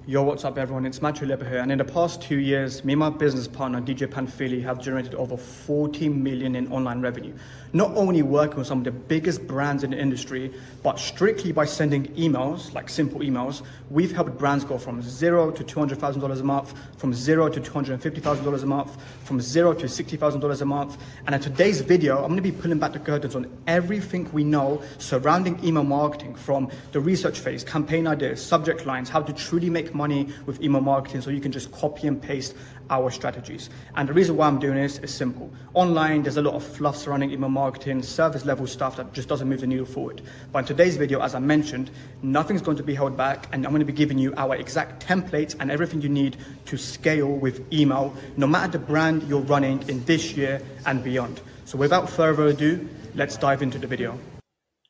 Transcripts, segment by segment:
Yo, what's up everyone? It's Maciek Lipa here, and in the past 2 years, me and my business partner DJ Panfili have generated over 40 million in online revenue. Not only working with some of the biggest brands in the industry, but strictly by sending emails, like simple emails, we've helped brands go from $0 to $200,000 a month, from $0 to $250,000 a month, from $0 to $60,000 a month. And in today's video, I'm going to be pulling back the curtains on everything we know surrounding email marketing, from the research phase, campaign ideas, subject lines, how to truly make money with email marketing, so you can just copy and paste our strategies. And the reason why I'm doing this is simple. Online, there's a lot of fluff surrounding email marketing, service level stuff that just doesn't move the needle forward. But in today's video, as I mentioned, nothing's going to be held back, and I'm going to be giving you our exact templates and everything you need to scale with email, no matter the brand you're running in this year and beyond. So without further ado, let's dive into the video.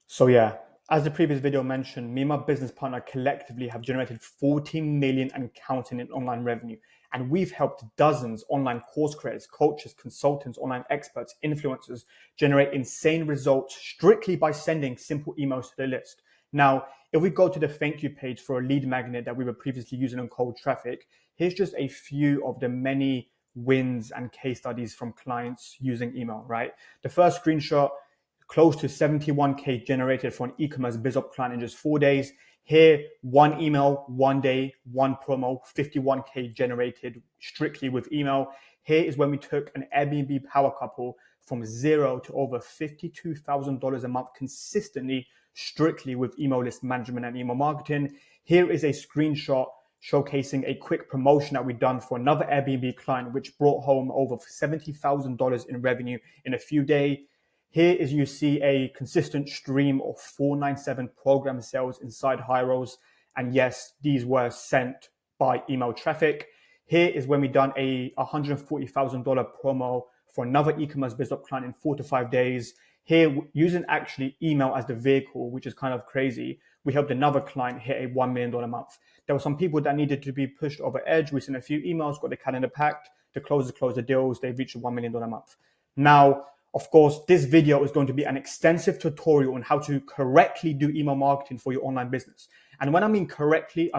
So yeah, as the previous video mentioned, me and my business partner collectively have generated 14 million and counting in online revenue. And we've helped dozens online course creators, coaches, consultants, online experts, influencers generate insane results strictly by sending simple emails to their list. Now, if we go to the thank you page for a lead magnet that we were previously using on cold traffic, here's just a few of the many wins and case studies from clients using email, right? The first screenshot, close to 71K generated for an e-commerce BizOp client in just 4 days. Here, one email, 1 day, one promo, 51K generated strictly with email. Here is when we took an Airbnb power couple from $0 to over $52,000 a month consistently, strictly with email list management and email marketing. Here is a screenshot showcasing a quick promotion that we've done for another Airbnb client, which brought home over $70,000 in revenue in a few days. Here is you see a consistent stream of 497 program sales inside Hyros. And yes, these were sent by email traffic. Here is when we done a $140,000 promo for another e-commerce business client in 4 to 5 days. Here, using actually email as the vehicle, which is kind of crazy, we helped another client hit a $1 million a month. There were some people that needed to be pushed over edge. We sent a few emails, got the calendar packed. The closers closed the deals. They reached a $1 million a month. Now, of course, this video is going to be an extensive tutorial on how to correctly do email marketing for your online business. And when I mean correctly,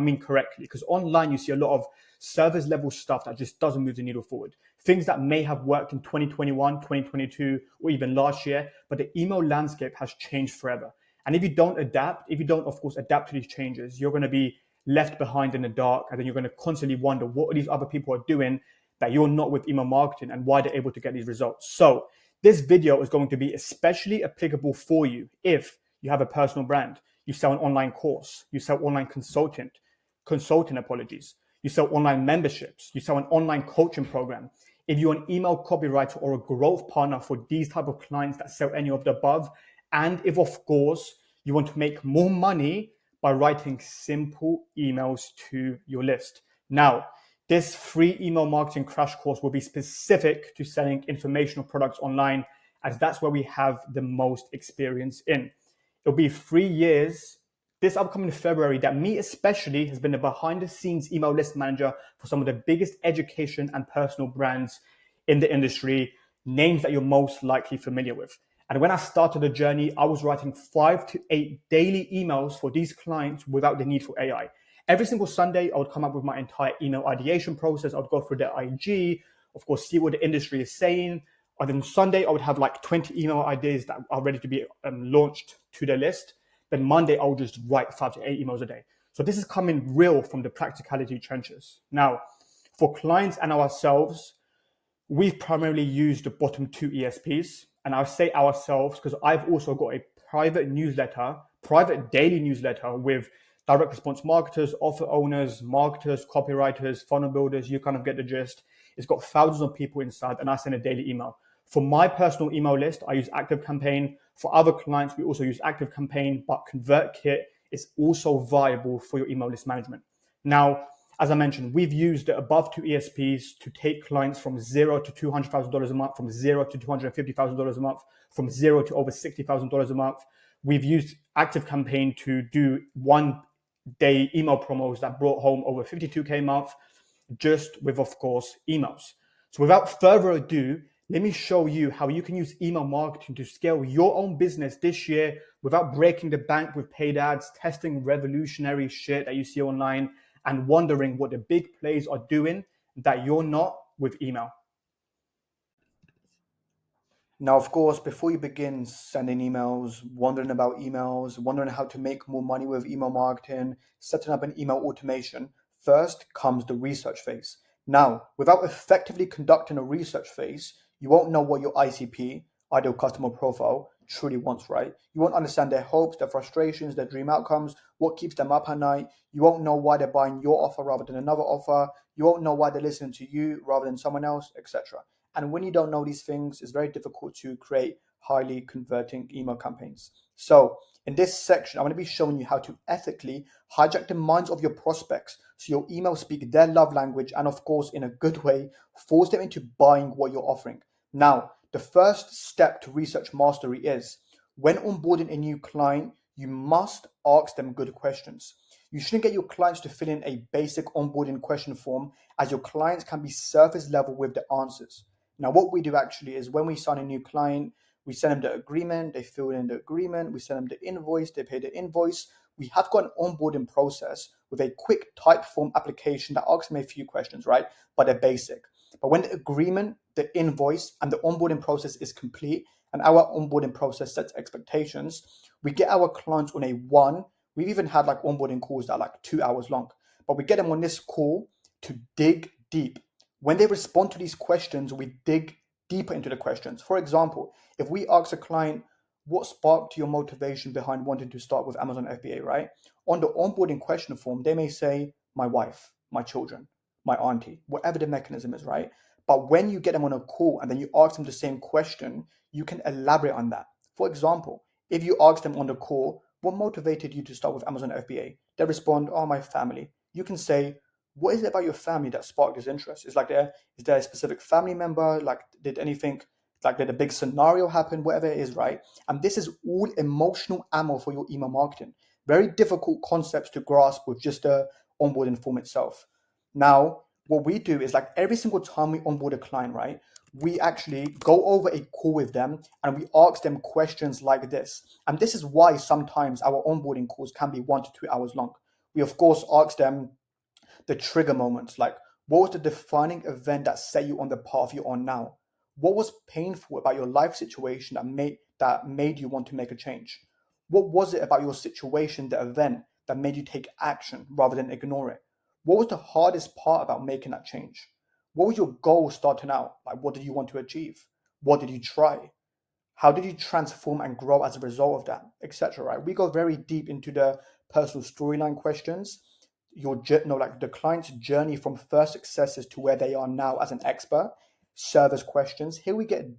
because online you see a lot of service level stuff that just doesn't move the needle forward. Things that may have worked in 2021, 2022, or even last year, but the email landscape has changed forever. And if you don't adapt, of course, adapt to these changes, you're going to be left behind in the dark, and then you're going to constantly wonder what these other people are doing that you're not with email marketing and why they're able to get these results. So this video is going to be especially applicable for you if you have a personal brand, you sell an online course, you sell online consulting, you sell online memberships, you sell an online coaching program. If you're an email copywriter or a growth partner for these type of clients that sell any of the above, and if of course you want to make more money by writing simple emails to your list. Now, this free email marketing crash course will be specific to selling informational products online, as that's where we have the most experience in. It'll be 3 years this upcoming February that me especially has been the behind the scenes email list manager for some of the biggest education and personal brands in the industry, names that you're most likely familiar with. And when I started the journey, I was writing 5 to 8 daily emails for these clients without the need for AI. Every single Sunday, I would come up with my entire email ideation process. I would go through the IG, of course, see what the industry is saying. And then Sunday, I would have like 20 email ideas that are ready to be launched to the list. Then Monday, I would just write 5 to 8 emails a day. So this is coming real from the practicality trenches. Now, for clients and ourselves, we've primarily used the bottom 2 ESPs. And I'll say ourselves because I've also got a private daily newsletter with direct response marketers, offer owners, marketers, copywriters, funnel builders. You kind of get the gist. It's got thousands of people inside, and I send a daily email. For my personal email list, I use ActiveCampaign. For other clients, we also use ActiveCampaign, but ConvertKit is also viable for your email list management. Now, as I mentioned, we've used the above 2 ESPs to take clients from $0 to $200,000 a month, from $0 to $250,000 a month, from $0 to over $60,000 a month. We've used ActiveCampaign to do 1 day email promos that brought home over 52K a month, just with, of course, emails. So without further ado, let me show you how you can use email marketing to scale your own business this year without breaking the bank with paid ads, testing revolutionary shit that you see online, and wondering what the big players are doing that you're not with email. Now, of course, before you begin sending emails, wondering how to make more money with email marketing, setting up an email automation, first comes the research phase. Now, without effectively conducting a research phase, you won't know what your ICP, ideal customer profile, truly wants, right? You won't understand their hopes, their frustrations, their dream outcomes, what keeps them up at night. You won't know why they're buying your offer rather than another offer. You won't know why they're listening to you rather than someone else, etc. And when you don't know these things, it's very difficult to create highly converting email campaigns. So in this section, I'm going to be showing you how to ethically hijack the minds of your prospects so your emails speak their love language and, of course, in a good way, force them into buying what you're offering. Now, the first step to research mastery is when onboarding a new client, you must ask them good questions. You shouldn't get your clients to fill in a basic onboarding question form, as your clients can be surface level with the answers. Now, what we do actually is when we sign a new client, we send them the agreement, they fill in the agreement, we send them the invoice, they pay the invoice. We have got an onboarding process with a quick type form application that asks them a few questions, right? But they're basic. But when the agreement, the invoice, and the onboarding process is complete, and our onboarding process sets expectations, we get our clients on a one. We've even had like onboarding calls that are like 2 hours long, but we get them on this call to dig deep. When they respond to these questions, we dig deeper into the questions. For example, if we ask a client, what sparked your motivation behind wanting to start with Amazon FBA, right? On the onboarding question form, they may say, my wife, my children, my auntie, whatever the mechanism is, right? But when you get them on a call and then you ask them the same question, you can elaborate on that. For example, if you ask them on the call, what motivated you to start with Amazon FBA? They respond, oh, my family. You can say, what is it about your family that sparked this interest? Is there a specific family member? Like, did anything, like, did a big scenario happen? Whatever it is, right? And this is all emotional ammo for your email marketing. Very difficult concepts to grasp with just the onboarding form itself. Now, what we do is like every single time we onboard a client, right? We actually go over a call with them and we ask them questions like this. And this is why sometimes our onboarding calls can be 1 to 2 hours long. We, of course, ask them the trigger moments, like what was the defining event that set you on the path you're on now? What was painful about your life situation that made you want to make a change? What was it about your situation, the event, that made you take action rather than ignore it? What was the hardest part about making that change? What was your goal starting out? Like, what did you want to achieve? What did you try? How did you transform and grow as a result of that, etc.? Right? We go very deep into the personal storyline questions, like the client's journey from first successes to where they are now as an expert, service questions. Here we get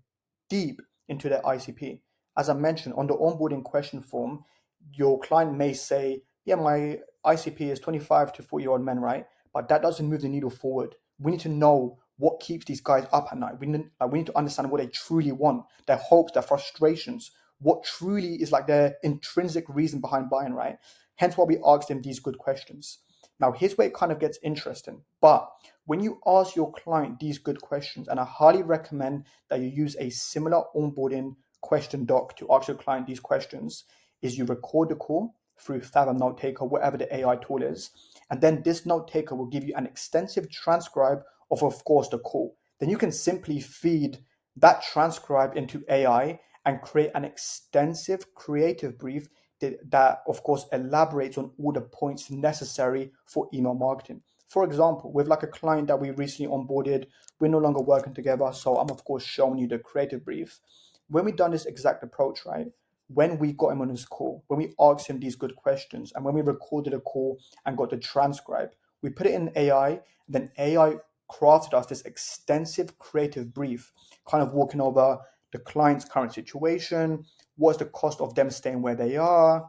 deep into their ICP. As I mentioned, on the onboarding question form, your client may say, yeah, my ICP is 25 to 40-year-old men, right? But that doesn't move the needle forward. We need to know what keeps these guys up at night. We need to understand what they truly want, their hopes, their frustrations, what truly is like their intrinsic reason behind buying, right? Hence why we ask them these good questions. Now, here's where it kind of gets interesting. But when you ask your client these good questions, and I highly recommend that you use a similar onboarding question doc to ask your client these questions, is you record the call through Fathom Note Taker, whatever the AI tool is. And then this note taker will give you an extensive transcribe of course, the call. Then you can simply feed that transcribe into AI and create an extensive creative brief that, of course, elaborates on all the points necessary for email marketing. For example, with like a client that we recently onboarded, we're no longer working together. So I'm, of course, showing you the creative brief. When we've done this exact approach, right? When we got him on his call, when we asked him these good questions, and when we recorded a call and got the transcribe, we put it in AI, then AI crafted us this extensive creative brief, kind of walking over the client's current situation, what's the cost of them staying where they are,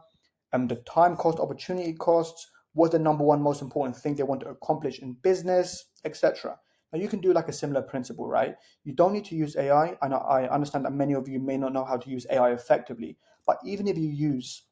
the time cost, opportunity costs, what's the number one most important thing they want to accomplish in business, etc. Now you can do like a similar principle, right? You don't need to use AI, and I understand that many of you may not know how to use AI effectively, but even if you use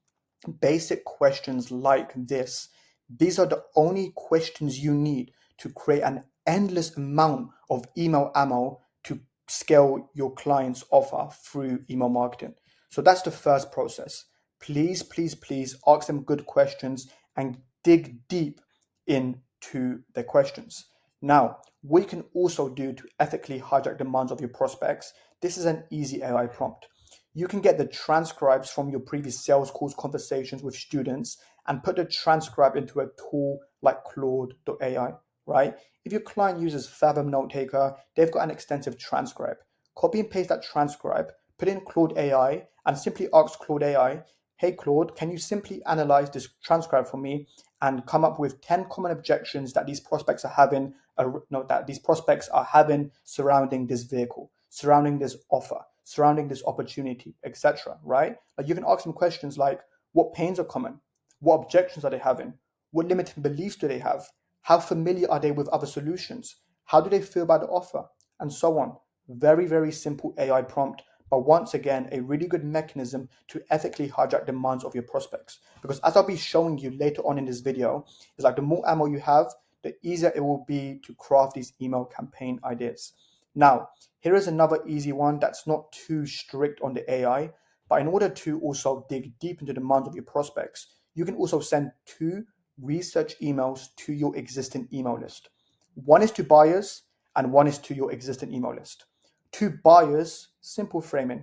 basic questions like this, these are the only questions you need to create an endless amount of email ammo to scale your client's offer through email marketing. So that's the first process. Please, please, please ask them good questions and dig deep into to their questions. Now, what you can also do to ethically hijack demands of your prospects, this is an easy AI prompt. You can get the transcripts from your previous sales calls, conversations with students, and put the transcript into a tool like Claude.ai, right? If your client uses Fathom Note Taker, they've got an extensive transcript. Copy and paste that transcript, put in Claude AI, and simply ask Claude AI, hey Claude, can you simply analyze this transcript for me and come up with 10 common objections that these prospects are having, surrounding this vehicle, surrounding this offer, surrounding this opportunity, etc. Right? Like you can ask them questions like, what pains are common? What objections are they having? What limiting beliefs do they have? How familiar are they with other solutions? How do they feel about the offer? And so on. Very, very simple AI prompt, but once again, a really good mechanism to ethically hijack demands of your prospects. Because as I'll be showing you later on in this video, is like the more ammo you have, the easier it will be to craft these email campaign ideas. Now, here is another easy one that's not too strict on the AI, but in order to also dig deep into the demands of your prospects, you can also send 2 research emails to your existing email list. One is to buyers and one is to your existing email list. To buyers, simple framing.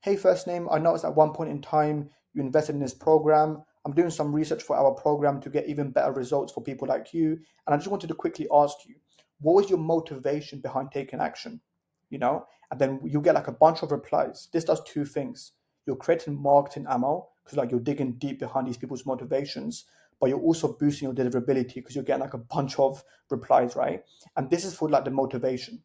Hey, first name, I noticed at one point in time you invested in this program. I'm doing some research for our program to get even better results for people like you. And I just wanted to quickly ask you, what was your motivation behind taking action? And then you get like a bunch of replies. This does 2 things. You're creating marketing ammo because like you're digging deep behind these people's motivations, but you're also boosting your deliverability because you're getting like a bunch of replies, right? And this is for like the motivation.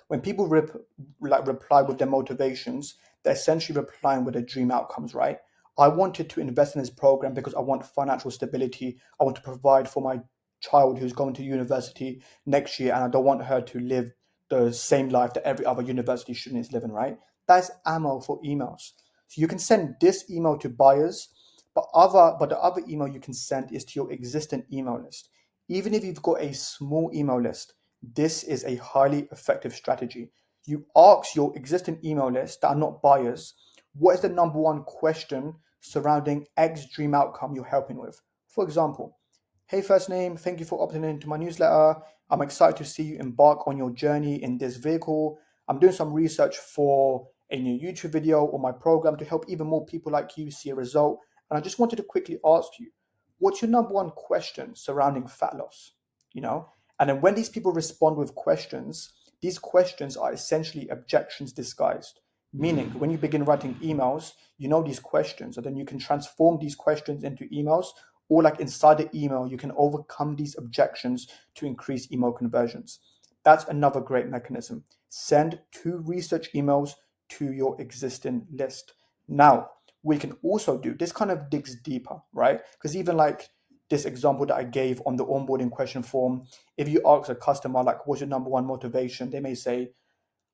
When people reply with their motivations, they're essentially replying with their dream outcomes, right? I wanted to invest in this program because I want financial stability. I want to provide for my child who's going to university next year, and I don't want her to live the same life that every other university student is living, right? That's ammo for emails. So you can send this email to buyers, but the other email you can send is to your existing email list. Even if you've got a small email list, this is a highly effective strategy. You ask your existing email list that are not buyers, what is the number one question surrounding X dream outcome you're helping with? For example, hey, first name, thank you for opting into my newsletter. I'm excited to see you embark on your journey in this vehicle. I'm doing some research for a new YouTube video or my program to help even more people like you see a result. And I just wanted to quickly ask you, what's your number one question surrounding fat loss? You know, and then when these people respond with questions, these questions are essentially objections disguised. Meaning, when you begin writing emails, you know these questions, and then you can transform these questions into emails, or like inside the email, you can overcome these objections to increase email conversions. That's another great mechanism. Send 2 research emails to your existing list. Now, we can also do this kind of digs deeper, right? Because even like this example that I gave on the onboarding question form, if you ask a customer, like, what's your number one motivation? They may say,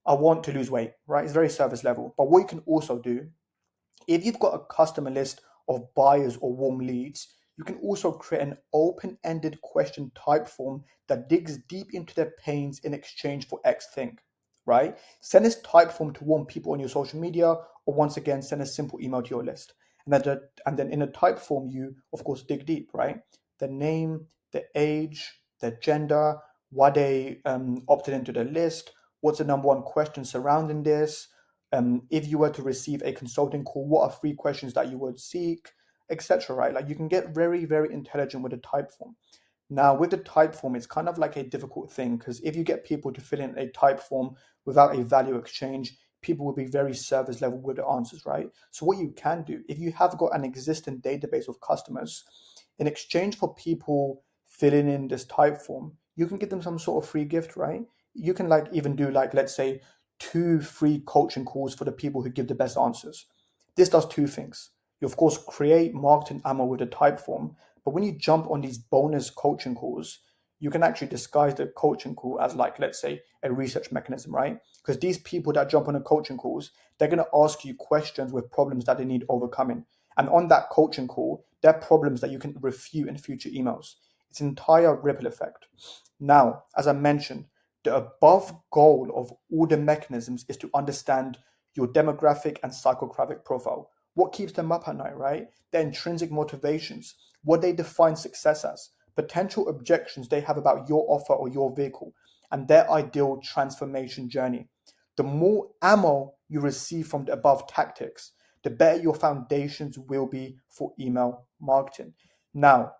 I want to lose weight, right? It's very service level. But what you can also do, if you've got a customer list of buyers or warm leads, you can also create an open-ended question type form that digs deep into their pains in exchange for X thing, right? Send this type form to warm people on your social media, or once again, send a simple email to your list. And then in a type form, you, of course, dig deep, right? The name, the age, the gender, why they opted into the list, what's the number one question surrounding this, if you were to receive a consulting call, what are 3 questions that you would seek, etc. Right? Like you can get very, very intelligent with a type form. Now, with the type form, it's kind of like a difficult thing because if you get people to fill in a type form without a value exchange, people will be very service level with the answers, right? So what you can do, if you have got an existing database of customers, in exchange for people filling in this type form, you can give them some sort of free gift, right? You can like even do like, let's say, 2 free coaching calls for the people who give the best answers. This does 2 things. You of course create marketing ammo with the type form, but when you jump on these bonus coaching calls, you can actually disguise the coaching call as like, let's say, a research mechanism, right? Because these people that jump on the coaching calls, they're going to ask you questions with problems that they need overcoming. And on that coaching call, they're problems that you can refute in future emails. It's an entire ripple effect. Now, as I mentioned, the above goal of all the mechanisms is to understand your demographic and psychographic profile. What keeps them up at night, right? Their intrinsic motivations, what they define success as. potential objections they have about your offer or your vehicle, and their ideal transformation journey. The more ammo you receive from the above tactics, the better your foundations will be for email marketing. Now,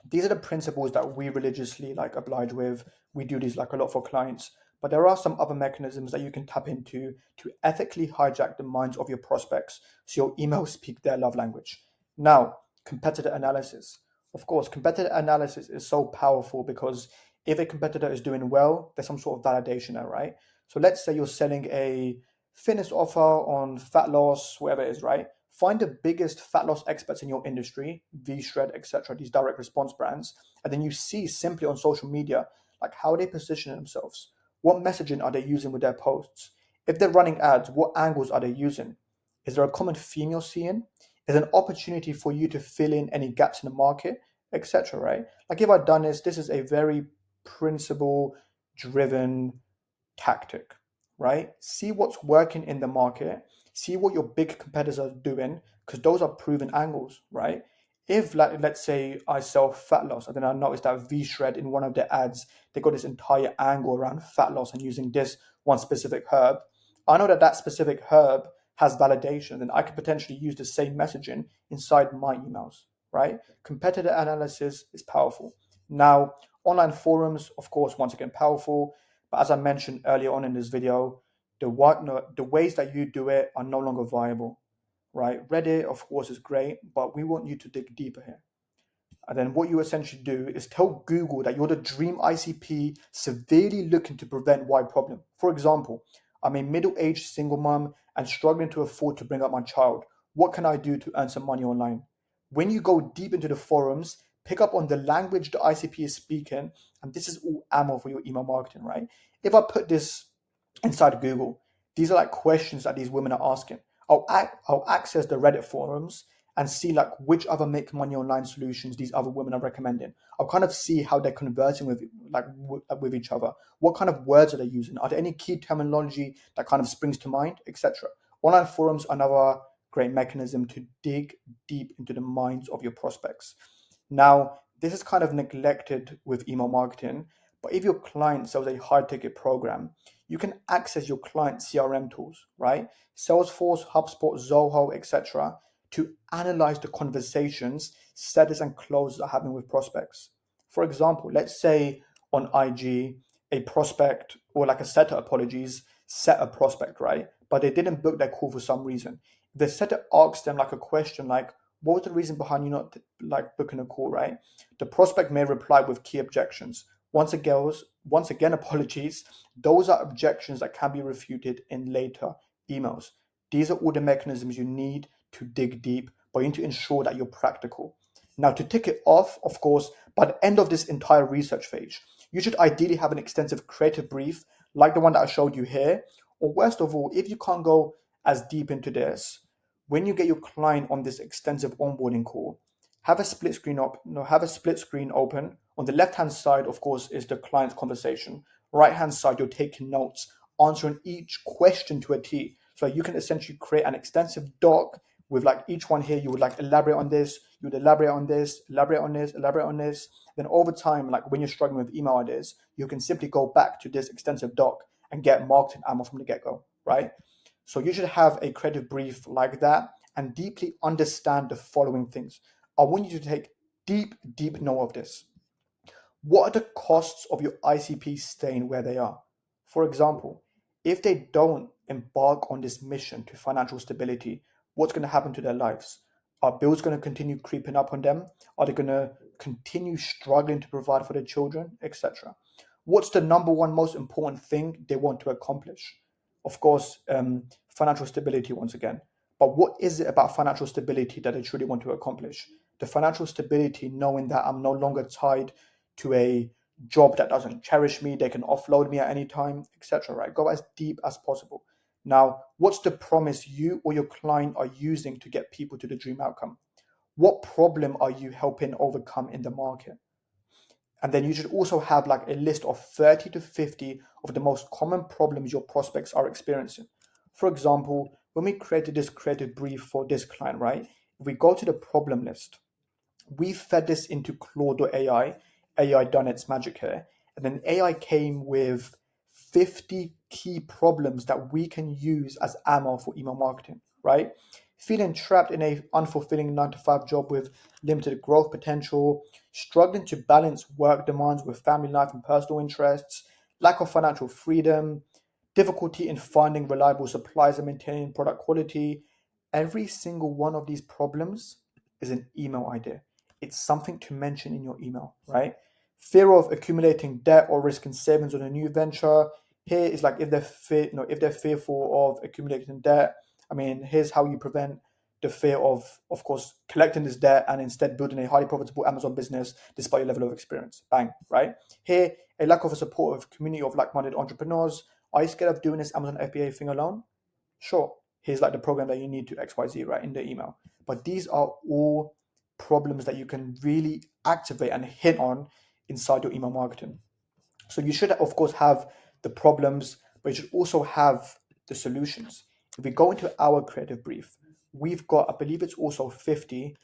these are the principles that we religiously oblige with. We do these a lot for clients, but there are some other mechanisms that you can tap into to ethically hijack the minds of your prospects so your emails speak their love language. Now, competitor analysis. Of course, competitor analysis is so powerful because if a competitor is doing well, there's some sort of validation there, right? So let's say you're selling a fitness offer on fat loss, whatever it is, right? Find the biggest fat loss experts in your industry, V-Shred, etc., these direct response brands, and then you see simply on social media how they position themselves. What messaging are they using with their posts? If they're running ads, what angles are they using? Is there a common theme you're seeing? Is there an opportunity for you to fill in any gaps in the market, etc., right? If I've done this is a very principle driven tactic, right? See what's working in the market, see what your big competitors are doing, because those are proven angles, right? If let's say I sell fat loss, and then I noticed that V-Shred in one of their ads, they got this entire angle around fat loss and using this one specific herb. I know that that specific herb has validation, and I could potentially use the same messaging inside my emails, right? Competitor analysis is powerful. Now, online forums, of course, once again, powerful. But as I mentioned earlier on in this video, the ways that you do it are no longer viable, right? Reddit, of course, is great, but we want you to dig deeper here. And then what you essentially do is tell Google that you're the dream ICP severely looking to prevent Y problem. For example, I'm a middle-aged single mom and struggling to afford to bring up my child. What can I do to earn some money online? When you go deep into the forums, pick up on the language the ICP is speaking, and this is all ammo for your email marketing, right? If I put this inside Google, these are questions that these women are asking. I'll access the Reddit forums and see which other make money online solutions these other women are recommending. I'll kind of see how they're conversing with each other. What kind of words are they using? Are there any key terminology that kind of springs to mind, etc. Online forums are another great mechanism to dig deep into the minds of your prospects. Now, this is kind of neglected with email marketing, but if your client sells a high ticket program, you can access your client CRM tools, right? Salesforce, HubSpot, Zoho, etc., to analyze the conversations setters and closers are having with prospects. For example, let's say on IG, a prospect or a setter, set a prospect, right? But they didn't book their call for some reason. The setter asks them a question what was the reason behind you not booking a call, right? The prospect may reply with key objections. Once again, apologies. Those are objections that can be refuted in later emails. These are all the mechanisms you need to dig deep, but you need to ensure that you're practical. Now, to tick it off, of course, by the end of this entire research phase, you should ideally have an extensive creative brief like the one that I showed you here. Or worst of all, if you can't go as deep into this, when you get your client on this extensive onboarding call, have a split screen open. On the left-hand side, of course, is the client's conversation. Right-hand side, you're taking notes, answering each question to a T. So you can essentially create an extensive doc with each one here. You would elaborate on this, you would elaborate on this, elaborate on this, elaborate on this. Then over time, when you're struggling with email ideas, you can simply go back to this extensive doc and get marketing ammo from the get-go, right? So you should have a creative brief like that and deeply understand the following things. I want you to take deep note of this. What are the costs of your ICP staying where they are? For example, if they don't embark on this mission to financial stability, what's going to happen to their lives? Are bills going to continue creeping up on them? Are they going to continue struggling to provide for their children, etc.? What's the number one most important thing they want to accomplish? Of course, financial stability once again. But what is it about financial stability that they truly want to accomplish? The financial stability, knowing that I'm no longer tied to a job that doesn't cherish me, they can offload me at any time, etc. Right? Go as deep as possible. Now, what's the promise you or your client are using to get people to the dream outcome? What problem are you helping overcome in the market? And then you should also have a list of 30 to 50 of the most common problems your prospects are experiencing. For example, when we created this creative brief for this client, right? If we go to the problem list, We fed this into Claude.ai. AI done its magic here. And then AI came with 50 key problems that we can use as ammo for email marketing, right? Feeling trapped in a unfulfilling 9 to 5 job with limited growth potential, struggling to balance work demands with family life and personal interests, lack of financial freedom, difficulty in finding reliable supplies and maintaining product quality. Every single one of these problems is an email idea. It's something to mention in your email, right? Fear of accumulating debt or risking savings on a new venture. Here is like if if they're fearful of accumulating debt. I mean, here's how you prevent the fear of course, collecting this debt and instead building a highly profitable Amazon business despite your level of experience. Bang, right? Here, a lack of a supportive community of like-minded entrepreneurs. Are you scared of doing this Amazon FBA thing alone? Sure, here's like the program that you need to XYZ, right, in the email. But these are all problems that you can really activate and hit on inside your email marketing. So you should, of course, have the problems, but you should also have the solutions. If we go into our creative brief, we've got, I believe it's also 50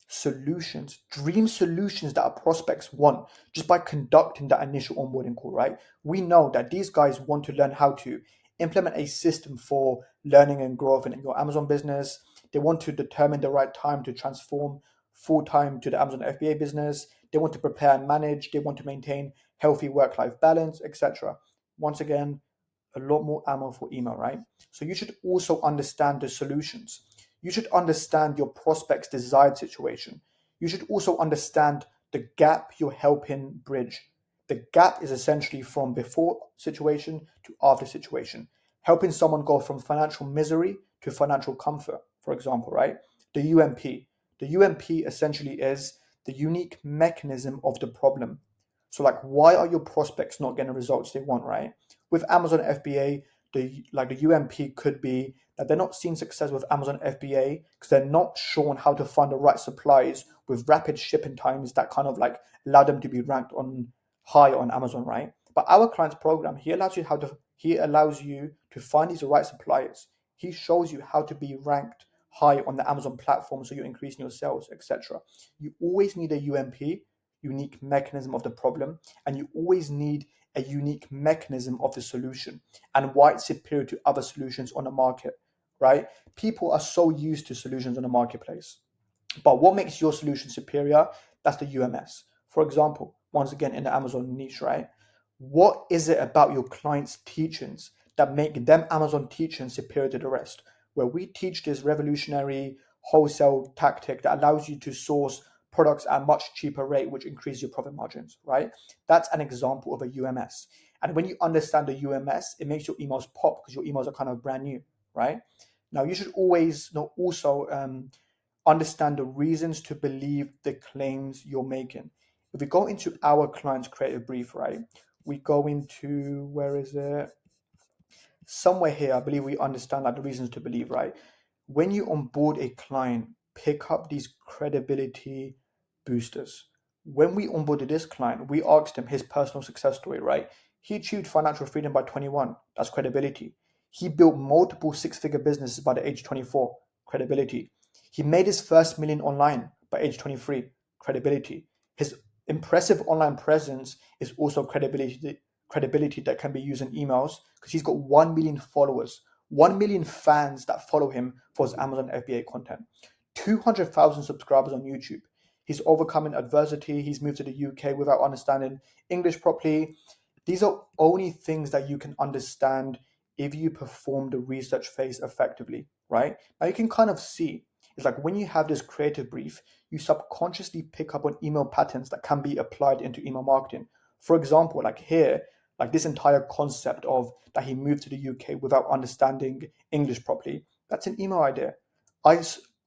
solutions, dream solutions that our prospects want just by conducting that initial onboarding call, right? We know that these guys want to learn how to implement a system for learning and growth in your Amazon business. They want to determine the right time to transform full time to the Amazon FBA business. They want to prepare and manage. They want to maintain healthy work-life balance, etc. Once again, a lot more ammo for email, right? So you should also understand the solutions. You should understand your prospect's desired situation. You should also understand the gap you're helping bridge. The gap is essentially from before situation to after situation, helping someone go from financial misery to financial comfort, for example, right? The UMP. The UMP essentially is the unique mechanism of the problem. So, like, why are your prospects not getting the results they want, right? With Amazon FBA, the UMP could be that they're not seeing success with Amazon FBA because they're not sure on how to find the right supplies with rapid shipping times that kind of like allow them to be ranked on high on Amazon, right? But our client's program, he allows you to find these right suppliers. He shows you how to be ranked high on the Amazon platform so you're increasing your sales, etc. You always need a UMP, unique mechanism of the problem, and you always need a unique mechanism of the solution and why it's superior to other solutions on the market, right? People are so used to solutions on the marketplace. But what makes your solution superior? That's the UMS. For example, once again in the Amazon niche, right? What is it about your clients' teachings that make them Amazon teachings superior to the rest? Where we teach this revolutionary wholesale tactic that allows you to source products at a much cheaper rate, which increases your profit margins, right? That's an example of a UMS. And when you understand the UMS, it makes your emails pop because your emails are kind of brand new, right? Now, you should always also understand the reasons to believe the claims you're making. If we go into our client's creative brief, right, we go into, where is it? Somewhere here, I believe we understand like the reasons to believe, right? When you onboard a client, pick up these credibility boosters. When we onboarded this client, we asked him his personal success story, right? He achieved financial freedom by 21. That's credibility. He built multiple six-figure businesses by the age of 24. Credibility. He made his first million online by age 23. Credibility. His impressive online presence is also credibility that can be used in emails because he's got 1 million followers, 1 million fans that follow him for his Amazon FBA content, 200,000 subscribers on YouTube. He's overcoming adversity. He's moved to the UK without understanding English properly. These are only things that you can understand if you perform the research phase effectively, right? Now you can kind of see, it's like when you have this creative brief, you subconsciously pick up on email patterns that can be applied into email marketing. For example, like here, like this entire concept of that he moved to the UK without understanding English properly, that's an email idea. I,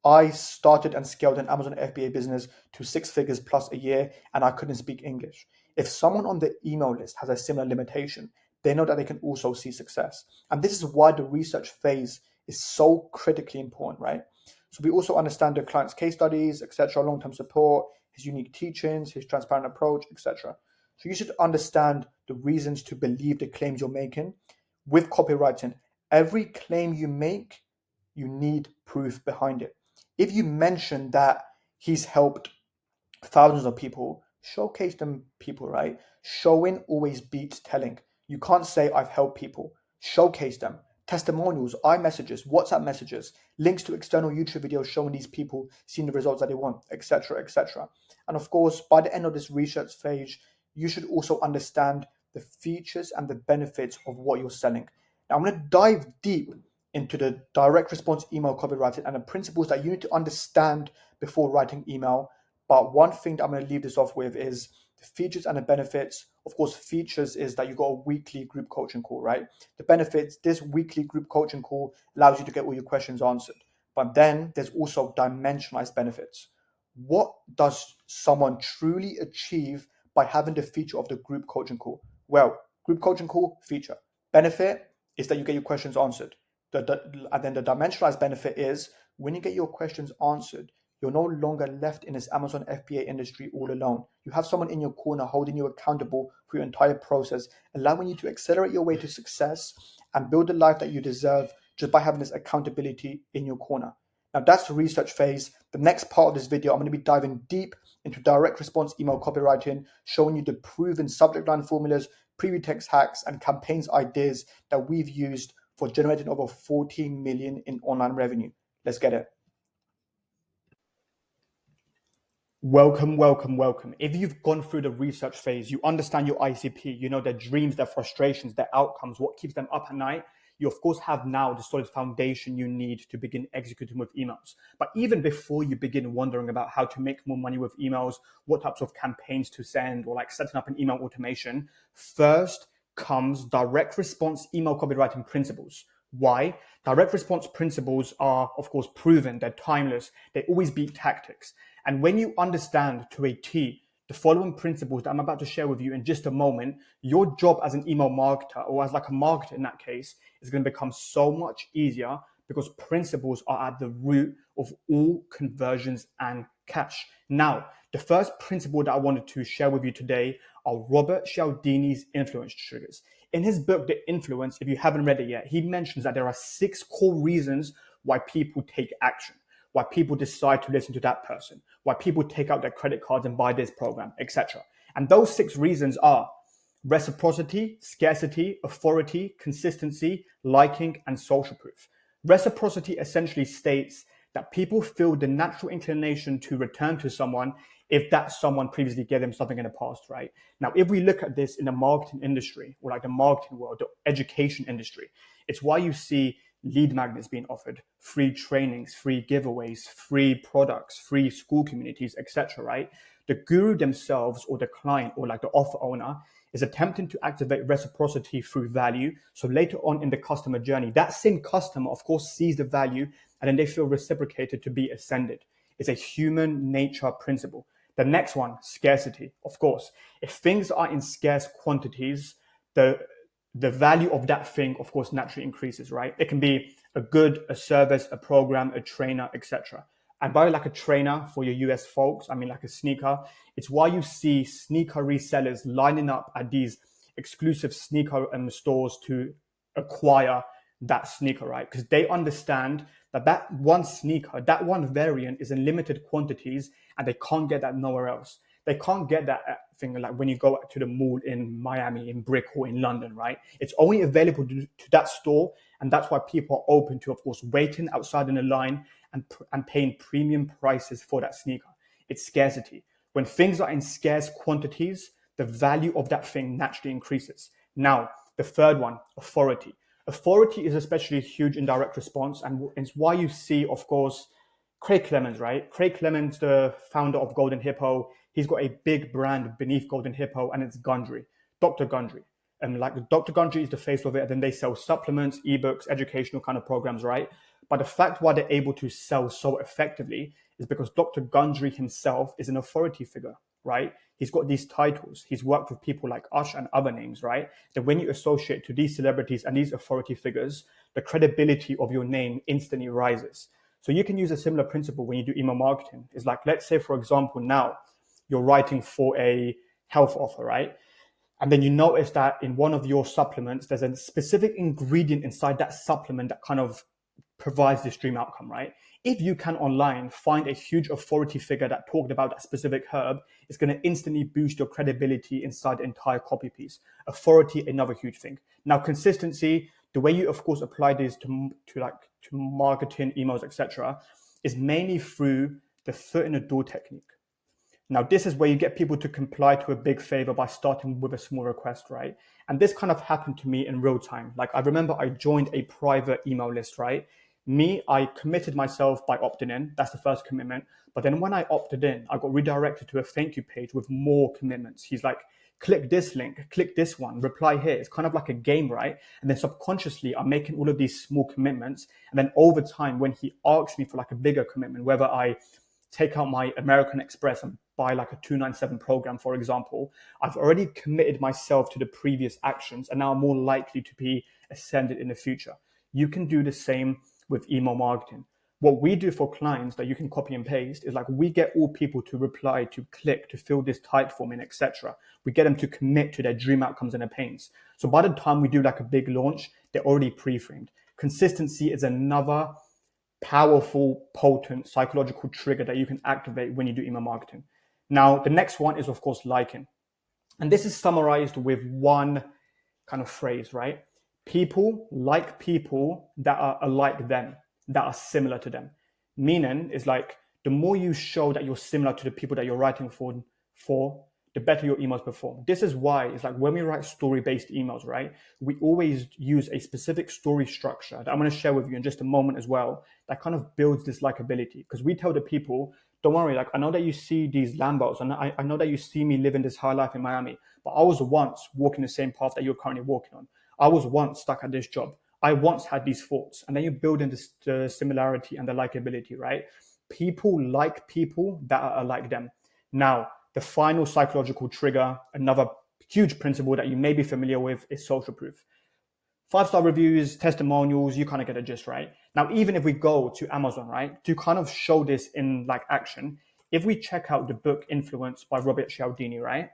I started and scaled an Amazon FBA business to 6 figures plus a year, and I couldn't speak English. If someone on the email list has a similar limitation, they know that they can also see success. And this is why the research phase is so critically important, right? So we also understand the client's case studies, etc., long-term support, his unique teachings, his transparent approach, etc. So you should understand the reasons to believe the claims you're making. With copywriting, every claim you make, you need proof behind it. If you mention that He's helped thousands of people. Showcase them people, right? Showing always beats telling. You can't say I've helped people. Showcase them. Testimonials, iMessages, WhatsApp messages, links to external YouTube videos showing these people seeing the results that they want, etc., etc. And of course, by the end of this research phase, you should also understand the features and the benefits of what you're selling. Now, I'm going to dive deep into the direct response email copywriting and the principles that you need to understand before writing email. But one thing that I'm going to leave this off with is the features and the benefits. Of course, features is that you got a weekly group coaching call, right? The benefits, this weekly group coaching call allows you to get all your questions answered. But then there's also dimensionalized benefits. What does someone truly achieve by having the feature of the group coaching call? Well, group coaching call feature. Benefit is that you get your questions answered. And then the dimensionalized benefit is when you get your questions answered, you're no longer left in this Amazon FBA industry all alone. You have someone in your corner holding you accountable for your entire process, allowing you to accelerate your way to success and build the life that you deserve just by having this accountability in your corner. Now that's the research phase. The next part of this video, I'm going to be diving deep into direct response email copywriting, showing you the proven subject line formulas, preview text hacks, and campaigns ideas that we've used for generating over 14 million in online revenue. Let's get it. Welcome, welcome, welcome. If you've gone through the research phase, you understand your ICP, you know their dreams, their frustrations, their outcomes, what keeps them up at night, you of course have now the solid foundation you need to begin executing with emails. But even before you begin wondering about how to make more money with emails, what types of campaigns to send, or like setting up an email automation, first comes direct response email copywriting principles. Why? Direct response principles are, of course, proven, they're timeless, they always beat tactics. And when you understand to a T the following principles that I'm about to share with you in just a moment, your job as an email marketer, or as like a marketer in that case, is going to become so much easier because principles are at the root of all conversions and cash. Now, the first principle that I wanted to share with you today are Robert Cialdini's influence triggers. In his book, The Influence, if you haven't read it yet, he mentions that there are 6 core reasons why people take action, why people decide to listen to that person, why people take out their credit cards and buy this program, etc. And those 6 reasons are reciprocity, scarcity, authority, consistency, liking, and social proof. Reciprocity essentially states that people feel the natural inclination to return to someone if that someone previously gave them something in the past, right? Now, if we look at this in the marketing industry, or like the marketing world, the education industry, it's why you see lead magnets being offered, free trainings, free giveaways, free products, free school communities, etc., right? The guru themselves or the client or like the offer owner is attempting to activate reciprocity through value. So later on in the customer journey, that same customer, of course, sees the value and then they feel reciprocated to be ascended. It's a human nature principle. The next one, scarcity. Of course, if things are in scarce quantities, the value of that thing, of course, naturally increases, right? It can be a good, a service, a program, a trainer, etc. And by like a trainer for your US folks, I mean like a sneaker, it's why you see sneaker resellers lining up at these exclusive sneaker stores to acquire that sneaker, right? Because they understand that that one sneaker, that one variant is in limited quantities and they can't get that nowhere else. They can't get that thing like when you go to the mall in Miami, in Brick, or in London, right? It's only available to that store, and that's why people are open to, of course, waiting outside in a line and paying premium prices for that sneaker. It's scarcity. When things are in scarce quantities, the value of that thing naturally increases. Now, the third one, authority. Authority is especially huge in direct response, and it's why you see, of course, Craig Clemens, right? Craig Clemens, the founder of Golden Hippo, he's got a big brand beneath Golden Hippo, and it's Gundry, Dr. Gundry. And like Dr. Gundry is the face of it, and then they sell supplements, ebooks, educational kind of programs, right? But the fact why they're able to sell so effectively is because Dr. Gundry himself is an authority figure, right? He's got these titles. He's worked with people like Ush and other names, right? That when you associate to these celebrities and these authority figures, the credibility of your name instantly rises. So you can use a similar principle when you do email marketing. It's like, let's say, for example, now you're writing for a health offer, right? And then you notice that in one of your supplements, there's a specific ingredient inside that supplement that kind of provides this dream outcome, right? If you can online find a huge authority figure that talked about that specific herb, it's going to instantly boost your credibility inside the entire copy piece. Authority, another huge thing. Now, consistency, the way you, of course, apply this to marketing, emails, etc., is mainly through the foot in the door technique. Now, this is where you get people to comply to a big favor by starting with a small request, right? And this kind of happened to me in real time. Like, I remember I joined a private email list, right? I committed myself by opting in. That's the first commitment. But then when I opted in, I got redirected to a thank you page with more commitments. He's like, click this link, click this one, reply here. It's kind of like a game, right? And then subconsciously, I'm making all of these small commitments. And then over time, when he asks me for like a bigger commitment, whether I take out my American Express and buy like a 297 program, for example, I've already committed myself to the previous actions and now I'm more likely to be ascended in the future. You can do the same with email marketing. What we do for clients that you can copy and paste is like we get all people to reply, to click, to fill this type form in, etc. We get them to commit to their dream outcomes and their pains. So by the time we do like a big launch, they're already pre-framed. Consistency is another powerful, potent psychological trigger that you can activate when you do email marketing. Now, the next one is, of course, liking. And this is summarized with one kind of phrase, right? People like people that are like them, that are similar to them. Meaning is like the more you show that you're similar to the people that you're writing for, the better your emails perform. This is why it's like when we write story-based emails, right? We always use a specific story structure that I'm going to share with you in just a moment as well, that kind of builds this likability. Because we tell the people, don't worry, like I know that you see these Lambos and I know that you see me living this high life in Miami, but I was once walking the same path that you're currently walking on. I was once stuck at this job. I once had these thoughts. And then you build in the similarity and the likability, right? People like people that are like them. Now, the final psychological trigger, another huge principle that you may be familiar with, is social proof. 5-star reviews, testimonials, you kind of get a gist, right? Now, even if we go to Amazon, right, to kind of show this in like action, if we check out the book Influence by Robert Cialdini, right?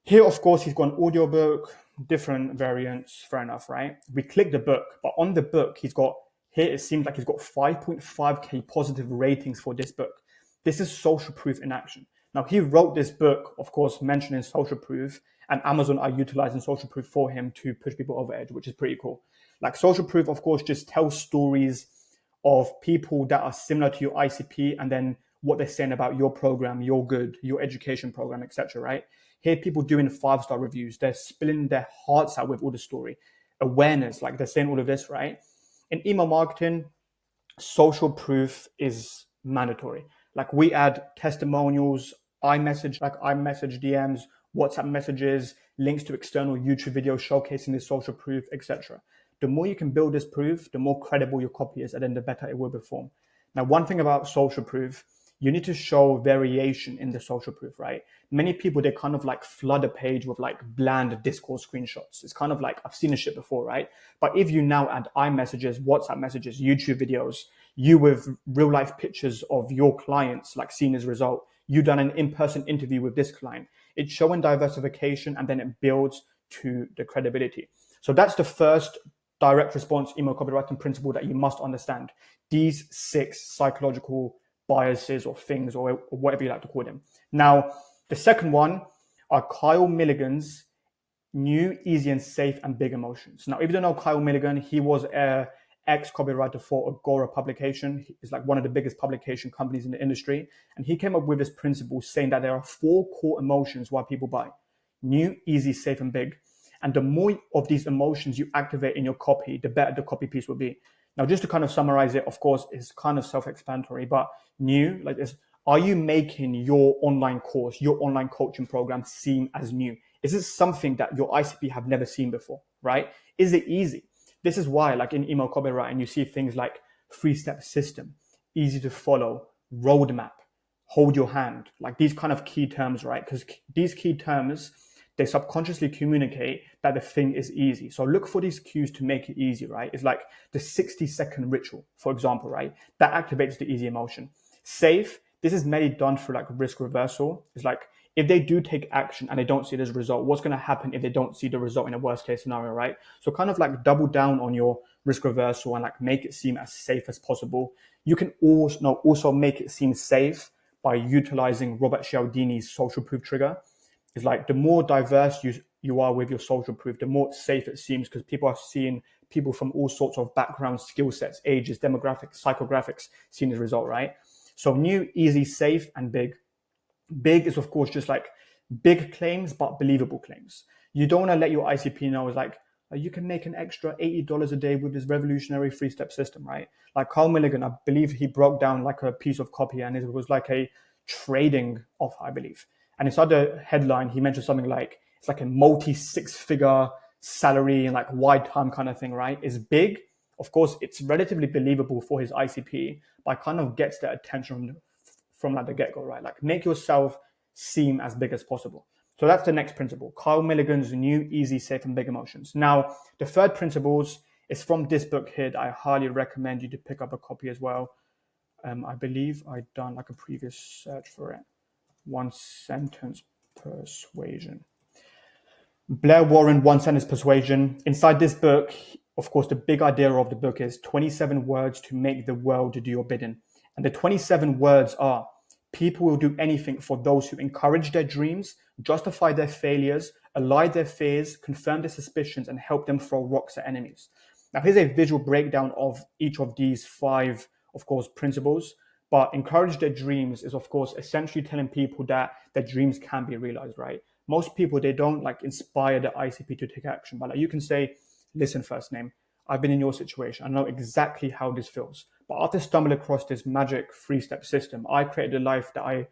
Here, of course, he's got an audiobook, different variants, fair enough, right? We click the book, but on the book, here it seems like he's got 5.5K positive ratings for this book. This is social proof in action. Now, he wrote this book, of course, mentioning social proof, and Amazon are utilizing social proof for him to push people over edge, which is pretty cool. Like social proof, of course, just tells stories of people that are similar to your ICP and then what they're saying about your program, your good, your education program, etc. Right? Here, people doing 5-star reviews, they're spilling their hearts out with all the story. Awareness, like they're saying all of this, right? In email marketing, social proof is mandatory. Like we add testimonials, iMessage DMs, WhatsApp messages, links to external YouTube videos showcasing this social proof, etc. The more you can build this proof, the more credible your copy is, and then the better it will perform. Now, one thing about social proof, you need to show variation in the social proof, right? Many people, they kind of like flood a page with like bland Discord screenshots. It's kind of like, I've seen this shit before, right? But if you now add iMessages, WhatsApp messages, YouTube videos, you with real life pictures of your clients, like seeing his result, you done an in-person interview with this client, it's showing diversification and then it builds to the credibility. So that's the first direct response email copywriting principle that you must understand. These 6 psychological biases or things or whatever you like to call them. Now, the second one are Kyle Milligan's new, easy and safe and big emotions. Now, if you don't know Kyle Milligan, he was a ex-copywriter for Agora publication. He's like one of the biggest publication companies in the industry. And he came up with this principle saying that there are 4 core emotions why people buy. New, easy, safe, and big. And the more of these emotions you activate in your copy, the better the copy piece will be. Now, just to kind of summarize it, of course, is kind of self-explanatory, but new, like this, are you making your online course, your online coaching program seem as new? Is this something that your ICP have never seen before, right? Is it easy? This is why, like in email copywriting, you see things like 3-step system, easy to follow, roadmap, hold your hand, like these kind of key terms, right? Because these key terms, they subconsciously communicate that the thing is easy. So look for these cues to make it easy, right? It's like the 60-second ritual, for example, right? That activates the easy emotion. Safe, this is mainly done through like risk reversal. It's like if they do take action and they don't see this result, what's going to happen if they don't see the result in a worst case scenario, right? So kind of like double down on your risk reversal and like make it seem as safe as possible. You can also make it seem safe by utilizing Robert Cialdini's social proof trigger. It's like the more diverse you are with your social proof, the more safe it seems, because people are seeing people from all sorts of backgrounds, skill sets, ages, demographics, psychographics seeing the result, right? So new, easy, safe, and big. Big is, of course, just like big claims, but believable claims. You don't want to let your ICP know is like, you can make an extra $80 a day with this revolutionary 3-step system, right? Like Carl Milligan, I believe he broke down like a piece of copy and it was like a trading offer, I believe. And inside the headline, he mentioned something like, it's like a multi 6-figure salary and like wide time kind of thing, right? It's big. Of course, it's relatively believable for his ICP, but kind of gets their attention from like the get-go, right? Like make yourself seem as big as possible. So that's the next principle, Carl Milligan's new, easy, safe, and big emotions. Now, the third principles is from this book here. I highly recommend you to pick up a copy as well. I believe I've done like a previous search for it. One sentence persuasion. Blair Warren, one sentence persuasion. Inside this book, of course, the big idea of the book is 27 words to make the world do your bidding. And the 27 words are: people will do anything for those who encourage their dreams, justify their failures, allay their fears, confirm their suspicions, and help them throw rocks at enemies. Now, here's a visual breakdown of each of these 5, of course, principles. But encourage their dreams is, of course, essentially telling people that their dreams can be realized, right? Most people, they don't like inspire the ICP to take action, but like you can say, listen, first name, I've been in your situation. I know exactly how this feels. But after stumbling across this magic 3-step system, I created a life that I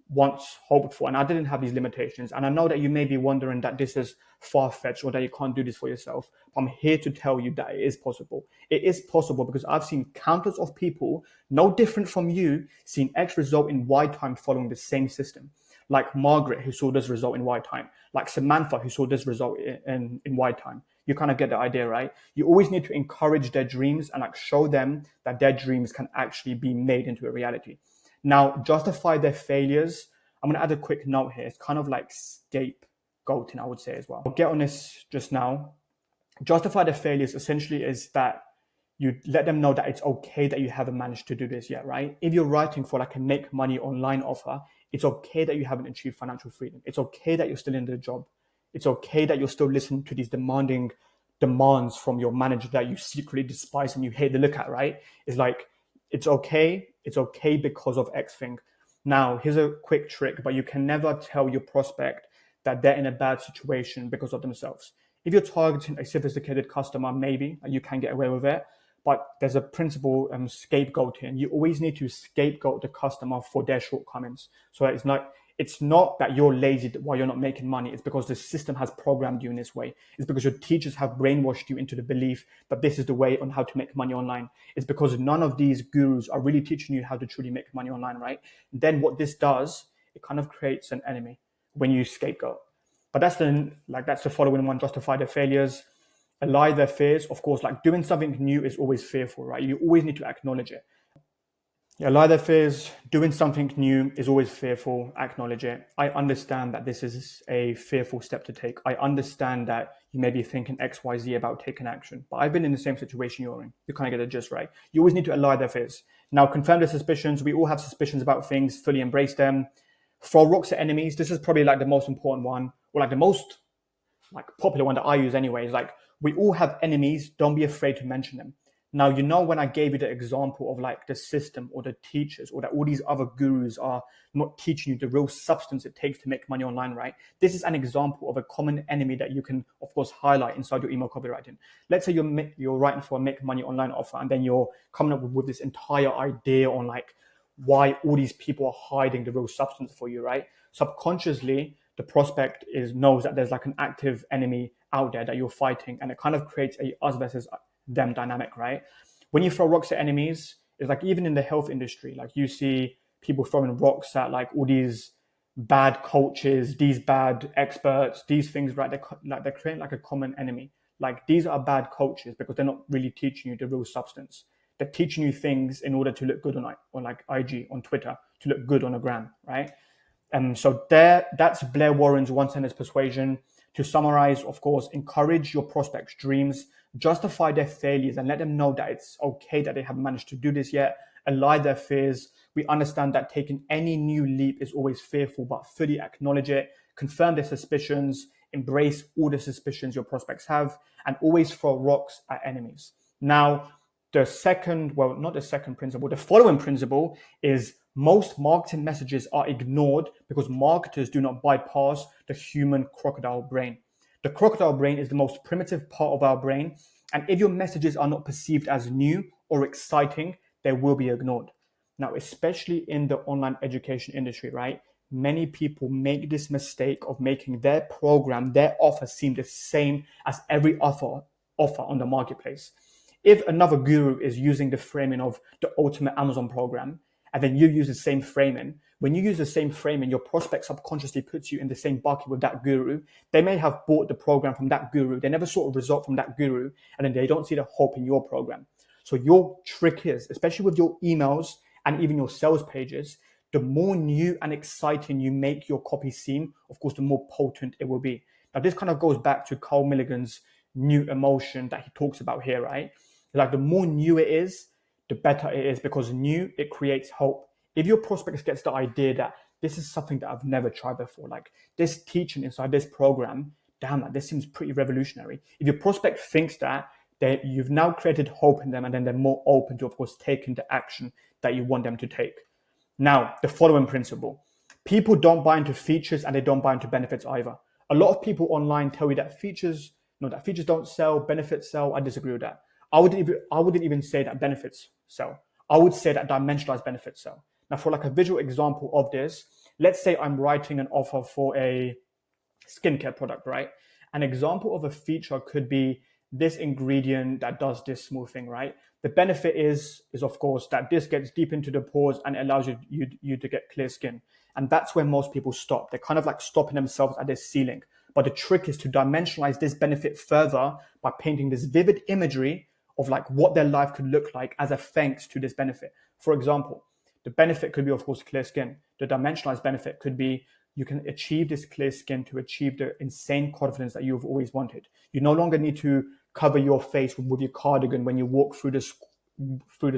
once hoped for, and I didn't have these limitations. And I know that you may be wondering that this is far-fetched or that you can't do this for yourself. I'm here to tell you that it is possible. It is possible because I've seen countless of people, no different from you, seeing X result in Y time following the same system. Like Margaret, who saw this result in Y time. Like Samantha, who saw this result in Y time. You kind of get the idea, right? You always need to encourage their dreams and like show them that their dreams can actually be made into a reality. Now, justify their failures. I'm going to add a quick note here. It's kind of like scapegoating, I would say as well. I'll get on this just now. Justify their failures essentially is that you let them know that it's okay that you haven't managed to do this yet, right? If you're writing for like a make money online offer, it's okay that you haven't achieved financial freedom. It's okay that you're still in the job. It's okay that you're still listening to these demanding demands from your manager that you secretly despise and you hate to look at, right? It's like, it's okay because of X thing. Now, here's a quick trick, but you can never tell your prospect that they're in a bad situation because of themselves. If you're targeting a sophisticated customer, maybe you can get away with it. But there's a principle, scapegoating. You always need to scapegoat the customer for their shortcomings. So it's not that you're lazy while you're not making money. It's because the system has programmed you in this way. It's because your teachers have brainwashed you into the belief that this is the way on how to make money online. It's because none of these gurus are really teaching you how to truly make money online, right? Then what this does, it kind of creates an enemy when you scapegoat. But that's the following one: justify their failures, allay their fears. Of course, like doing something new is always fearful, right? You always need to acknowledge it. Allay their fears, doing something new is always fearful, acknowledge it. I understand that this is a fearful step to take. I understand that you may be thinking X, Y, Z about taking action, but I've been in the same situation you're in. You kind of get the gist, right? You always need to allay their fears. Now, confirm their suspicions. We all have suspicions about things, fully embrace them. Throw rocks at enemies. This is probably like the most important one, or like the most like popular one that I use anyway. Is like, we all have enemies. Don't be afraid to mention them. Now, when I gave you the example of like the system or the teachers or that all these other gurus are not teaching you the real substance it takes to make money online, right? This is an example of a common enemy that you can, of course, highlight inside your email copywriting. Let's say you're writing for a make money online offer and then you're coming up with this entire idea on like why all these people are hiding the real substance for you, right? Subconsciously, the prospect knows that there's like an active enemy out there that you're fighting, and it kind of creates a us versus them dynamic, right? When you throw rocks at enemies, it's like even in the health industry, like you see people throwing rocks at like all these bad coaches, these bad experts, these things, right? They're creating like a common enemy. Like these are bad coaches because they're not really teaching you the real substance. They're teaching you things in order to look good on like IG, on Twitter, to look good on a gram, right? That's Blair Warren's one sentence persuasion. To summarize, of course, encourage your prospects' dreams, justify their failures, and let them know that it's okay that they haven't managed to do this yet. Allay their fears. We understand that taking any new leap is always fearful, but fully acknowledge it, confirm their suspicions, embrace all the suspicions your prospects have, and always throw rocks at enemies. Now, the following principle is most marketing messages are ignored because marketers do not bypass the human crocodile brain. The crocodile brain is the most primitive part of our brain, and if your messages are not perceived as new or exciting, they will be ignored. Now, especially in the online education industry, right? Many people make this mistake of making their program, their offer seem the same as every offer on the marketplace. If another guru is using the framing of the ultimate Amazon program, and then you use the same framing, when you use the same framing, your prospect subconsciously puts you in the same bucket with that guru. They may have bought the program from that guru. They never saw a result from that guru, and then they don't see the hope in your program. So your trick is, especially with your emails and even your sales pages, the more new and exciting you make your copy seem, of course, the more potent it will be. Now, this kind of goes back to Carl Milligan's new emotion that he talks about here, right? Like the more new it is, the better it is, because new, it creates hope. If your prospect gets the idea that this is something that I've never tried before, like this teaching inside this program, damn, like, this seems pretty revolutionary. If your prospect thinks that, then you've now created hope in them, and then they're more open to, of course, taking the action that you want them to take. Now, the following principle. People don't buy into features and they don't buy into benefits either. A lot of people online tell you that features don't sell, benefits sell. I disagree with that. I wouldn't even say that benefits sell. I would say that dimensionalized benefits sell. Now, for like a visual example of this, let's say I'm writing an offer for a skincare product, right? An example of a feature could be this ingredient that does this small thing, right? The benefit is of course that this gets deep into the pores and it allows you to get clear skin. And that's where most people stop. They're kind of like stopping themselves at this ceiling. But the trick is to dimensionalize this benefit further by painting this vivid imagery of like what their life could look like as a thanks to this benefit. For example, the benefit could be, of course, clear skin. The dimensionalized benefit could be you can achieve this clear skin to achieve the insane confidence that you've always wanted. You no longer need to cover your face with your cardigan when you walk through the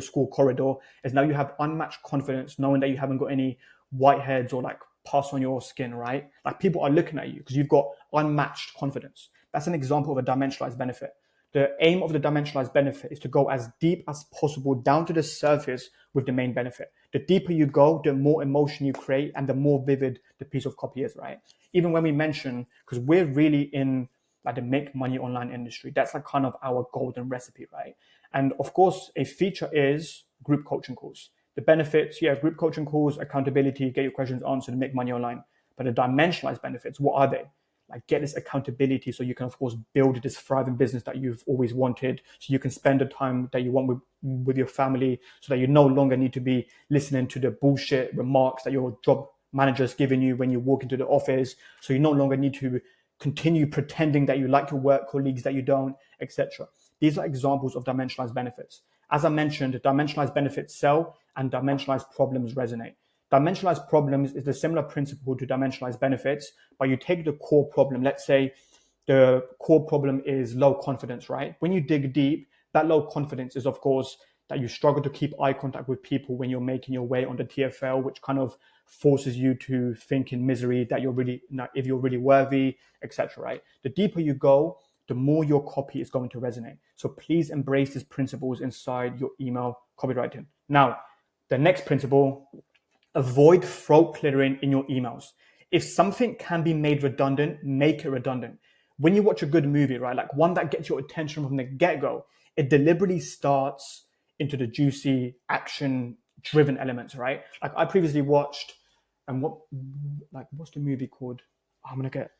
school corridor, as now you have unmatched confidence knowing that you haven't got any whiteheads or like pus on your skin, right? Like people are looking at you because you've got unmatched confidence. That's an example of a dimensionalized benefit. The aim of the dimensionalized benefit is to go as deep as possible down to the surface with the main benefit. The deeper you go, the more emotion you create and the more vivid the piece of copy is, right? Even when we mention, because we're really in like the make money online industry, that's like kind of our golden recipe, right? And of course, a feature is group coaching calls. The benefits, group coaching calls, accountability, get your questions answered, and make money online. But the dimensionalized benefits, what are they? Like get this accountability so you can, of course, build this thriving business that you've always wanted, so you can spend the time that you want with your family, so that you no longer need to be listening to the bullshit remarks that your job manager is giving you when you walk into the office. So you no longer need to continue pretending that you like your work colleagues that you don't, etc. These are examples of dimensionalized benefits. As I mentioned, dimensionalized benefits sell and dimensionalized problems resonate. Dimensionalized problems is the similar principle to dimensionalized benefits, but you take the core problem. Let's say the core problem is low confidence, right? When you dig deep, that low confidence is, of course, that you struggle to keep eye contact with people when you're making your way on the TFL, which kind of forces you to think in misery that if you're really worthy, etc. Right? The deeper you go, the more your copy is going to resonate. So please embrace these principles inside your email copywriting. Now, the next principle, avoid throat clearing in your emails. If something can be made redundant, make it redundant. When you watch a good movie, right, like one that gets your attention from the get-go, it deliberately starts into the juicy action-driven elements, right? Like I previously watched, and what's the movie called? I'm gonna get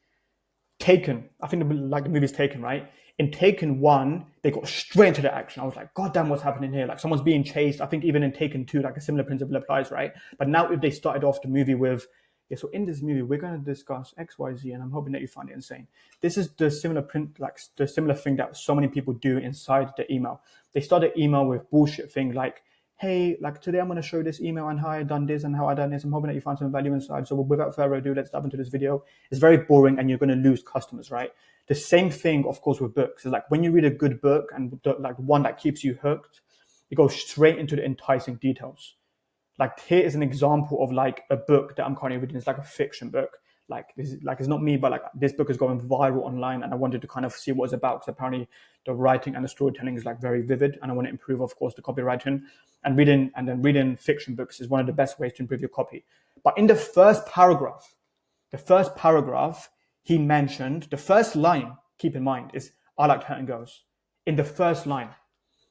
Taken. I think the movie's Taken, right? In Taken 1, they got straight into the action. I was like, God damn, what's happening here? Like someone's being chased. I think even in Taken 2, like a similar principle applies, right? But now if they started off the movie with, so in this movie, we're going to discuss X, Y, Z, and I'm hoping that you find it insane. This is the similar thing that so many people do inside the email. They start the email with bullshit thing like, hey, like today I'm going to show you this email and how I done this and how I done this. I'm hoping that you find some value inside. So without further ado, let's dive into this video. It's very boring and you're going to lose customers, right? The same thing, of course, with books. It's like when you read a good book and like one that keeps you hooked, you go straight into the enticing details. Like here is an example of like a book that I'm currently reading. It's like a fiction book. Like this is like, it's not me, but like this book is going viral online and I wanted to kind of see what it's about because apparently the writing and the storytelling is like very vivid and I want to improve, of course, the copywriting and reading fiction books is one of the best ways to improve your copy. But in the first paragraph, he mentioned the first line, keep in mind, is I like hurting girls in the first line.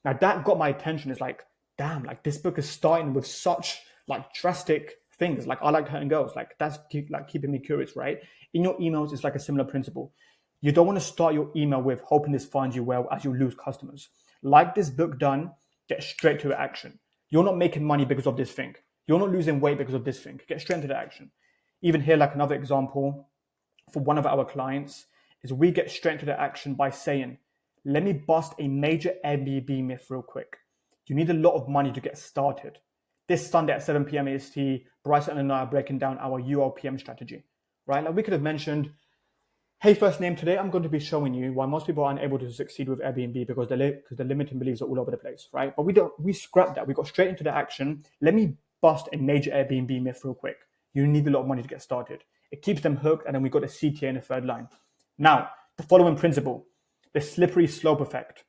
Now that got my attention. It's like, damn, like this book is starting with such like drastic things. Like I like hurting girls. Like that's keeping me curious, right? In your emails, it's like a similar principle. You don't want to start your email with hoping this finds you well as you lose customers. Like this book done, get straight to action. You're not making money because of this thing. You're not losing weight because of this thing. Get straight into the action. Even here, like another example for one of our clients is we get straight into the action by saying, let me bust a major Airbnb myth real quick. You need a lot of money to get started. This Sunday at 7 p.m. EST, Bryson and I are breaking down our ULPM strategy, right? Like we could have mentioned, hey, first name, today I'm going to be showing you why most people aren't able to succeed with Airbnb because the limiting beliefs are all over the place, right? But we scrapped that. We got straight into the action. Let me bust a major Airbnb myth real quick. You need a lot of money to get started. It keeps them hooked, and then we got a CTA in the third line. Now, the following principle, the slippery slope effect.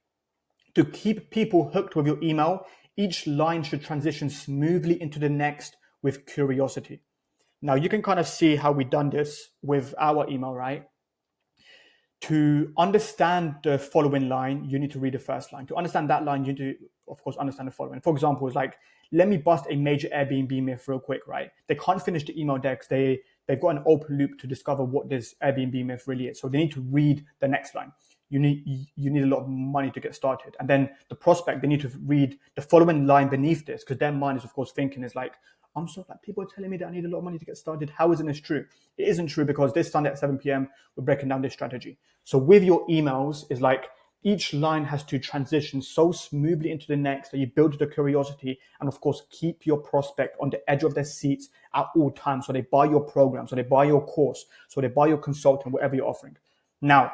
To keep people hooked with your email, each line should transition smoothly into the next with curiosity. Now, you can kind of see how we've done this with our email, right? To understand the following line, you need to read the first line. To understand that line, you need to, of course, understand the following. For example, it's like, let me bust a major Airbnb myth real quick, right? They can't finish the email decks. They've got an open loop to discover what this Airbnb myth really is. So they need to read the next line. You need a lot of money to get started. And then the prospect, they need to read the following line beneath this because their mind is, of course, thinking is like, I'm so like people are telling me that I need a lot of money to get started. How isn't this true? It isn't true because this Sunday at 7 p.m. we're breaking down this strategy. So with your emails is like each line has to transition so smoothly into the next that you build the curiosity and of course keep your prospect on the edge of their seats at all times. So they buy your program, so they buy your course, so they buy your consultant, whatever you're offering. Now,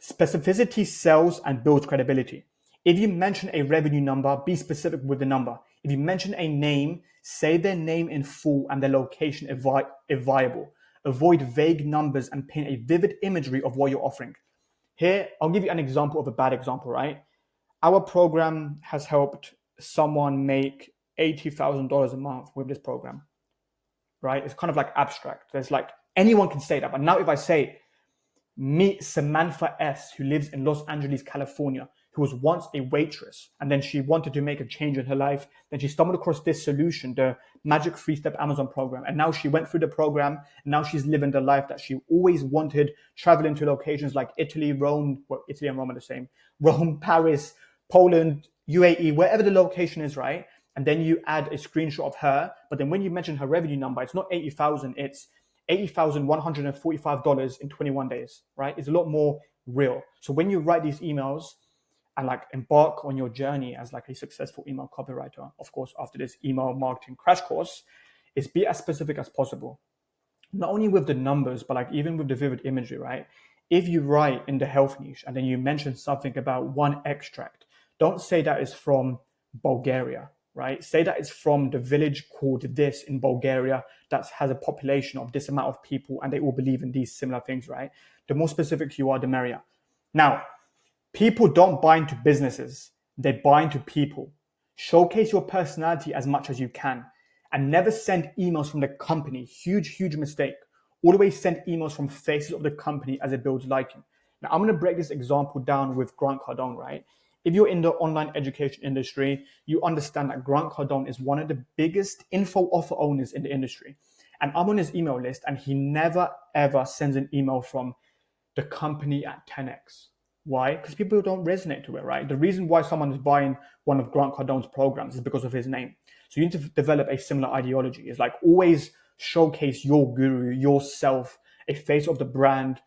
specificity sells and builds credibility. If you mention a revenue number, be specific with the number. If you mention a name, say their name in full and their location if viable. Avoid vague numbers and paint a vivid imagery of what you're offering. Here, I'll give you an example of a bad example, right? Our program has helped someone make $80,000 a month with this program, right? It's kind of like abstract. There's like, anyone can say that. But now if I say, meet Samantha S., who lives in Los Angeles, California, who was once a waitress, and then she wanted to make a change in her life. Then she stumbled across this solution, the Magic 3-Step Amazon program. And now she went through the program, and now she's living the life that she always wanted, traveling to locations like Italy, Rome, well, Italy and Rome are the same, Rome, Paris, Poland, UAE, wherever the location is, right? And then you add a screenshot of her. But then when you mention her revenue number, it's not 80,000, it's $80,145 in 21 days, right? It's a lot more real. So when you write these emails and like embark on your journey as like a successful email copywriter, of course, after this email marketing crash course, is be as specific as possible. Not only with the numbers, but like even with the vivid imagery, right? If you write in the health niche and then you mention something about one extract, don't say that is from Bulgaria, right? Say that it's from the village called this in Bulgaria that has a population of this amount of people and they all believe in these similar things, right? The more specific you are, the merrier. Now, people don't buy into businesses. They buy into people. Showcase your personality as much as you can and never send emails from the company. Huge mistake. Always send emails from faces of the company as it builds liking. Now, I'm going to break this example down with Grant Cardone, right? If you're in the online education industry, you understand that Grant Cardone is one of the biggest info offer owners in the industry. And I'm on his email list and he never ever sends an email from the company at 10x. Why? Because people don't resonate to it, right? The reason why someone is buying one of Grant Cardone's programs is because of his name. So you need to develop a similar ideology. It's like always showcase your guru, yourself, a face of the brand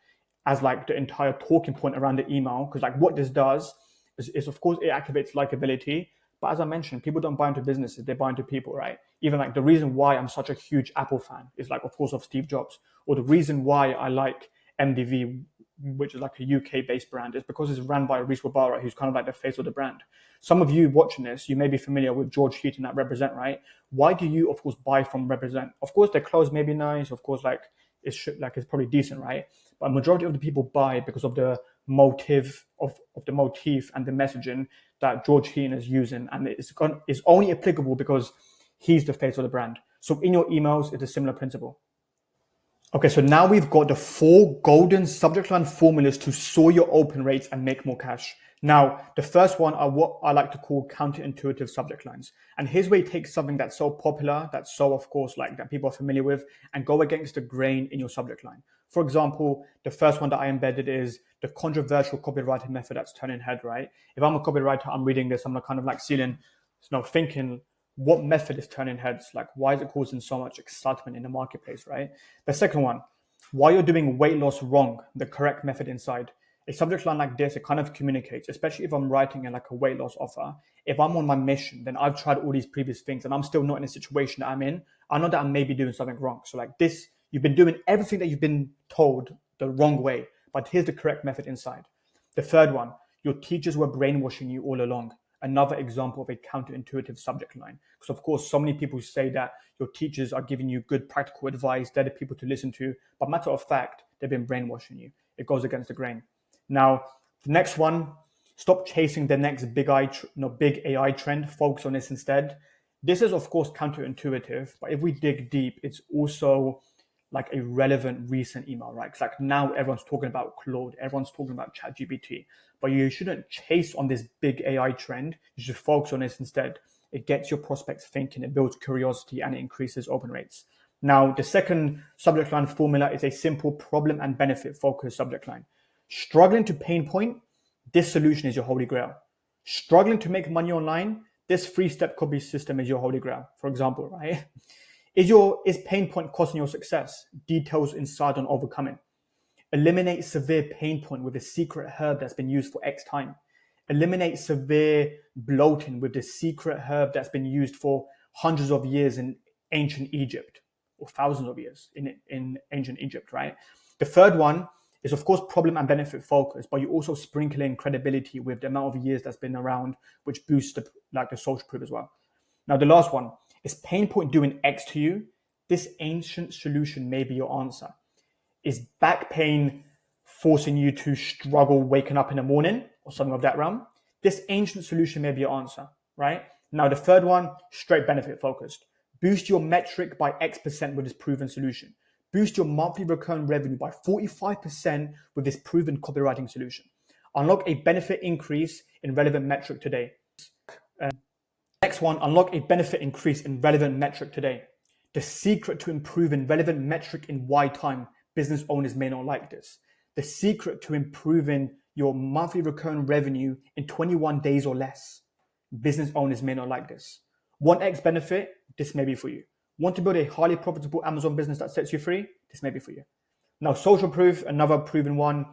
as like the entire talking point around the email. Because like what this does is of course it activates likability, But as I mentioned, people don't buy into businesses, they buy into people, right? Even like the reason why I'm such a huge Apple fan is like, of course, of Steve Jobs, or the reason why I like MDV, which is like a UK based brand, is because it's ran by Reese Wabara, who's kind of like the face of the brand. Some of you watching this, you may be familiar with George Heaton at Represent, right? Why do you, of course, buy from Represent? Of course, their clothes may be nice. Of course, like it's probably decent, right? But a majority of the people buy because of the motive of the motif and the messaging that George Heaton is using, and it's only applicable because he's the face of the brand. So in your emails, it's a similar principle. Okay, so now we've got the 4 golden subject line formulas to soar your open rates and make more cash. Now, the first one are what I like to call counterintuitive subject lines. And here's where you take something that's so popular, that's so, of course, like that people are familiar with, and go against the grain in your subject line. For example, the first one that I embedded is the controversial copywriting method that's turning head, right? If I'm a copywriter, I'm reading this, I'm kind of like thinking, what method is turning heads? Like, why is it causing so much excitement in the marketplace, right? The second one, why you're doing weight loss wrong, the correct method inside. A subject line like this, it kind of communicates, especially if I'm writing in like a weight loss offer. If I'm on my mission, then I've tried all these previous things and I'm still not in a situation that I'm in. I know that I may be doing something wrong. So like this, you've been doing everything that you've been told the wrong way, but here's the correct method inside. The third one, your teachers were brainwashing you all along. Another example of a counterintuitive subject line. Because of course, so many people say that your teachers are giving you good practical advice, they're the people to listen to, but matter of fact, they've been brainwashing you. It goes against the grain. Now, the next one, stop chasing the next big AI trend, focus on this instead. This is of course counterintuitive, but if we dig deep, it's also like a relevant recent email, right? Because like now everyone's talking about Claude, everyone's talking about ChatGPT, but you shouldn't chase on this big AI trend. You should focus on this instead. It gets your prospects thinking, it builds curiosity, and it increases open rates. Now, the second subject line formula is a simple problem and benefit focused subject line. Struggling to pain point, this solution is your holy grail. Struggling to make money online, this 3-step copy system is your holy grail, for example, right? Is pain point costing your success? Details inside on overcoming. Eliminate severe pain point with a secret herb that's been used for X time. Eliminate severe bloating with the secret herb that's been used for hundreds of years in ancient Egypt, or thousands of years in ancient Egypt, right? The third one is of course problem and benefit focus, but you also sprinkle in credibility with the amount of years that's been around, which boosts the social proof as well. Now the last one is pain point doing X to you. This ancient solution may be your answer. Is back pain forcing you to struggle waking up in the morning or something of that realm? This ancient solution may be your answer, right? Now the third one, straight benefit focused. Boost your metric by X% with this proven solution. Boost your monthly recurring revenue by 45% with this proven copywriting solution. Unlock a benefit increase in relevant metric today. Next one, unlock a benefit increase in relevant metric today. The secret to improving relevant metric in Y time. Business owners may not like this. The secret to improving your monthly recurring revenue in 21 days or less. Business owners may not like this. 1x benefit, this may be for you. Want to build a highly profitable Amazon business that sets you free? This may be for you. Now, social proof, another proven one.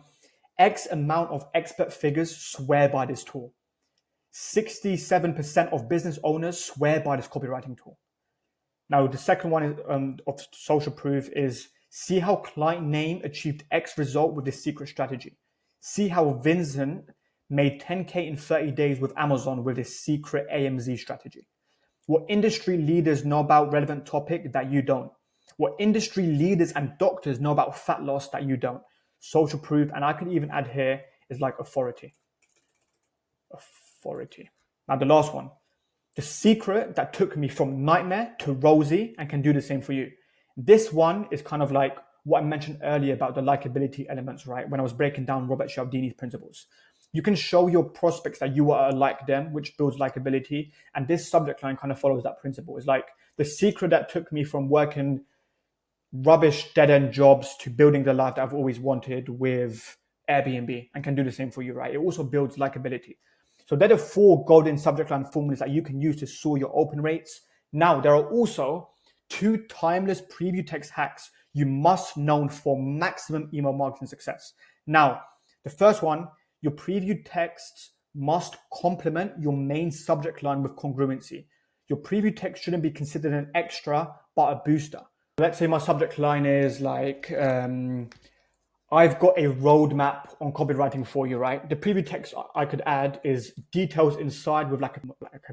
X amount of expert figures swear by this tool. 67% of business owners swear by this copywriting tool. Now, the second one is, of social proof is see how client name achieved X result with this secret strategy. See how Vincent made 10K in 30 days with Amazon with this secret AMZ strategy. What industry leaders know about relevant topic that you don't. What industry leaders and doctors know about fat loss that you don't. Social proof, and I can even add here is like authority. Now the last one, the secret that took me from nightmare to rosy and can do the same for you. This one is kind of like what I mentioned earlier about the likability elements, right? When I was breaking down Robert Cialdini's principles. You can show your prospects that you are like them, which builds likability. And this subject line kind of follows that principle. It's like the secret that took me from working rubbish dead-end jobs to building the life that I've always wanted with Airbnb, and can do the same for you, right? It also builds likability. So they're the 4 golden subject line formulas that you can use to soar your open rates. Now, there are also 2 timeless preview text hacks you must know for maximum email marketing success. Now, the first one, your preview texts must complement your main subject line with congruency. Your preview text shouldn't be considered an extra, but a booster. Let's say my subject line is like, I've got a roadmap on copywriting for you, right? The preview text I could add is details inside with like a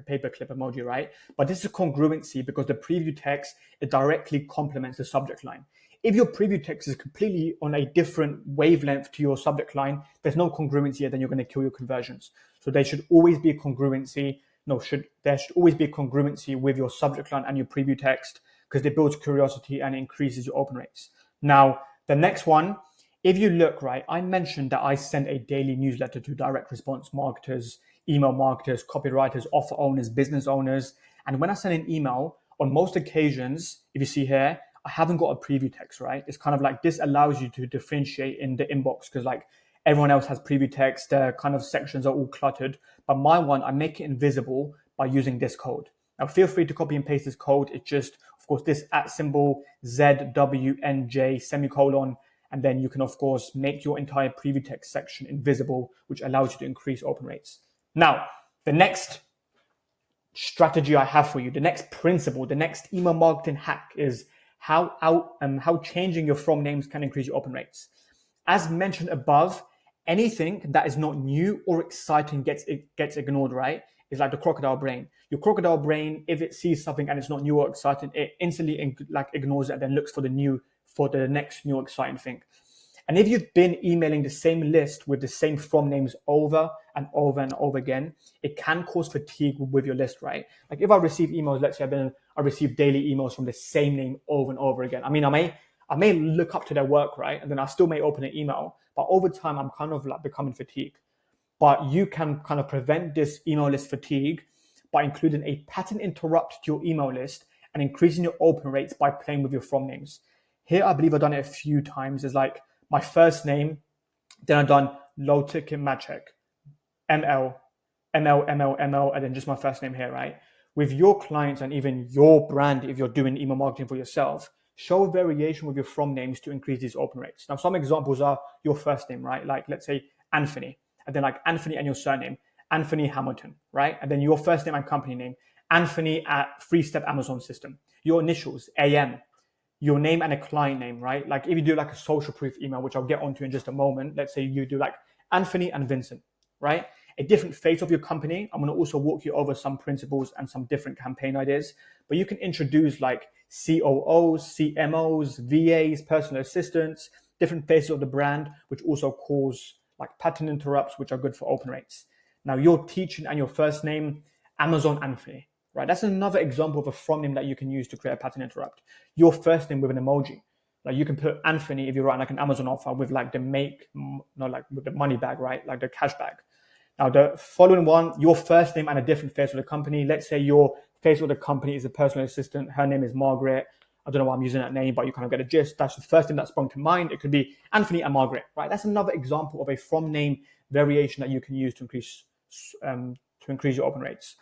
paperclip emoji, right? But this is congruency because the preview text, it directly complements the subject line. If your preview text is completely on a different wavelength to your subject line, there's no congruency here, then you're going to kill your conversions. So there should always be a congruency. There should always be a congruency with your subject line and your preview text because it builds curiosity and increases your open rates. Now, the next one, if you look, right, I mentioned that I send a daily newsletter to direct response marketers, email marketers, copywriters, offer owners, business owners. And when I send an email, on most occasions, if you see here, I haven't got a preview text, right? It's kind of like this allows you to differentiate in the inbox because like everyone else has preview text, their kind of sections are all cluttered. But my one, I make it invisible by using this code. Now feel free to copy and paste this code. It's just, of course, this @ZWNJ semicolon. And then you can, of course, make your entire preview text section invisible, which allows you to increase open rates. Now, the next strategy I have for you, the next principle, the next email marketing hack is how changing your from names can increase your open rates. As mentioned above, anything that is not new or exciting gets ignored, right? It's like the crocodile brain. Your crocodile brain, if it sees something and it's not new or exciting, it instantly ignores it and then looks for the next new exciting thing. And if you've been emailing the same list with the same from names over and over and over again, it can cause fatigue with your list, right? Like if I receive emails, let's say I receive daily emails from the same name over and over again. I mean, I may look up to their work, right? And then I still may open an email, but over time, I'm kind of like becoming fatigued. But you can kind of prevent this email list fatigue by including a pattern interrupt to your email list and increasing your open rates by playing with your from names. Here, I believe I've done it a few times. It's like my first name, then I've done low ticket Maciek, ML, and then just my first name here, right? With your clients and even your brand, if you're doing email marketing for yourself, show variation with your from names to increase these open rates. Now, some examples are your first name, right? Like let's say Anthony, and then like Anthony and your surname, Anthony Hamilton, right? And then your first name and company name, Anthony at 3-Step Amazon System. Your initials, AM, your name and a client name, right? Like if you do like a social proof email, which I'll get onto in just a moment, let's say you do like Anthony and Vincent, right? A different face of your company. I'm going to also walk you over some principles and some different campaign ideas, but you can introduce like COOs, CMOs, VAs, personal assistants, different faces of the brand, which also cause like pattern interrupts, which are good for open rates. Now your teaching and your first name, Amazon Anthony, right? That's another example of a from name that you can use to create a pattern interrupt. Your first name with an emoji. Like you can put Anthony if you're writing like an Amazon offer with like the with the money bag, right? Like the cash bag. Now the following one, your first name and a different face of the company. Let's say your face of the company is a personal assistant. Her name is Margaret. I don't know why I'm using that name, but you kind of get a gist. That's the first thing that sprung to mind. It could be Anthony and Margaret, right? That's another example of a from name variation that you can use to increase your open rates.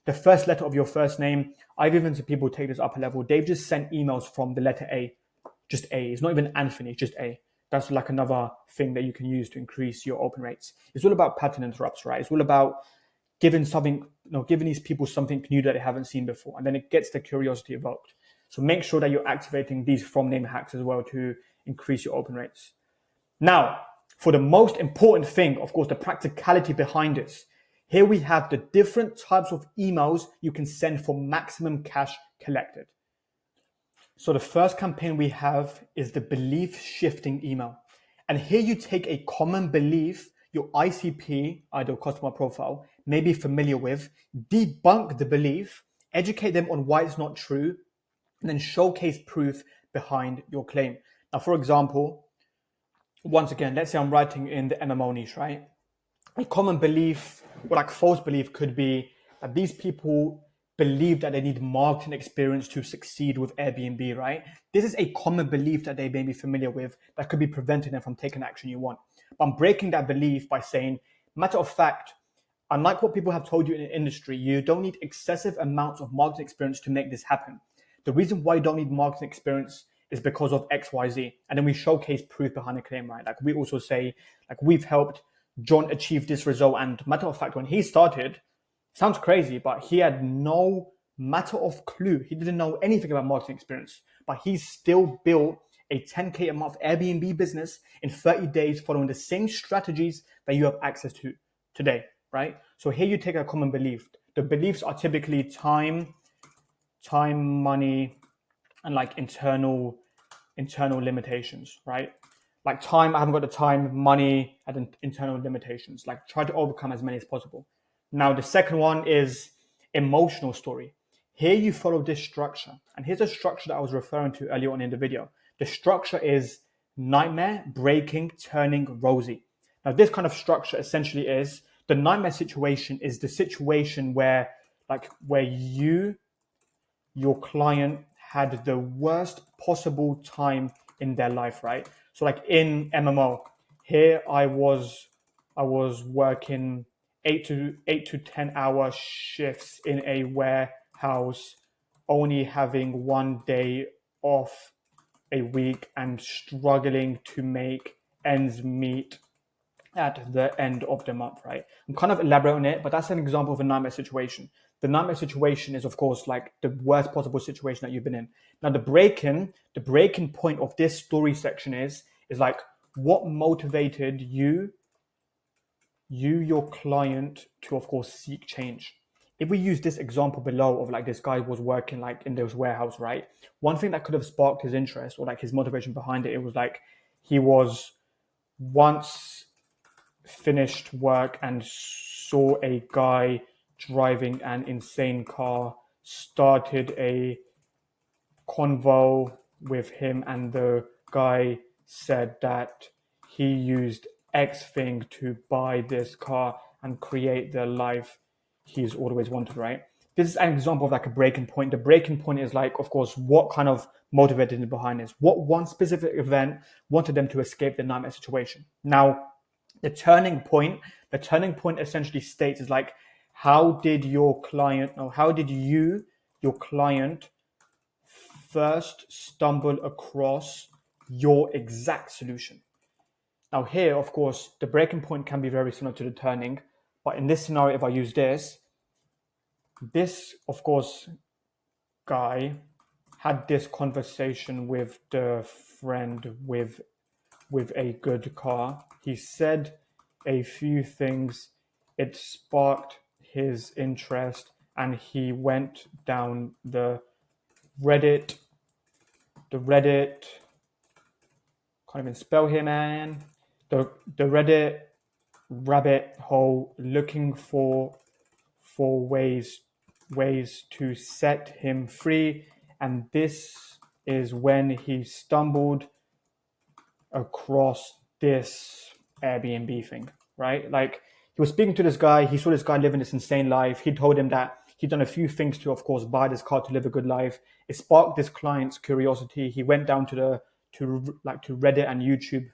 The first letter of your first name. I've even seen people take this up a level. They've just sent emails from the letter A, just A. It's not even Anthony, just A. That's like another thing that you can use to increase your open rates. It's all about pattern interrupts, right? It's all about giving these people something new that they haven't seen before, and then it gets the curiosity evoked. So make sure that you're activating these from name hacks as well to increase your open rates. Now, for the most important thing, of course, the practicality behind this. Here we have the different types of emails you can send for maximum cash collected. So the first campaign we have is the belief shifting email. And here you take a common belief your ICP, ideal customer profile, may be familiar with, debunk the belief, educate them on why it's not true, and then showcase proof behind your claim. Now, for example, once again, let's say I'm writing in the MMO niche, right? A common belief or like false belief could be that these people believe that they need marketing experience to succeed with Airbnb, right? This is a common belief that they may be familiar with that could be preventing them from taking action you want. But I'm breaking that belief by saying, matter of fact, unlike what people have told you in the industry, you don't need excessive amounts of marketing experience to make this happen. The reason why you don't need marketing experience is because of XYZ. And then we showcase proof behind the claim, right? Like we also say, like we've helped John achieved this result. And matter of fact, when he started, sounds crazy, but he had no matter of clue. He didn't know anything about marketing experience, but he still built a 10K a month Airbnb business in 30 days following the same strategies that you have access to today, right? So here you take a common belief. The beliefs are typically time, money, and like internal limitations, right? Like time, I haven't got the time, money, and internal limitations. Like try to overcome as many as possible. Now, the second one is emotional story. Here you follow this structure. And here's the structure that I was referring to earlier on in the video. The structure is nightmare, breaking, turning, rosy. Now, this kind of structure essentially is the nightmare situation is the situation where your client had the worst possible time in their life, right? So like in MMO, here I was working 8 to 10 hour shifts in a warehouse, only having 1 day off a week and struggling to make ends meet at the end of the month, right? I'm kind of elaborating on it, but that's an example of a nightmare situation. The nightmare situation is, of course, like the worst possible situation that you've been in. Now, the breaking point of this story section is like what motivated you, your client, to, of course, seek change. If we use this example below of like this guy was working like in this warehouse, right? One thing that could have sparked his interest or like his motivation behind it, it was like he was once finished work and saw a guy driving an insane car, started a convo with him, and the guy said that he used X thing to buy this car and create the life he's always wanted, right? This is an example of like a breaking point. The breaking point is like, of course, what kind of motivated him behind this? What one specific event wanted them to escape the nightmare situation? Now, the turning point essentially states is like, how did your client your client first stumble across your exact solution? Now here, of course, the breaking point can be very similar to the turning, but in this scenario, if I use this, of course, guy had this conversation with the friend with a good car. He said a few things. It sparked his interest, and he went down the Reddit. Can't even spell here, man. The Reddit rabbit hole, looking for ways to set him free, and this is when he stumbled across this Airbnb thing, right? Like he was speaking to this guy, he saw this guy living this insane life. He told him that he'd done a few things to, of course, buy this car to live a good life. It sparked this client's curiosity. He went down to Reddit and YouTube,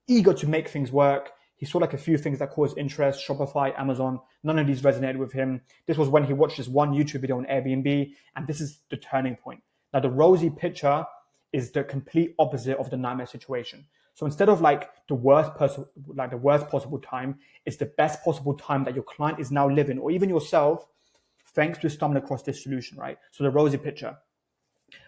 eager to make things work. He saw like a few things that caused interest: Shopify, Amazon. None of these resonated with him. This was when he watched this one YouTube video on Airbnb, and this is the turning point. Now, the rosy picture is the complete opposite of the nightmare situation. So instead of like the worst possible time, it's the best possible time that your client is now living, or even yourself, thanks to stumbling across this solution, right? So the rosy picture,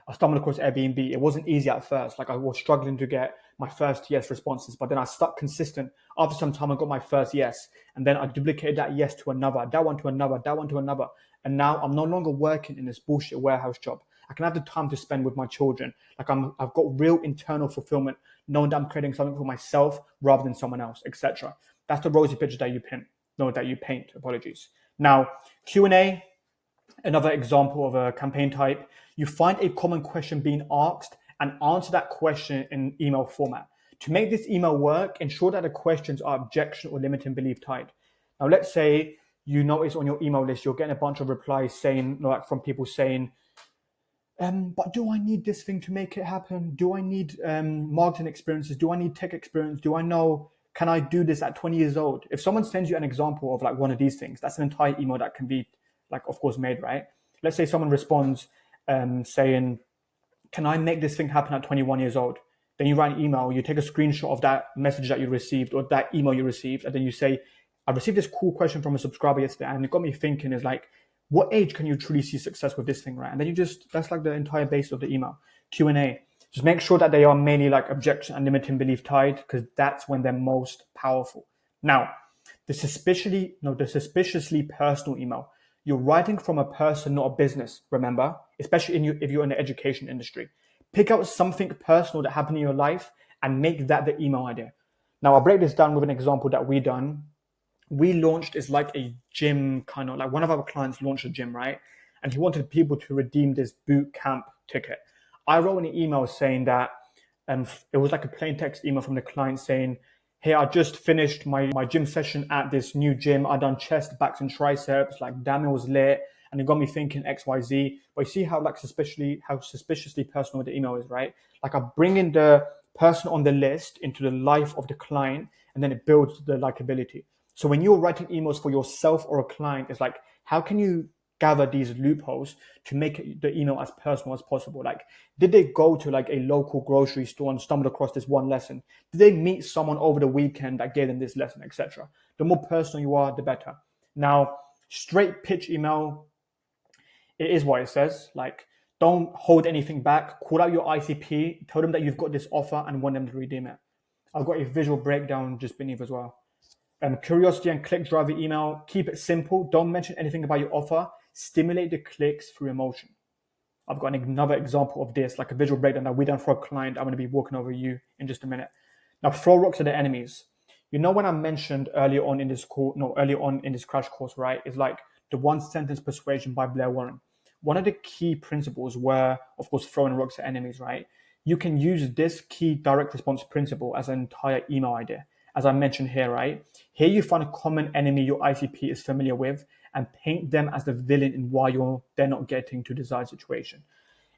I stumbled across Airbnb. It wasn't easy at first. Like I was struggling to get my first yes responses, but then I stuck consistent. After some time, I got my first yes, and then I duplicated that yes to another, that one to another, that one to another. And now I'm no longer working in this bullshit warehouse job. I can have the time to spend with my children. Like I've got real internal fulfillment, knowing that I'm creating something for myself rather than someone else, etc. That's the rosy picture that you paint. Apologies. Now, Q&A, another example of a campaign type. You find a common question being asked and answer that question in email format. To make this email work, ensure that the questions are objection or limiting belief type. Now, let's say you notice on your email list, you're getting a bunch of replies saying, like from people saying, but do I need this thing to make it happen? Do I need marketing experiences? Do I need tech experience? Can I do this at 20 years old? If someone sends you an example of like one of these things, that's an entire email that can be like, of course, made, right? Let's say someone responds saying, can I make this thing happen at 21 years old? Then you write an email, you take a screenshot of that message that you received or that email you received, and then you say, I received this cool question from a subscriber yesterday, and it got me thinking, is like, what age can you truly see success with this thing, right? And then that's like the entire base of the email, Q&A. Just make sure that they are mainly like objection and limiting belief tied, because that's when they're most powerful. Now, the suspiciously personal email. You're writing from a person, not a business, remember? Especially if you're in the education industry. Pick out something personal that happened in your life and make that the email idea. Now, I'll break this down with an example that we done. We launched, it's like a gym kind of, like one of our clients launched a gym, right? And he wanted people to redeem this boot camp ticket. I wrote an email saying that, it was like a plain text email from the client saying, hey, I just finished my gym session at this new gym. I done chest, backs, and triceps. Like, damn, it was lit. And it got me thinking X, Y, Z. But you see how suspiciously personal the email is, right? Like, I bring in the person on the list into the life of the client, and then it builds the likability. So when you're writing emails for yourself or a client, it's like, how can you gather these loopholes to make the email as personal as possible? Like, did they go to like a local grocery store and stumble across this one lesson? Did they meet someone over the weekend that gave them this lesson, etc.? The more personal you are, the better. Now, straight pitch email, it is what it says. Like, don't hold anything back. Call out your ICP, tell them that you've got this offer and want them to redeem it. I've got a visual breakdown just beneath as well. Curiosity and click driver email, keep it simple. Don't mention anything about your offer. Stimulate the clicks through emotion. I've got another example of this, like a visual breakdown that we done for a client. I'm going to be walking over you in just a minute. Now, throw rocks at the enemies. You know, when I mentioned earlier on in this crash course, right? It's like the one sentence persuasion by Blair Warren. One of the key principles were, of course, throwing rocks at enemies, right? You can use this key direct response principle as an entire email idea. As I mentioned here, right? Here you find a common enemy your ICP is familiar with and paint them as the villain in why they're not getting to desired situation.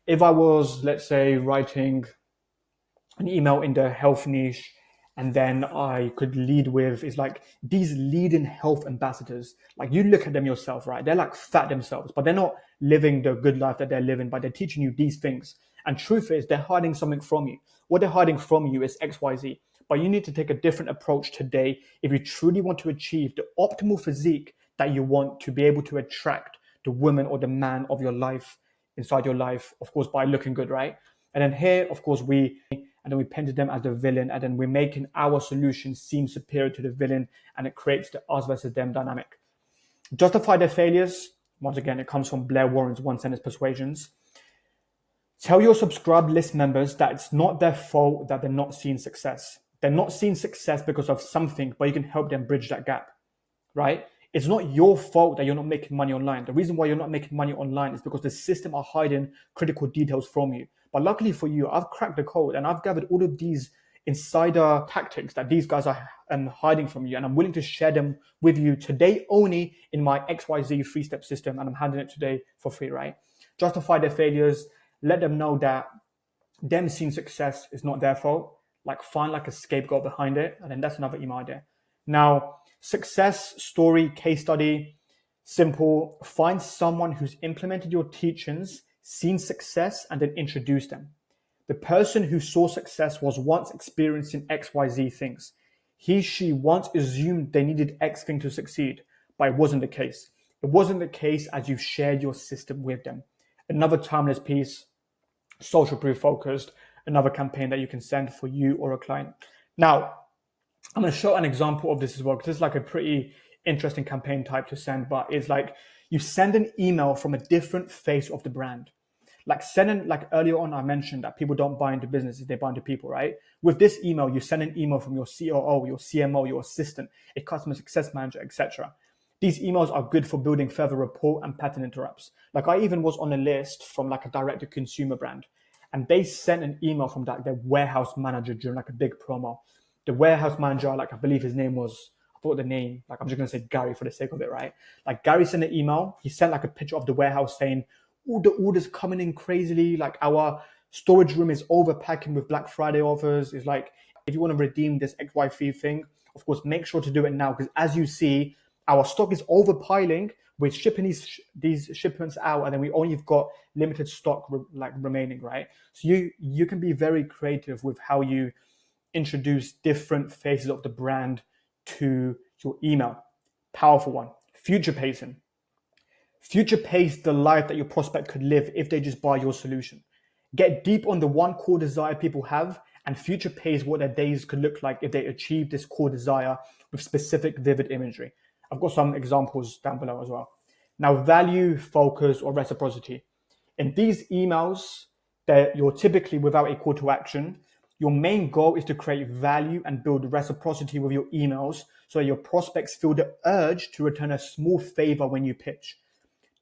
If I was, let's say, writing an email in the health niche, and then I could lead with, is like these leading health ambassadors, like you look at them yourself, right? They're like fat themselves, but they're not living the good life that they're living, but they're teaching you these things. And truth is, they're hiding something from you. What they're hiding from you is X, Y, Z. But you need to take a different approach today if you truly want to achieve the optimal physique that you want to be able to attract the woman or the man of your life inside your life, of course, by looking good, right? And then here, of course, we painted them as the villain, and then we're making our solution seem superior to the villain, and it creates the us versus them dynamic. Justify their failures. Once again, it comes from Blair Warren's one sentence persuasions. Tell your subscribed list members that it's not their fault that they're not seeing success. They're not seeing success because of something, but you can help them bridge that gap, right? It's not your fault that you're not making money online. The reason why you're not making money online is because the system are hiding critical details from you. But luckily for you, I've cracked the code and I've gathered all of these insider tactics that these guys are hiding from you. And I'm willing to share them with you today only in my XYZ 3-step system. And I'm handing it today for free, right? Justify their failures. Let them know that them seeing success is not their fault. Like, find like a scapegoat behind it. And then that's another email idea. Now, success story, case study, simple. Find someone who's implemented your teachings, seen success, and then introduce them. The person who saw success was once experiencing XYZ things. She once assumed they needed X thing to succeed, but it wasn't the case. It wasn't the case as you've shared your system with them. Another timeless piece, social proof focused, another campaign that you can send for you or a client. Now, I'm going to show an example of this as well, because this is like a pretty interesting campaign type to send, but it's like you send an email from a different face of the brand. Like earlier on, I mentioned that people don't buy into businesses, they buy into people, right? With this email, you send an email from your COO, your CMO, your assistant, a customer success manager, etc. These emails are good for building further rapport and pattern interrupts. Like, I even was on a list from like a direct-to-consumer brand, and they sent an email from their warehouse manager during like a big promo. The warehouse manager, like, I believe his name was, I thought the name, like, I'm just going to say Gary for the sake of it, right? Like, Gary sent an email. He sent like a picture of the warehouse saying, all the orders coming in crazily. Like, our storage room is overpacking with Black Friday offers. It's like, if you want to redeem this XYZ thing, of course, make sure to do it now. Because as you see, our stock is overpiling, we're shipping these shipments out, and then we only have got limited stock remaining, right? So you can be very creative with how you introduce different phases of the brand to your email. Powerful one. Future pacing. Future pace the life that your prospect could live if they just buy your solution. Get deep on the one core desire people have and future pace what their days could look like if they achieve this core desire with specific vivid imagery. I've got some examples down below as well. Now, value, focus, or reciprocity. In these emails that you're typically without a call to action, your main goal is to create value and build reciprocity with your emails so that your prospects feel the urge to return a small favor when you pitch.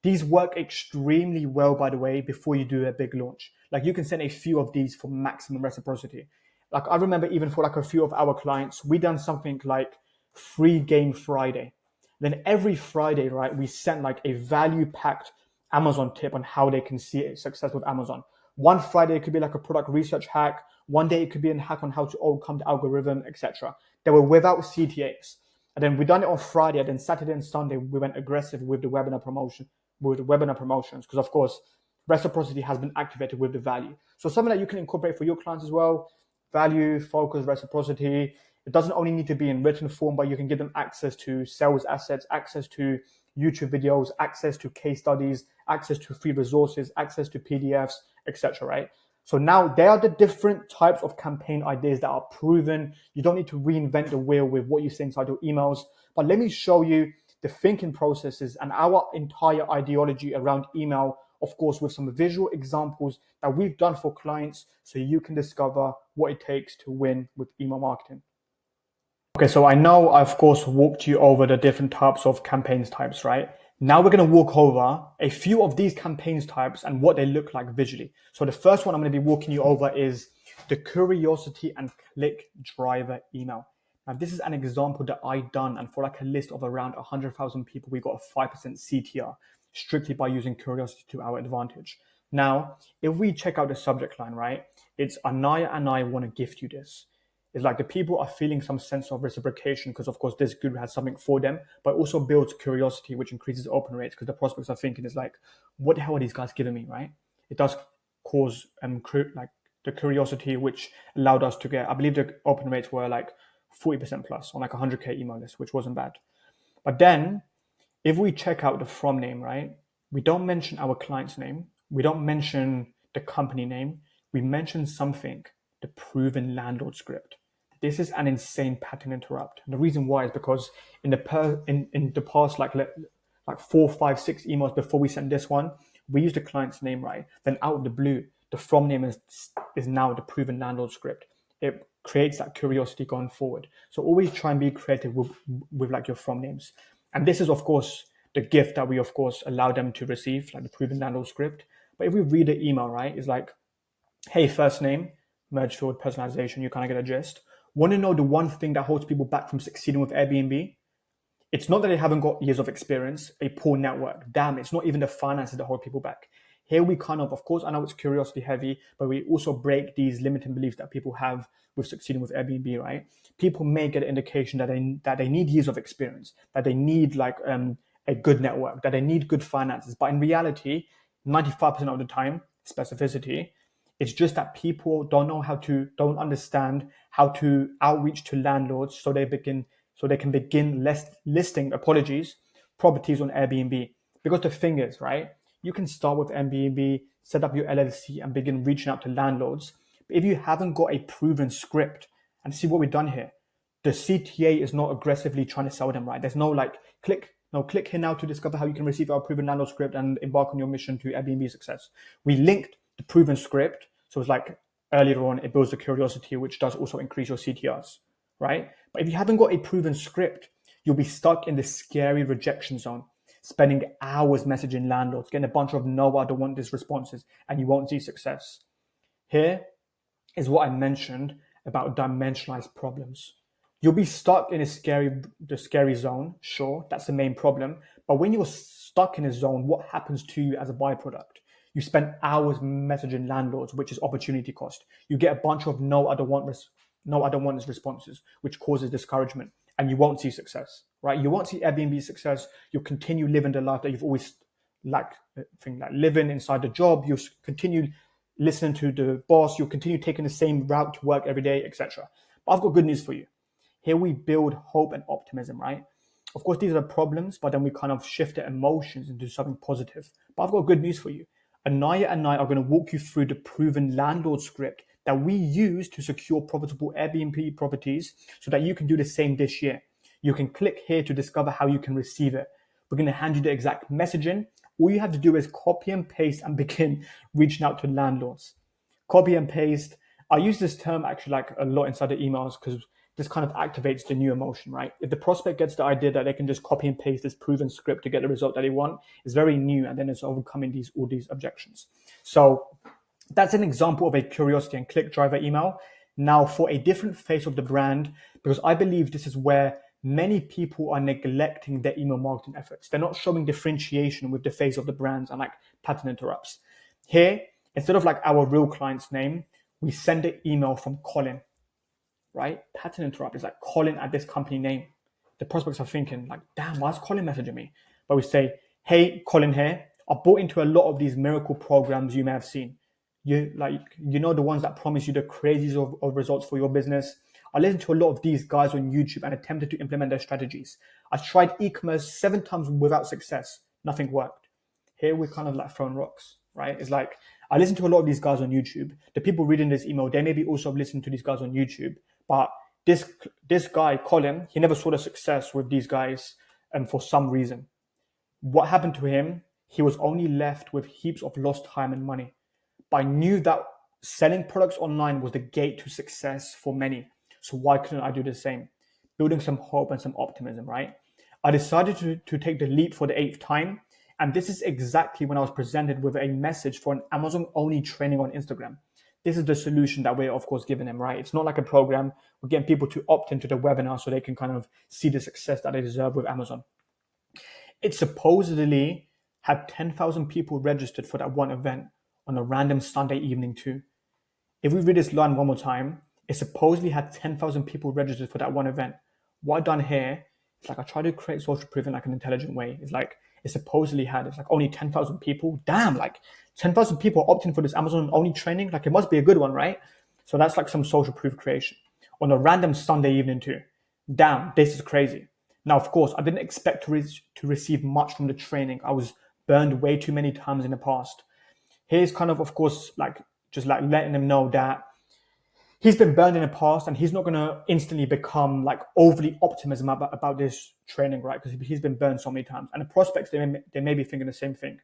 These work extremely well, by the way, before you do a big launch. Like you can send a few of these for maximum reciprocity. Like I remember even for like a few of our clients, we done something like free game Friday. Then every Friday, right, we sent like a value-packed Amazon tip on how they can see success with Amazon. One Friday, it could be like a product research hack. One day, it could be a hack on how to overcome the algorithm, etc. They were without CTAs. And then we done it on Friday. And then Saturday and Sunday, we went aggressive with the webinar promotions, because of course, reciprocity has been activated with the value. So something that you can incorporate for your clients as well. Value, focus, reciprocity. It doesn't only need to be in written form, but you can give them access to sales assets, access to YouTube videos, access to case studies, access to free resources, access to PDFs, etc. Right? So now there are the different types of campaign ideas that are proven. You don't need to reinvent the wheel with what you say inside your emails. But let me show you the thinking processes and our entire ideology around email, of course, with some visual examples that we've done for clients so you can discover what it takes to win with email marketing. Okay, so I know I, of course, walked you over the different types of campaigns types, right? Now we're going to walk over a few of these campaigns types and what they look like visually. So the first one I'm going to be walking you over is the curiosity and click driver email. Now this is an example that I done, and for like a list of around 100,000 people, we got a 5% CTR strictly by using curiosity to our advantage. Now, if we check out the subject line, right, it's Anaya and I want to gift you this. It's like the people are feeling some sense of reciprocation because, of course, this guru has something for them, but also builds curiosity, which increases open rates because the prospects are thinking, is like, what the hell are these guys giving me, right? It does cause like the curiosity, which allowed us to get, I believe the open rates were like 40% plus on like 100K email list, which wasn't bad. But then if we check out the from name, right, we don't mention our client's name. We don't mention the company name. We mention something, the proven landlord script. This is an insane pattern interrupt. And the reason why is because in the past, like 4, 5, 6 emails before we sent this one, we used the client's name, right? Then out of the blue, the from name is now the proven landlord script. It creates that curiosity going forward. So always try and be creative with like your from names. And this is, of course, the gift that we, of course, allow them to receive, like the proven landlord script. But if we read the email, right, it's like, hey, first name, merge field, personalization, you kind of get a gist. Want to know the one thing that holds people back from succeeding with Airbnb? It's not that they haven't got years of experience, a poor network. Damn, it's not even the finances that hold people back. Here we kind of course, I know it's curiosity heavy, but we also break these limiting beliefs that people have with succeeding with Airbnb, right? People may get an indication that they need years of experience, that they need like a good network, that they need good finances. But in reality, 95% of the time, specificity, it's just that people don't understand how to outreach to landlords so they can begin listing properties on Airbnb. Because the thing is, right, you can start with Airbnb, set up your LLC and begin reaching out to landlords. But if you haven't got a proven script, and see what we've done here, the CTA is not aggressively trying to sell them, right? There's no like click here now to discover how you can receive our proven landlord script and embark on your mission to Airbnb success. We linked the proven script. So it's like earlier on, it builds the curiosity, which does also increase your CTRs, right? But if you haven't got a proven script, you'll be stuck in the scary rejection zone, spending hours messaging landlords, getting a bunch of no, I don't want this responses, and you won't see success. Here is what I mentioned about dimensionalized problems. You'll be stuck in the scary zone. Sure, that's the main problem. But when you're stuck in a zone, what happens to you as a byproduct? You spend hours messaging landlords, which is opportunity cost. You get a bunch of no, I don't want this responses, which causes discouragement. and you won't see success, right? You won't see Airbnb success. You'll continue living the life that you've always like living inside the job. You'll continue listening to the boss. You'll continue taking the same route to work every day, etc. But I've got good news for you. Here we build hope and optimism, right? Of course, these are the problems, but then we kind of shift the emotions into something positive. But I've got good news for you. Anaya and I are going to walk you through the proven landlord script that we use to secure profitable Airbnb properties so that you can do the same this year. You can click here to discover how you can receive it. We're going to hand you the exact messaging. All you have to do is copy and paste and begin reaching out to landlords. Copy and paste. I use this term actually like a lot inside the emails because this kind of activates the new emotion, right? If the prospect gets the idea that they can just copy and paste this proven script to get the result that they want, it's very new, and then it's overcoming all these objections. So that's an example of a curiosity and click driver email. Now for a different face of the brand, because I believe this is where many people are neglecting their email marketing efforts. They're not showing differentiation with the face of the brands and like pattern interrupts. Here, instead of like our real client's name, we send an email from Colin, right? Pattern interrupt is like Colin at this company name. The prospects are thinking like, damn, why is Colin messaging me? But we say, hey, Colin here. I bought into a lot of these miracle programs you may have seen. You know, the ones that promise you the craziest of results for your business. I listened to a lot of these guys on YouTube and attempted to implement their strategies. I tried e-commerce 7 times without success. Nothing worked. Here we're kind of like throwing rocks, right? It's like, I listened to a lot of these guys on YouTube. The people reading this email, they maybe also have listened to these guys on YouTube. But this guy, Colin, he never saw the success with these guys for some reason. What happened to him? He was only left with heaps of lost time and money. But I knew that selling products online was the gate to success for many. So why couldn't I do the same? Building some hope and some optimism, right? I decided to take the leap for the 8th time. And this is exactly when I was presented with a message for an Amazon-only training on Instagram. This is the solution that we're, of course, giving them, right? It's not like a program. We're getting people to opt into the webinar so they can kind of see the success that they deserve with Amazon. It supposedly had 10,000 people registered for that one event on a random Sunday evening too. If we read this line one more time, it supposedly had 10,000 people registered for that one event. What I've done here, it's like I try to create social proof in like an intelligent way. It's like it supposedly had, it's like only 10,000 people. Damn, like 10,000 people opting for this Amazon only training. Like it must be a good one, right? So that's like some social proof creation on a random Sunday evening too. Damn, this is crazy. Now, of course, I didn't expect to receive much from the training. I was burned way too many times in the past. Here's kind of course, like just like letting them know that he's been burned in the past and he's not going to instantly become like overly optimism about this training, right? Because he's been burned so many times. And the prospects, they may be thinking the same thing.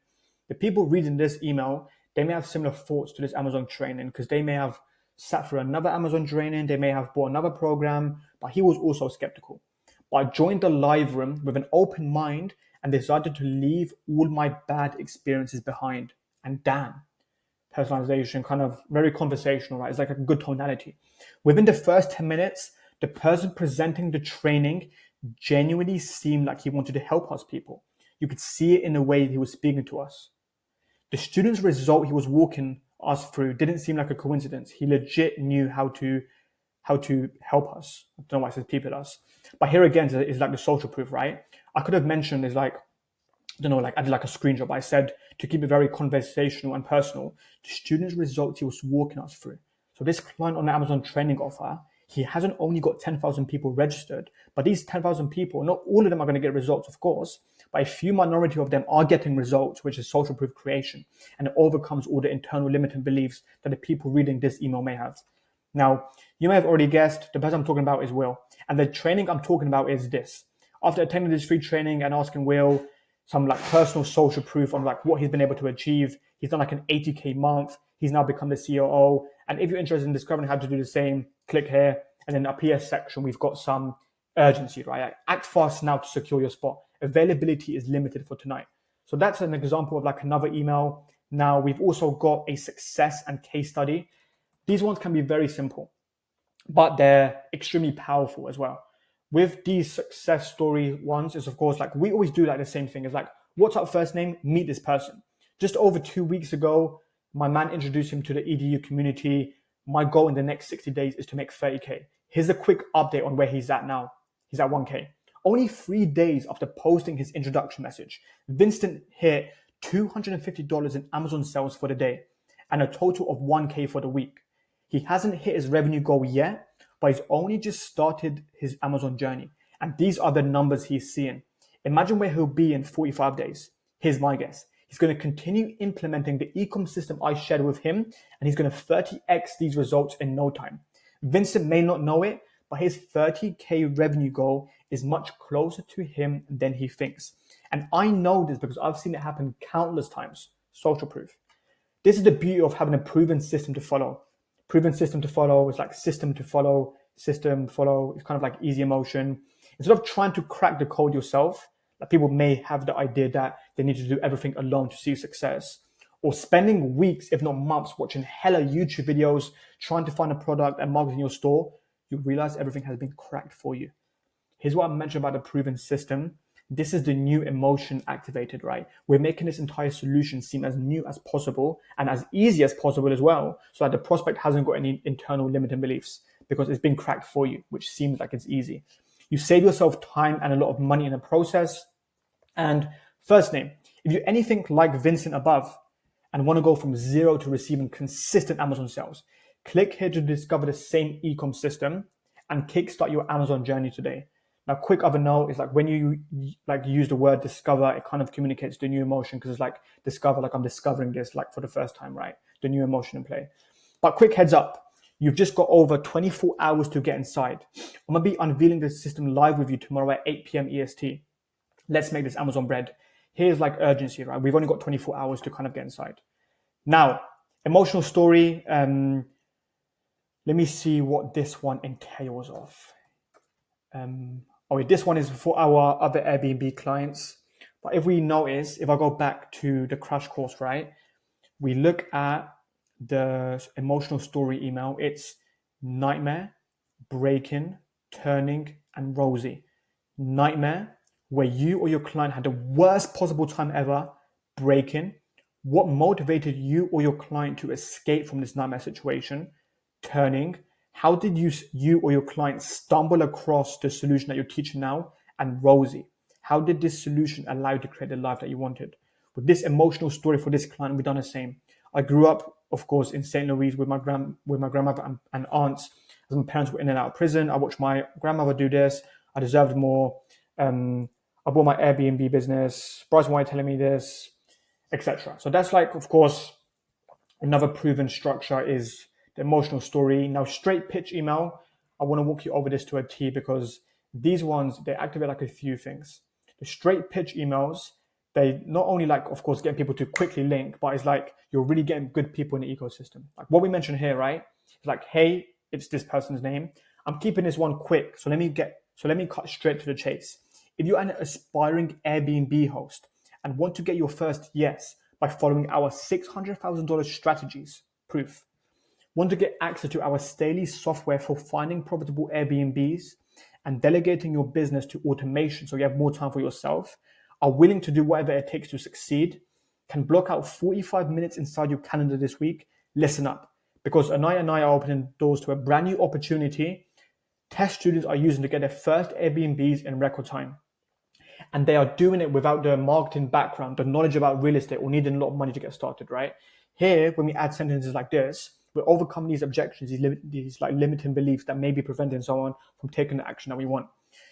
The people reading this email, they may have similar thoughts to this Amazon training because they may have sat through another Amazon training. They may have bought another program, but he was also skeptical. But I joined the live room with an open mind and decided to leave all my bad experiences behind. And damn, personalization, kind of very conversational, right? It's like a good tonality. Within the first 10 minutes, the person presenting the training genuinely seemed like he wanted to help us people. You could see it in the way he was speaking to us. The student's result he was walking us through didn't seem like a coincidence. He legit knew how to help us. I don't know why I said people us. But here again is like the social proof, right? I could have mentioned is like, I don't know, like I did like a screenshot, but I said to keep it very conversational and personal, the student's results he was walking us through. So this client on the Amazon training offer, he hasn't only got 10,000 people registered, but these 10,000 people, not all of them are going to get results, of course, but a few minority of them are getting results, which is social proof creation, and it overcomes all the internal limiting beliefs that the people reading this email may have. Now, you may have already guessed, the person I'm talking about is Will, and the training I'm talking about is this. After attending this free training and asking Will some like personal social proof on like what he's been able to achieve, he's done like an 80K month. He's now become the COO. And if you're interested in discovering how to do the same, click here. And in the PS section, we've got some urgency, right? Act fast now to secure your spot. Availability is limited for tonight. So that's an example of like another email. Now we've also got a success and case study. These ones can be very simple, but they're extremely powerful as well. With these success story ones is, of course, like we always do like the same thing. It's like, what's up first name? Meet this person. Just over 2 weeks ago, my man introduced him to the EDU community. My goal in the next 60 days is to make 30K. Here's a quick update on where he's at now. he's at 1K. Only 3 days after posting his introduction message, Vincent hit $250 in Amazon sales for the day and a total of 1K for the week. He hasn't hit his revenue goal yet, but he's only just started his Amazon journey. And these are the numbers he's seeing. Imagine where he'll be in 45 days. Here's my guess. He's going to continue implementing the e-com system I shared with him, and he's going to 30x these results in no time. Vincent may not know it, but his 30K revenue goal is much closer to him than he thinks. And I know this because I've seen it happen countless times. Social proof. This is the beauty of having a proven system to follow. Proven system to follow is like system to follow, system follow. It's kind of like easy emotion. Instead of trying to crack the code yourself, like people may have the idea that they need to do everything alone to see success, or spending weeks, if not months, watching hella YouTube videos, trying to find a product and market in your store, you realize everything has been cracked for you. Here's what I mentioned about the proven system. This is the new emotion activated, right? We're making this entire solution seem as new as possible and as easy as possible as well, so that the prospect hasn't got any internal limiting beliefs because it's been cracked for you, which seems like it's easy. You save yourself time and a lot of money in the process. And first name, if you're anything like Vincent above and want to go from zero to receiving consistent Amazon sales, click here to discover the same e-com system and kickstart your Amazon journey today. Now, quick other note is like when you like use the word discover, it kind of communicates the new emotion because it's like discover, like I'm discovering this like for the first time, right? The new emotion in play. But quick heads up, you've just got over 24 hours to get inside. I'm going to be unveiling this system live with you tomorrow at 8 p.m. EST. Let's make this Amazon bread. Here's like urgency, right? We've only got 24 hours to kind of get inside. Now, emotional story. Let me see what this one entails of. This one is for our other Airbnb clients. But if we notice, if I go back to the crash course, right? We look at the emotional story email. It's nightmare, break-in, turning, and rosy. Nightmare, where you or your client had the worst possible time ever, break-in. What motivated you or your client to escape from this nightmare situation? Turning. How did you or your client stumble across the solution that you're teaching now? And rosy. How did this solution allow you to create the life that you wanted? With this emotional story for this client, we've done the same. I grew up, of course, in St. Louis with my grandmother and aunts. As my parents were in and out of prison, I watched my grandmother do this. I deserved more. I bought my Airbnb business. Bryce, why are you telling me this? Etc. So that's like, of course, another proven structure is the emotional story. Now, straight pitch email, I want to walk you over this to a T because these ones, they activate like a few things. The straight pitch emails, they not only like, of course, getting people to quickly link, but it's like you're really getting good people in the ecosystem. Like what we mentioned here, right? It's like, hey, it's this person's name. I'm keeping this one quick. So let me cut straight to the chase. If you're an aspiring Airbnb host and want to get your first yes by following our $600,000 strategies, proof, want to get access to our Staley software for finding profitable Airbnbs and delegating your business to automation so you have more time for yourself, are willing to do whatever it takes to succeed, can block out 45 minutes inside your calendar this week, listen up. Because Anaya and I are opening doors to a brand new opportunity test students are using to get their first Airbnbs in record time. And they are doing it without the marketing background, the knowledge about real estate, or needing a lot of money to get started, right? Here, when we add sentences like this, we overcome these objections, these like limiting beliefs that may be preventing someone from taking the action that we want.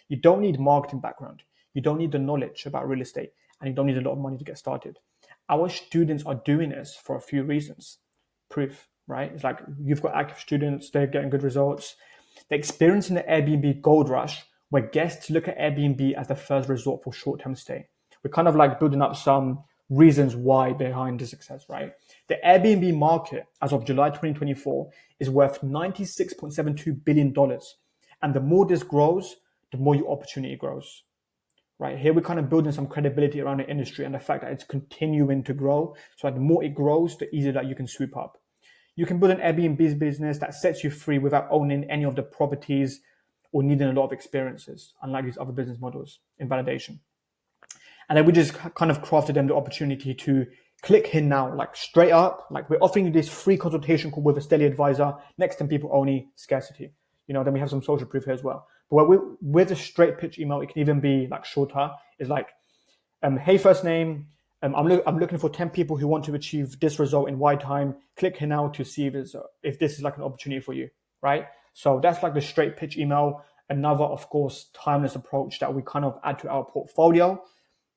You don't need marketing background. You don't need the knowledge about real estate, and you don't need a lot of money to get started. Our students are doing this for a few reasons. Proof, right? It's like you've got active students, they're getting good results. They're experiencing the Airbnb gold rush, where guests look at Airbnb as the first resort for short-term stay. We're kind of like building up some reasons why behind the success, right? The Airbnb market as of July 2024 is worth $96.72 billion. And the more this grows, the more your opportunity grows, right? Here we're kind of building some credibility around the industry and the fact that it's continuing to grow. So that the more it grows, the easier that you can swoop up. You can build an Airbnb business that sets you free without owning any of the properties or needing a lot of experiences, unlike these other business models in validation. And then we just kind of crafted them the opportunity to click here now, like straight up, like we're offering you this free consultation call with a Steady advisor, next 10 people only, scarcity. Then we have some social proof here as well. But with a straight pitch email, it can even be like shorter. It's like, hey, first name, I'm looking for 10 people who want to achieve this result in Y time. Click here now to see if this is like an opportunity for you, right? So that's like the straight pitch email. Another, of course, timeless approach that we kind of add to our portfolio.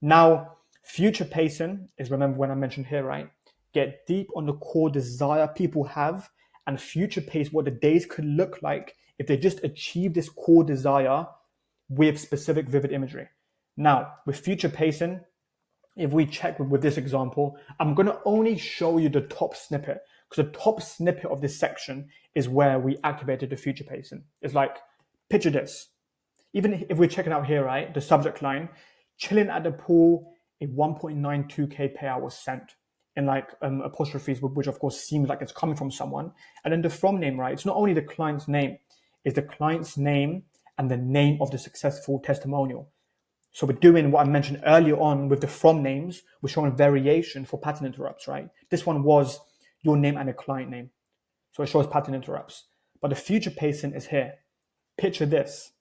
Now, future pacing is, remember when I mentioned here, right? Get deep on the core desire people have and future pace what the days could look like if they just achieve this core desire with specific vivid imagery. Now, with future pacing, if we check with this example, I'm going to only show you the top snippet because the top snippet of this section is where we activated the future pacing. It's like, picture this. Even if we're checking out here, right, the subject line, chilling at the pool, a 1.92K payout was sent in like apostrophes, which of course seems like it's coming from someone. And then the from name, right, it's not only the client's name, it's the client's name and the name of the successful testimonial. So we're doing what I mentioned earlier on with the from names. We're showing variation for pattern interrupts, right? This one was your name and a client name. So it shows pattern interrupts. But the future pacing is here. Picture this.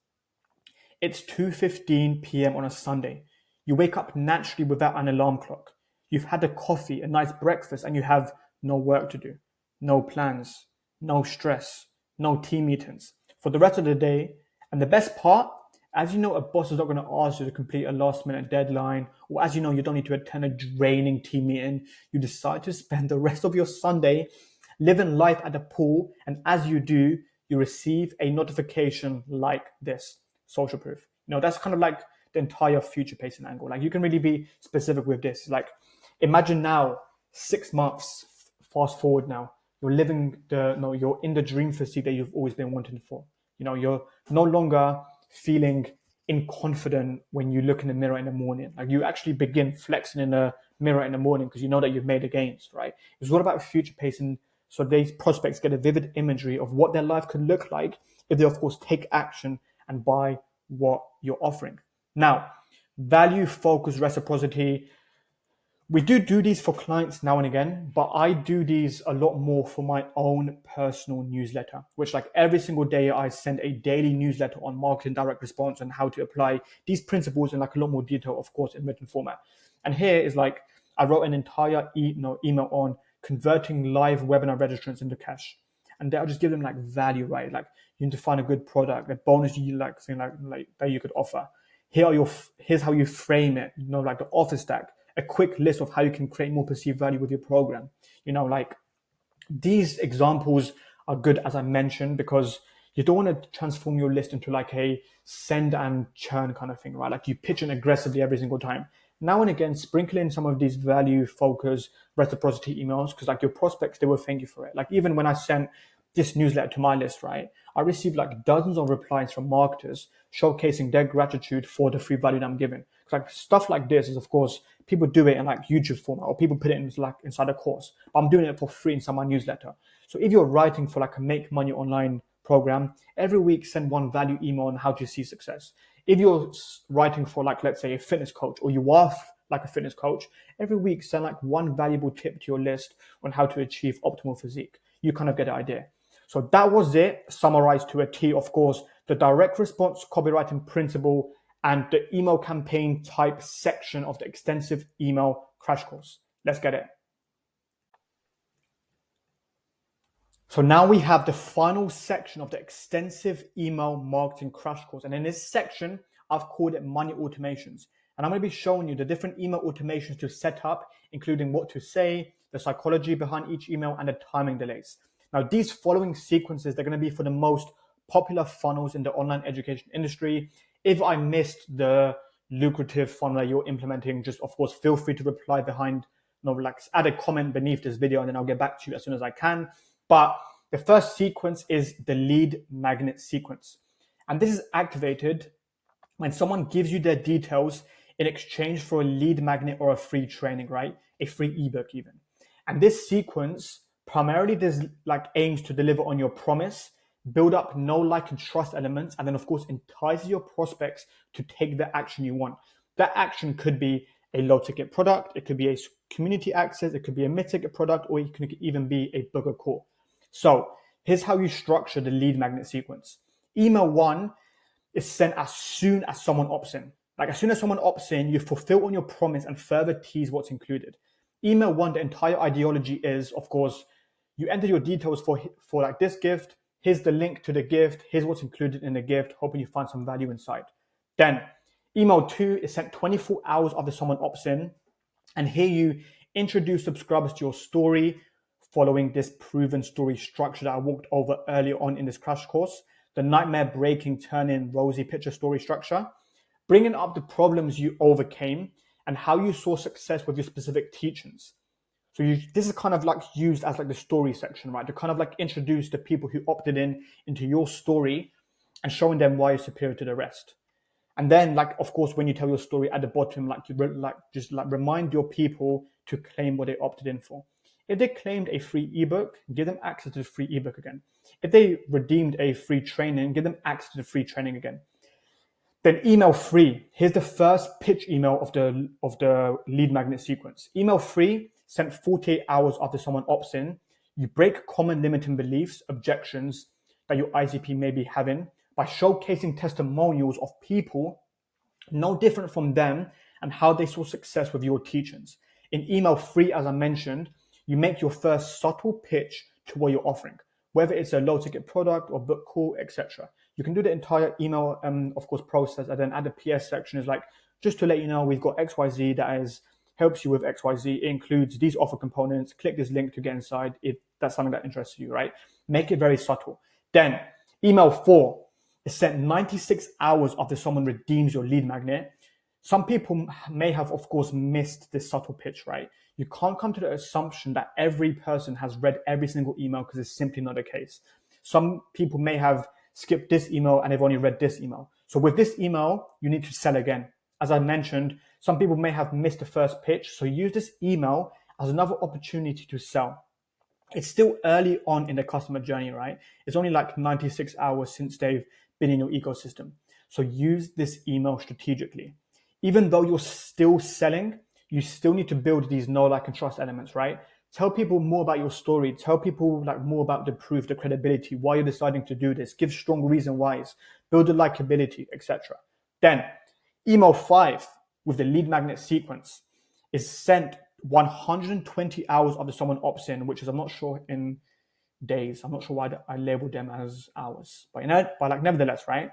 It's 2:15 p.m. on a Sunday. You wake up naturally without an alarm clock. You've had a coffee, a nice breakfast, and you have no work to do, no plans, no stress, no team meetings for the rest of the day. And the best part, as you know, a boss is not going to ask you to complete a last minute deadline, or as you know, you don't need to attend a draining team meeting. You decide to spend the rest of your Sunday living life at the pool. And as you do, you receive a notification like this, social proof. You know, that's kind of like the entire future pacing angle. Like you can really be specific with this. Like imagine now, 6 months, fast forward now, you're you're in the dream physique that you've always been wanting for. You know, you're no longer feeling inconfident when you look in the mirror in the morning. Like you actually begin flexing in the mirror in the morning because you know that you've made the gains, right? It's all about future pacing. So these prospects get a vivid imagery of what their life could look like if they, of course, take action and buy what you're offering. Now, value, focus, reciprocity. We do these for clients now and again, but I do these a lot more for my own personal newsletter, which like every single day I send a daily newsletter on marketing direct response and how to apply these principles in like a lot more detail, of course, in written format. And here is like, I wrote an entire email on converting live webinar registrants into cash. And I'll just give them like value, right? Like you need to find a good product, a bonus you like, thing like that you could offer. Here's how you frame it, you know, like the offer stack, a quick list of how you can create more perceived value with your program. You know, like these examples are good, as I mentioned, because you don't want to transform your list into like a send and churn kind of thing, right? Like you pitch in aggressively every single time. Now and again, sprinkle in some of these value focus reciprocity emails because like your prospects, they will thank you for it. Like even when I sent this newsletter to my list, right, I received like dozens of replies from marketers showcasing their gratitude for the free value that I'm giving. Like stuff like this is, of course, people do it in like YouTube format or people put it in like inside a course. But I'm doing it for free inside my newsletter. So if you're writing for like a make money online program, every week send one value email on how to see success. If you're writing for like, let's say a fitness coach or you are like a fitness coach, every week send like one valuable tip to your list on how to achieve optimal physique. You kind of get the idea. So that was it, summarized to a T, of course, the direct response copywriting principle and the email campaign type section of the extensive email crash course. Let's get it. So now we have the final section of the extensive email marketing crash course. And in this section, I've called it money automations. And I'm going to be showing you the different email automations to set up, including what to say, the psychology behind each email, and the timing delays. Now, these following sequences, they're going to be for the most popular funnels in the online education industry. If I missed the lucrative funnel that you're implementing, just of course, feel free to reply behind, add a comment beneath this video, and then I'll get back to you as soon as I can. But the first sequence is the lead magnet sequence. And this is activated when someone gives you their details in exchange for a lead magnet or a free training, right? A free ebook even. And this sequence primarily aims to deliver on your promise, build up know, like, and trust elements, and then of course entices your prospects to take the action you want. That action could be a low ticket product, it could be a community access, it could be a mid-ticket product, or it could even be a book or call. So here's how you structure the lead magnet sequence. Email 1 is sent as soon as someone opts in. Like as soon as someone opts in, you fulfill on your promise and further tease what's included. Email 1, the entire ideology is, of course, you enter your details for like this gift. Here's the link to the gift. Here's what's included in the gift, hoping you find some value inside. Then email 2 is sent 24 hours after someone opts in. And here you introduce subscribers to your story following this proven story structure that I walked over earlier on in this crash course, the nightmare breaking, turn-in, rosy picture story structure, bringing up the problems you overcame and how you saw success with your specific teachings. So this is kind of like used as like the story section, right? To kind of like introduce the people who opted in into your story and showing them why you're superior to the rest. And then, like, of course, when you tell your story at the bottom, like you just remind your people to claim what they opted in for. If they claimed a free ebook, give them access to the free ebook again. If they redeemed a free training, give them access to the free training again. Then email 3. Here's the first pitch email of the lead magnet sequence. Email 3 sent 48 hours after someone opts in. You break common limiting beliefs, objections that your ICP may be having by showcasing testimonials of people no different from them and how they saw success with your teachings. In email 3, as I mentioned, you make your first subtle pitch to what you're offering, whether it's a low ticket product or book call, etc. You can do the entire email, of course, process, and then at the PS section is like, just to let you know, we've got XYZ that helps you with XYZ. It includes these offer components. Click this link to get inside if that's something that interests you, right? Make it very subtle. Then email 4 is sent 96 hours after someone redeems your lead magnet. Some people may have, of course, missed this subtle pitch, right? You can't come to the assumption that every person has read every single email because it's simply not the case. Some people may have skipped this email and they've only read this email. So with this email, you need to sell again. As I mentioned, some people may have missed the first pitch. So use this email as another opportunity to sell. It's still early on in the customer journey, right? It's only like 96 hours since they've been in your ecosystem. So use this email strategically. Even though you're still selling, you still need to build these know, like, and trust elements, right? Tell people more about your story. Tell people like more about the proof, the credibility, why you're deciding to do this. Give strong reason whys, build the likability, etc. Then email 5 with the lead magnet sequence is sent 120 hours after someone opts in, which is, I'm not sure in days. I'm not sure why I labeled them as hours, but like nevertheless, right?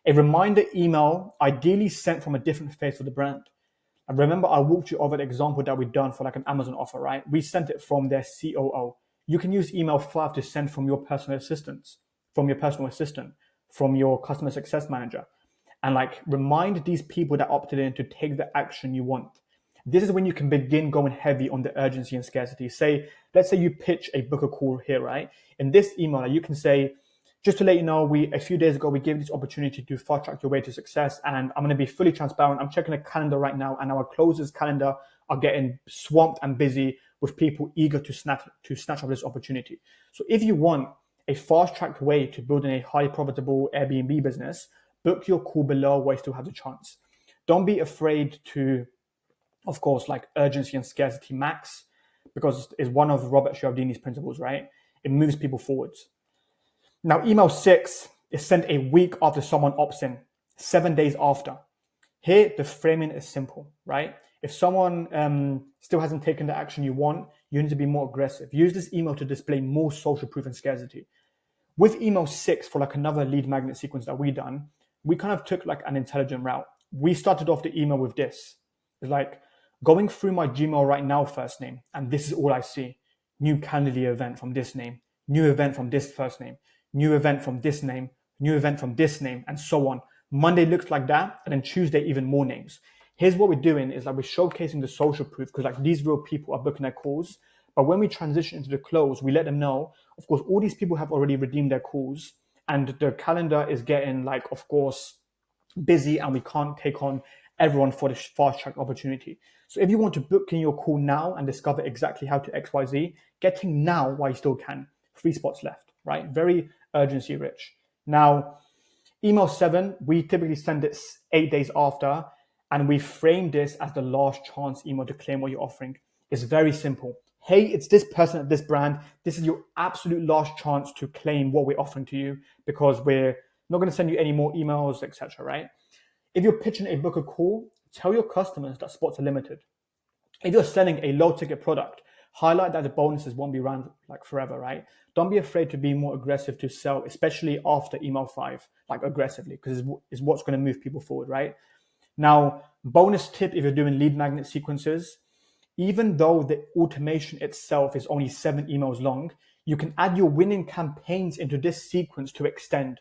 A reminder email, ideally sent from a different face of the brand. And remember, I walked you over the example that we've done for like an Amazon offer, right? We sent it from their COO. You can use email 5 to send from your personal assistant, from your customer success manager, and like remind these people that opted in to take the action you want. This is when you can begin going heavy on the urgency and scarcity. Let's say you pitch a booker call here, right? In this email, you can say, just to let you know, a few days ago, we gave this opportunity to fast track your way to success. And I'm going to be fully transparent. I'm checking a calendar right now, and our closers calendar are getting swamped and busy with people eager to snatch up this opportunity. So if you want a fast tracked way to building a high profitable Airbnb business, book your call below where you still have the chance. Don't be afraid to, of course, like urgency and scarcity max, because it's one of Robert Cialdini's principles, right? It moves people forwards. Now, email 6 is sent a week after someone opts in, 7 days after. Here, the framing is simple, right? If someone still hasn't taken the action you want, you need to be more aggressive. Use this email to display more social proof and scarcity. With email 6, for like another lead magnet sequence that we done, we kind of took like an intelligent route. We started off the email with this. It's like, going through my Gmail right now, first name, and this is all I see. New Calendly event from this name, new event from this first name, new event from this name, new event from this name, and so on. Monday looks like that, and then Tuesday, even more names. Here's what we're doing is like we're showcasing the social proof, because like these real people are booking their calls. But when we transition into the close, we let them know, of course, all these people have already redeemed their calls, and the calendar is getting like, of course, busy, and we can't take on everyone for this fast track opportunity. So if you want to book in your call now and discover exactly how to XYZ, getting now while you still can. 3 spots left, right? Very urgency rich. Now, email 7, we typically send it 8 days after, and we frame this as the last chance email to claim what you're offering. It's very simple. Hey, it's this person at this brand. This is your absolute last chance to claim what we're offering to you, because we're not going to send you any more emails, etc., right? If you're pitching a book a call, tell your customers that spots are limited. If you're selling a low ticket product, highlight that the bonuses won't be around like forever, right? Don't be afraid to be more aggressive to sell, especially after email 5, like aggressively, because it's what's going to move people forward, right? Now, bonus tip if you're doing lead magnet sequences, even though the automation itself is only 7 emails long, you can add your winning campaigns into this sequence to extend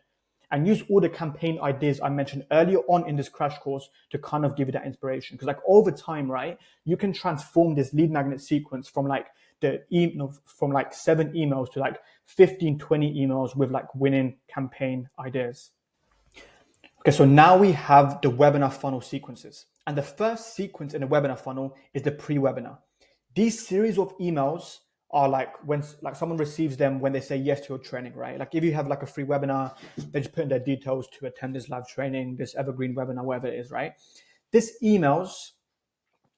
and use all the campaign ideas I mentioned earlier on in this crash course to kind of give you that inspiration. Because like over time, right, you can transform this lead magnet sequence from like from like 7 emails to like 15, 20 emails with like winning campaign ideas. Okay, so now we have the webinar funnel sequences. And the first sequence in the webinar funnel is the pre-webinar. These series of emails are like when like someone receives them when they say yes to your training, right? Like if you have like a free webinar, they just put in their details to attend this live training, this evergreen webinar, whatever it is, right? These emails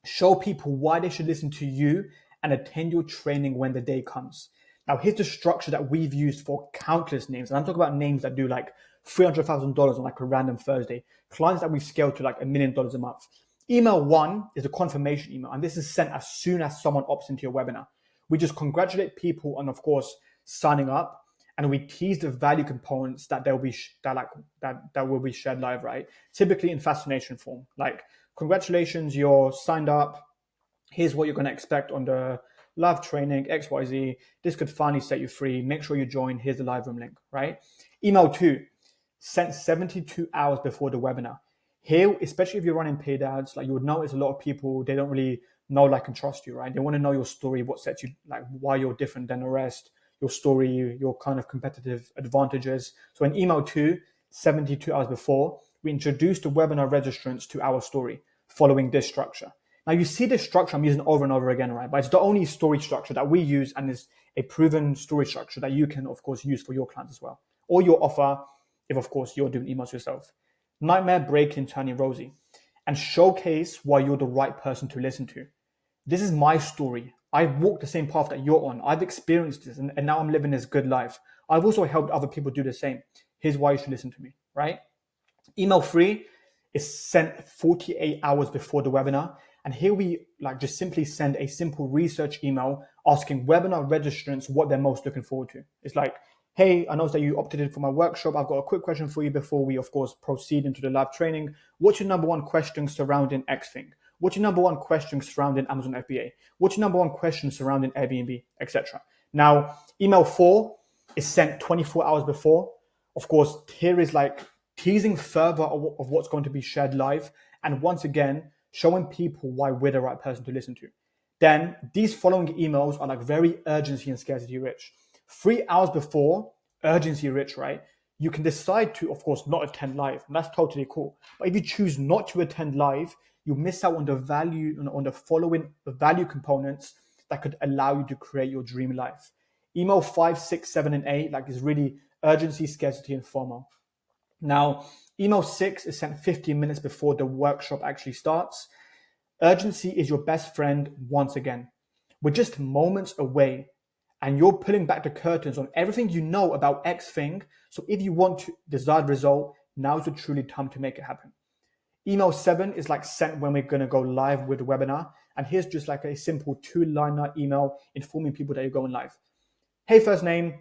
show people why they should listen to you and attend your training when the day comes. Now, here's the structure that we've used for countless names. And I'm talking about names that do like $300,000 on like a random Thursday. Clients that we've scaled to like $1 million a month. Email 1 is a confirmation email. And this is sent as soon as someone opts into your webinar. We just congratulate people on, of course, signing up. And we tease the value components that will be shared live, right? Typically in fascination form. Like, congratulations, you're signed up. Here's what you're going to expect on the live training, XYZ. This could finally set you free. Make sure you join. Here's the live room link, right? Email 2, sent 72 hours before the webinar. Here, especially if you're running paid ads, like you would notice a lot of people, they don't really know, like, and trust you, right? They want to know your story, what sets you, like why you're different than the rest, your story, your kind of competitive advantages. So in email 2, 72 hours before, we introduced the webinar registrants to our story following this structure. Now you see this structure I'm using over and over again, right? But it's the only story structure that we use, and is a proven story structure that you can, of course, use for your clients as well, or your offer, if of course you're doing emails yourself. Nightmare breaking, turning rosy, and showcase why you're the right person to listen to. This is my story. I've walked the same path that you're on. I've experienced this, and now I'm living this good life. I've also helped other people do the same. Here's why you should listen to me, right? Email 3 is sent 48 hours before the webinar. And here we like just simply send a simple research email asking webinar registrants what they're most looking forward to. It's like, hey, I noticed that you opted in for my workshop. I've got a quick question for you before we, of course, proceed into the live training. What's your number one question surrounding X thing? What's your number one question surrounding Amazon FBA? What's your number one question surrounding Airbnb, etc.? Now, email 4 is sent 24 hours before. Of course, here is like teasing further of what's going to be shared live. And once again, showing people why we're the right person to listen to. Then these following emails are like very urgency and scarcity rich. 3 hours before, urgency rich, right? You can decide to, of course, not attend live, and that's totally cool. But if you choose not to attend live, you miss out on the value, on the following value components that could allow you to create your dream life. Email 5, 6, 7, and 8 like is really urgency, scarcity, and FOMO. Now, email 6 is sent 15 minutes before the workshop actually starts. Urgency is your best friend once again. We're just moments away, and you're pulling back the curtains on everything you know about X thing. So if you want to desired result, now's the truly time to make it happen. Email 7 is like sent when we're going to go live with the webinar. And here's just like a simple 2-liner email informing people that you're going live. Hey, first name,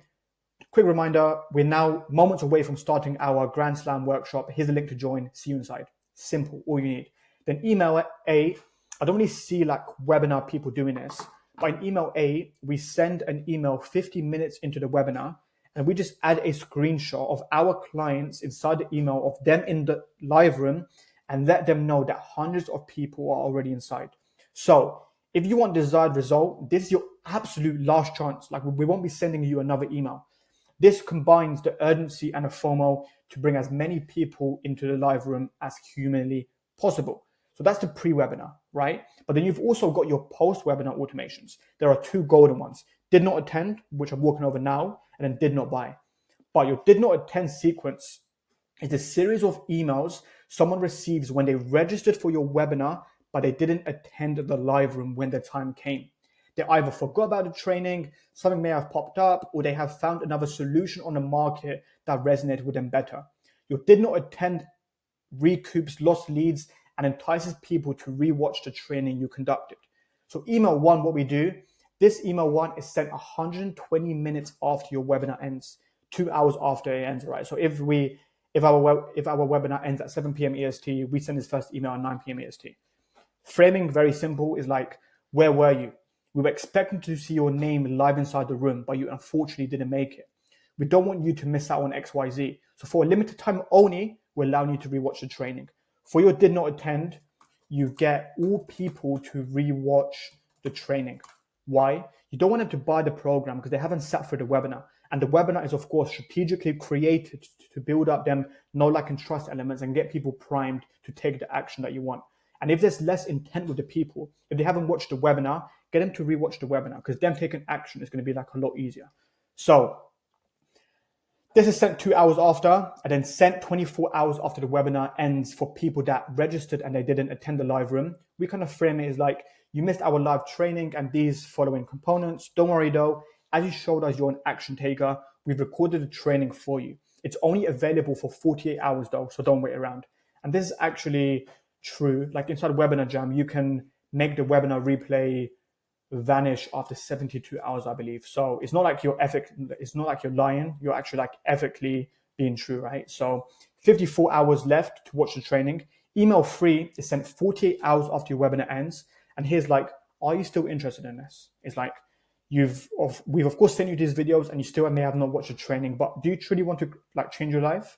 quick reminder, we're now moments away from starting our Grand Slam workshop. Here's the link to join. See you inside. Simple, all you need. Then email A, I don't really see like webinar people doing this, but in email A, we send an email 50 minutes into the webinar, and we just add a screenshot of our clients inside the email of them in the live room and let them know that hundreds of people are already inside. So if you want desired result, this is your absolute last chance. Like, we won't be sending you another email. This combines the urgency and the FOMO to bring as many people into the live room as humanly possible. So that's the pre-webinar, right? But then you've also got your post-webinar automations. There are 2 golden ones. Did not attend, which I'm walking over now, and then did not buy. But your did not attend sequence is a series of emails someone receives when they registered for your webinar, but they didn't attend the live room when the time came. They either forgot about the training, something may have popped up, or they have found another solution on the market that resonated with them better. Your did not attend recoups lost leads and entices people to rewatch the training you conducted. So email one, what we do, this email one is sent 120 minutes after your webinar ends, 2 hours after it ends, right? So if our webinar ends at 7 p.m. EST, we send this first email at 9 p.m. EST. Framing, very simple, is like, where were you? We were expecting to see your name live inside the room, but you unfortunately didn't make it. We don't want you to miss out on XYZ. So for a limited time only, we're allowing you to rewatch the training. For your did not attend, you get all people to rewatch the training. Why? You don't want them to buy the program because they haven't sat through the webinar. And the webinar is, of course, strategically created to build up them know, like, and trust elements and get people primed to take the action that you want. And if there's less intent with the people, if they haven't watched the webinar, get them to rewatch the webinar because them taking action is going to be like a lot easier. So this is sent 2 hours after, and then sent 24 hours after the webinar ends for people that registered and they didn't attend the live room. We kind of frame it as like, you missed our live training and these following components. Don't worry though, as you showed us you're an action taker, we've recorded the training for you. It's only available for 48 hours though, so don't wait around. And this is actually true. Like inside Webinar Jam, you can make the webinar replay vanish after 72 hours, I believe. So it's not like you're lying, you're actually like ethically being true, right? So 54 hours left to watch the training. Email 3 is sent 48 hours after your webinar ends. And here's like, are you still interested in this? It's like, we've of course sent you these videos and you still may have not watched the training, but do you truly want to like change your life?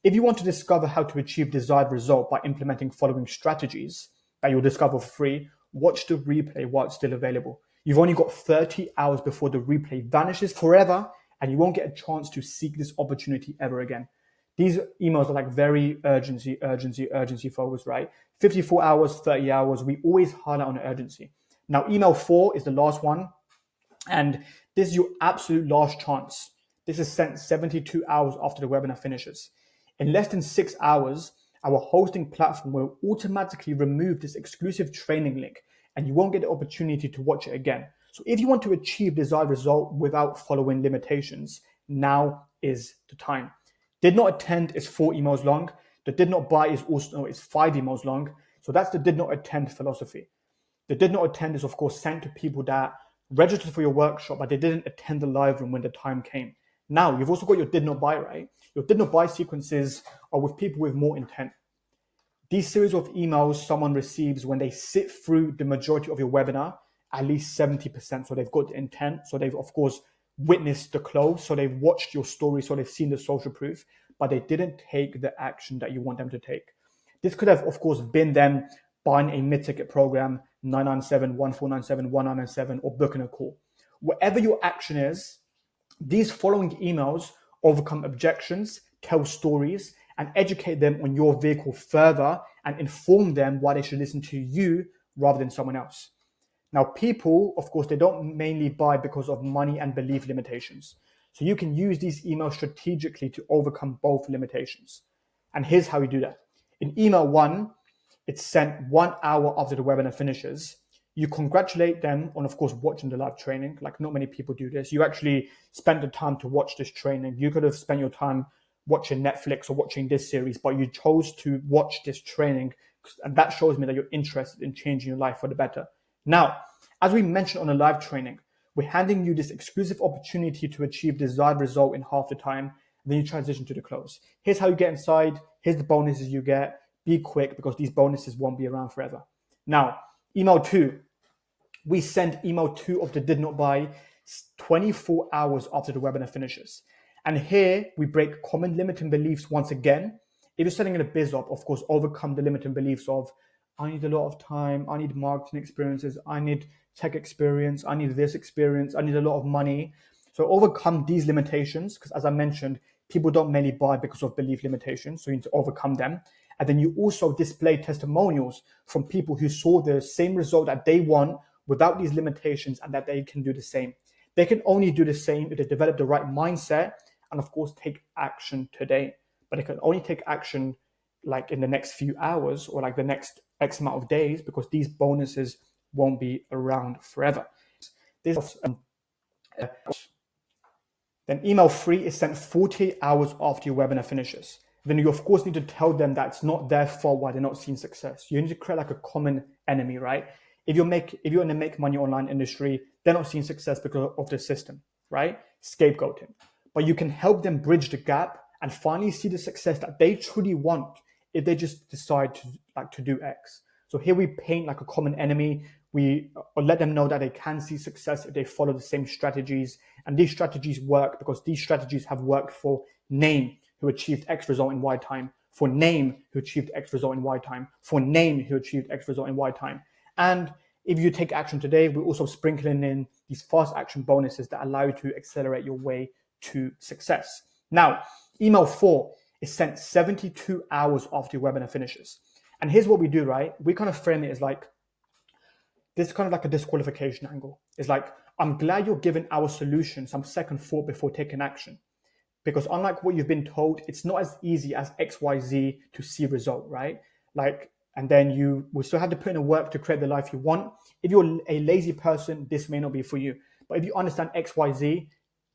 If you want to discover how to achieve desired result by implementing following strategies that you'll discover for free, watch the replay while it's still available. You've only got 30 hours before the replay vanishes forever and you won't get a chance to seek this opportunity ever again. These emails are like very urgency focused, right? 54 hours, 30 hours, we always highlight on the urgency. Now, email 4 is the last one. And this is your absolute last chance. This is sent 72 hours after the webinar finishes. In less than 6 hours, our hosting platform will automatically remove this exclusive training link and you won't get the opportunity to watch it again. So if you want to achieve desired result without following limitations, now is the time. Did not attend is 4 emails long. The did not buy is 5 emails long. So that's the did not attend philosophy. The did not attend is, of course, sent to people that registered for your workshop, but they didn't attend the live room when the time came. Now, you've also got your did not buy, right? Your did not buy sequences are with people with more intent. These series of emails someone receives when they sit through the majority of your webinar, at least 70%. So they've got the intent. So they've, of course, witnessed the close. So they've watched your story. So they've seen the social proof, but they didn't take the action that you want them to take. This could have, of course, been them buying a mid-ticket program, 997, 1497, 1997, or booking a call. Whatever your action is, these following emails overcome objections, tell stories, and educate them on your vehicle further and inform them why they should listen to you rather than someone else. Now, people, of course, they don't mainly buy because of money and belief limitations. So you can use these emails strategically to overcome both limitations. And here's how you do that. In email 1, it's sent 1 hour after the webinar finishes. You congratulate them on, of course, watching the live training. Like, not many people do this. You actually spent the time to watch this training. You could have spent your time watching Netflix or watching this series, but you chose to watch this training. And that shows me that you're interested in changing your life for the better. Now, as we mentioned on the live training, we're handing you this exclusive opportunity to achieve desired result in half the time. Then you transition to the close. Here's how you get inside. Here's the bonuses you get. Be quick because these bonuses won't be around forever. Now, email 2. We send email 2 of the did not buy 24 hours after the webinar finishes. And here we break common limiting beliefs once again. If you're selling in a biz op, of course, overcome the limiting beliefs of, I need a lot of time, I need marketing experiences, I need tech experience, I need this experience, I need a lot of money. So overcome these limitations, because as I mentioned, people don't mainly buy because of belief limitations, so you need to overcome them. And then you also display testimonials from people who saw the same result that they want without these limitations and that they can do the same. They can only do the same if they develop the right mindset and, of course, take action today. But they can only take action like in the next few hours or like the next X amount of days because these bonuses won't be around forever. Then email 3 is sent 48 hours after your webinar finishes. then you of course need to tell them that it's not their fault why they're not seeing success. You need to create like a common enemy, right? If you're in the make money online industry, they're not seeing success because of the system, right? Scapegoating. But you can help them bridge the gap and finally see the success that they truly want if they just decide to do X. So here we paint like a common enemy. We let them know that they can see success if they follow the same strategies. And these strategies work because these strategies have worked for Name, who achieved X result in Y time, for Name, who achieved X result in Y time, for Name, who achieved X result in Y time. And if you take action today, we're also sprinkling in these fast action bonuses that allow you to accelerate your way to success. Now, email 4 is sent 72 hours after your webinar finishes. And here's what we do, right? We kind of frame it as like, this is kind of like a disqualification angle. It's like, I'm glad you're giving our solution some second thought before taking action. Because unlike what you've been told, it's not as easy as XYZ to see result, right? Like, and then you will still have to put in the work to create the life you want. If you're a lazy person, this may not be for you. But if you understand XYZ,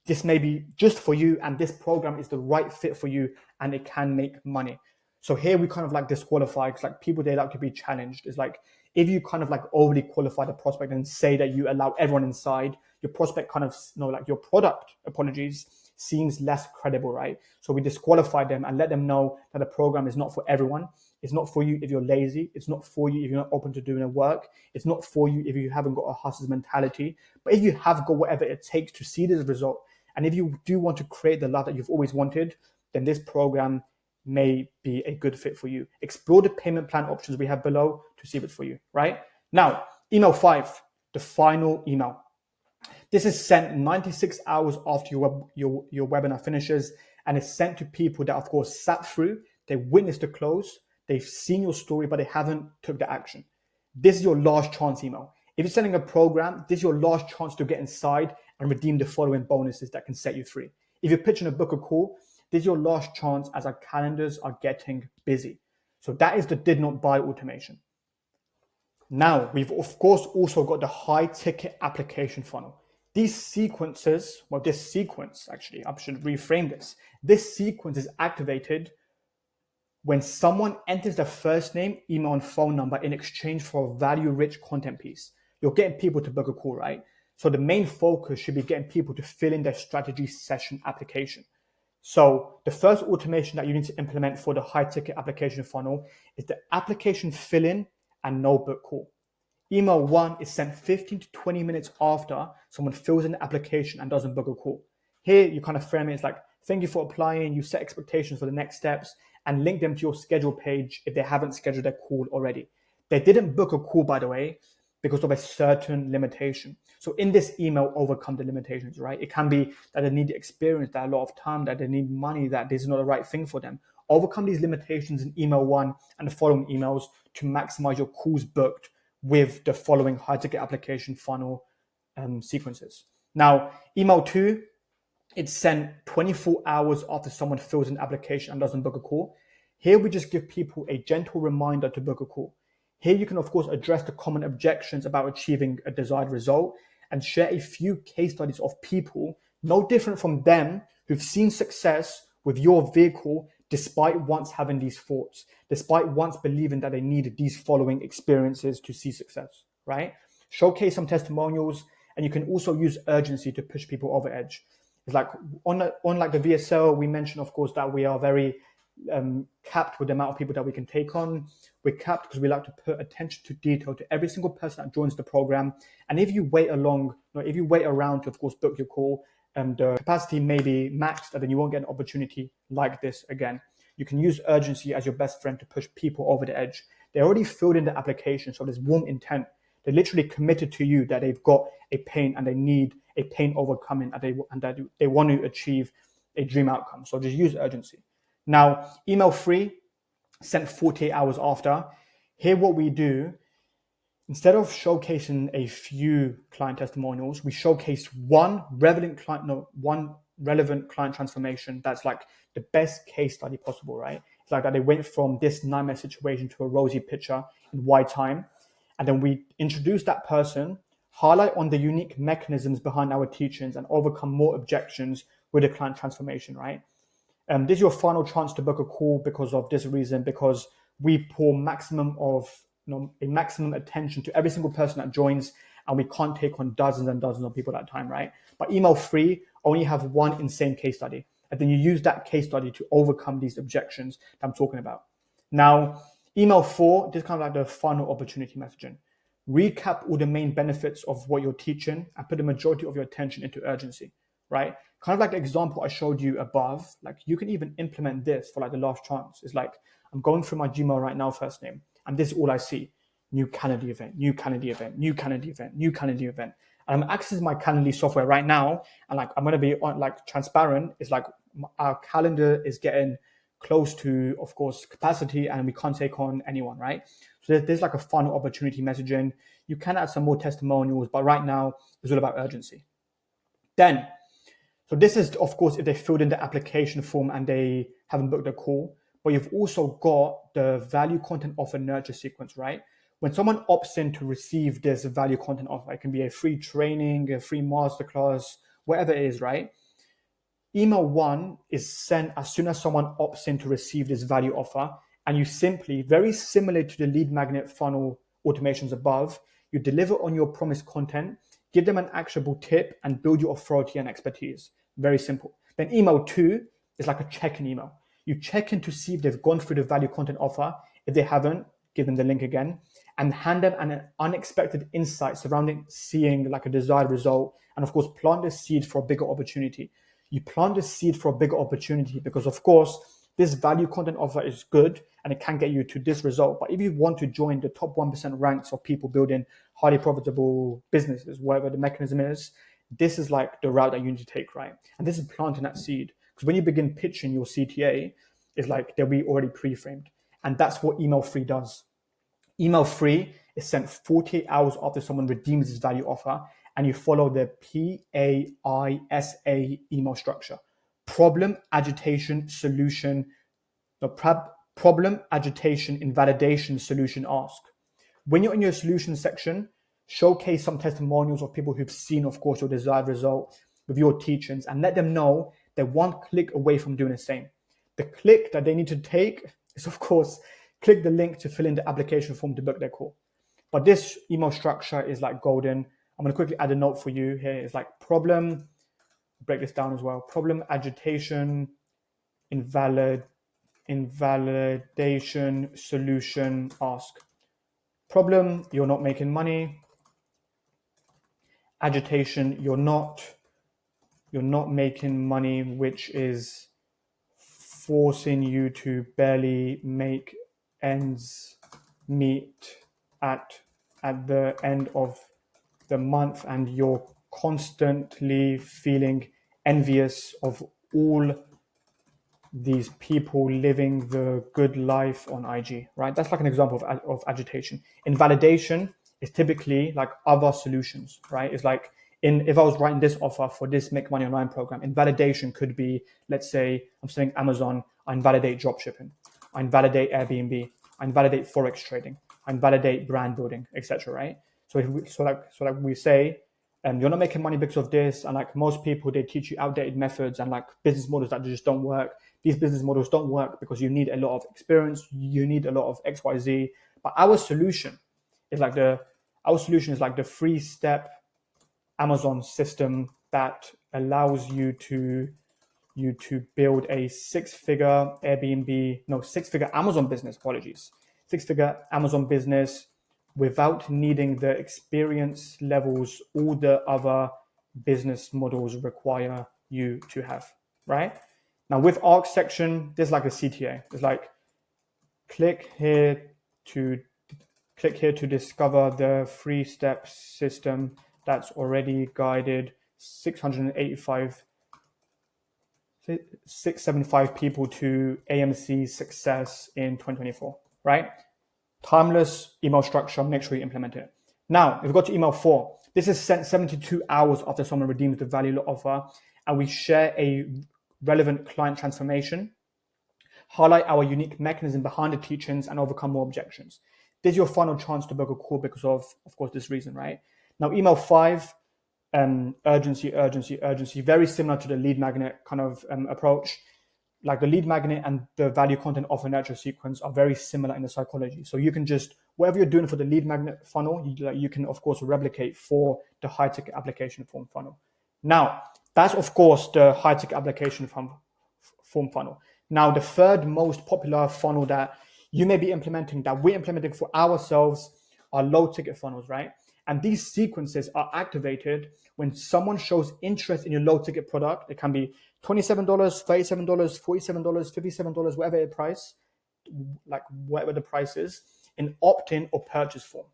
this may be just for you, and this program is the right fit for you, and it can make money. So here we kind of like disqualify, because like people, they like to be challenged. It's like, if you kind of like overly qualify the prospect and say that you allow everyone inside, your prospect kind of, like your product, seems less credible, right? So we disqualify them and let them know that the program is not for everyone. It's not for you if you're lazy. It's not for you if you're not open to doing the work. It's not for you if you haven't got a hustler's mentality. But if you have got whatever it takes to see this result, and if you do want to create the life that you've always wanted, then this program may be a good fit for you. Explore the payment plan options we have below to see if it's for you, right? Now, email 5, the final email. This is sent 96 hours after your webinar finishes, and it's sent to people that, of course, sat through, they witnessed the close, they've seen your story, but they haven't took the action. This is your last chance email. If you're sending a program, this is your last chance to get inside and redeem the following bonuses that can set you free. If you're pitching a book or call, this is your last chance as our calendars are getting busy. So that is the did not buy automation. Now, we've of course also got the high ticket application funnel. These sequences, well, this sequence, actually, I should reframe this. This sequence is activated when someone enters their first name, email, and phone number in exchange for a value-rich content piece. You're getting people to book a call, right? So the main focus should be getting people to fill in their strategy session application. So the first automation that you need to implement for the high ticket application funnel is the application fill-in and no book call. Email 1 is sent 15 to 20 minutes after someone fills in the application and doesn't book a call. Here, you kind of frame it as like, thank you for applying, you set expectations for the next steps, and link them to your schedule page if they haven't scheduled their call already. They didn't book a call, by the way, because of a certain limitation. So in this email, overcome the limitations, right? It can be that they need experience, that a lot of time, that they need money, that this is not the right thing for them. Overcome these limitations in email 1 and the following emails to maximize your calls booked with the following high ticket application funnel sequences. Now, email 2, it's sent 24 hours after someone fills an application and doesn't book a call. Here we just give people a gentle reminder to book a call. Here you can, of course, address the common objections about achieving a desired result and share a few case studies of people no different from them who've seen success with your vehicle despite once having these thoughts, despite once believing that they needed these following experiences to see success, right? Showcase some testimonials, and you can also use urgency to push people over edge. It's like on like the VSL, we mentioned, of course, that we are very capped with the amount of people that we can take on. We're capped because we like to put attention to detail to every single person that joins the program. And if you wait around to, of course, book your call, the capacity may be maxed, and then you won't get an opportunity like this again. You can use urgency as your best friend to push people over the edge. They already filled in the application, so there's warm intent. They literally committed to you that they've got a pain and they need a pain overcoming, and that they want to achieve a dream outcome. So just use urgency. Now, email 3, sent 48 hours after. Here what we do, instead of showcasing a few client testimonials, we showcase one relevant client transformation that's like the best case study possible, right? It's like that they went from this nightmare situation to a rosy picture in Y time. And then we introduce that person, highlight on the unique mechanisms behind our teachings, and overcome more objections with the client transformation, right? This is your final chance to book a call because of this reason, because we pour maximum attention to every single person that joins, and we can't take on dozens and dozens of people at a time, right? But email 3, only have one insane case study. And then you use that case study to overcome these objections that I'm talking about. Now, email 4, this is kind of like the final opportunity messaging. Recap all the main benefits of what you're teaching and put the majority of your attention into urgency, right? Kind of like the example I showed you above, like you can even implement this for like the last chance. It's like, I'm going through my Gmail right now, first name, and this is all I see. New Calendly event, new Calendly event, new Calendly event, new Calendly event. And I'm accessing my Calendly software right now, and like I'm gonna be on like transparent. It's like our calendar is getting close to, of course, capacity, and we can't take on anyone, right? So there's like a final opportunity messaging. You can add some more testimonials, but right now it's all about urgency. Then, so this is, of course, if they filled in the application form and they haven't booked a call, but you've also got the value content offer nurture sequence, right? When someone opts in to receive this value content offer, it can be a free training, a free masterclass, whatever it is, right? Email 1 is sent as soon as someone opts in to receive this value offer, and you simply, very similar to the lead magnet funnel automations above, you deliver on your promised content, give them an actionable tip, and build your authority and expertise. Very simple. Then email 2 is like a check-in email. You check in to see if they've gone through the value content offer. If they haven't, give them the link again, and hand them an unexpected insight surrounding seeing like a desired result, and of course, plant the seed for a bigger opportunity. You plant the seed for a bigger opportunity because, of course, this value content offer is good and it can get you to this result. But if you want to join the top 1% ranks of people building highly profitable businesses, whatever the mechanism is, this is like the route that you need to take, right? And this is planting that seed. Because when you begin pitching your CTA, it's like they'll be already pre-framed. And that's what email 3 does. Email 3 is sent 48 hours after someone redeems this value offer, and you follow the PAISA email structure. Problem, agitation, solution, problem, agitation, invalidation, solution, ask. When you're in your solution section, showcase some testimonials of people who've seen, of course, your desired result with your teachings, and let them know they're one click away from doing the same. The click that they need to take is, of course, click the link to fill in the application form to book their call. But this email structure is like golden. I'm going to quickly add a note for you here. It's like problem, break this down as well. Problem, agitation, invalidation, solution, ask. Problem, you're not making money. Agitation, you're not making money, which is forcing you to barely make ends meet at the end of the month, and you're constantly feeling envious of all these people living the good life on IG, right? That's like an example of agitation. Invalidation is typically like other solutions, right? It's like if I was writing this offer for this Make Money Online program, invalidation could be, let's say I'm selling Amazon, I invalidate dropshipping, I invalidate Airbnb, I invalidate Forex trading, I invalidate brand building, etc. Right? So like we say, you're not making money because of this, and like most people, they teach you outdated methods and like business models that just don't work. These business models don't work because you need a lot of experience, you need a lot of XYZ. But our solution is like the 3-step Amazon system that allows you to build a six-figure Amazon business, 6-figure Amazon business without needing the experience levels all the other business models require you to have, right? Now with ARC section, there's like a CTA. It's like click here to discover the 3-step system that's already guided 675 people to AMC success in 2024, right? Timeless email structure, make sure you implement it. Now, if we go to email 4, this is sent 72 hours after someone redeems the value offer, and we share a relevant client transformation, highlight our unique mechanism behind the teachings, and overcome more objections. This is your final chance to book a call because of course, this reason, right? Now, email 5, urgency, very similar to the lead magnet kind of approach. like the lead magnet and the value content offer nurture sequence are very similar in the psychology. So you can just, whatever you're doing for the lead magnet funnel, you can of course replicate for the high ticket application form funnel. Now, that's of course the high ticket application form funnel. Now, the third most popular funnel that you may be implementing, that we're implementing for ourselves, are low ticket funnels, right? And these sequences are activated when someone shows interest in your low ticket product. It can be $27, $37, $47, $57, whatever the price, like whatever the price is, in opt-in or purchase form.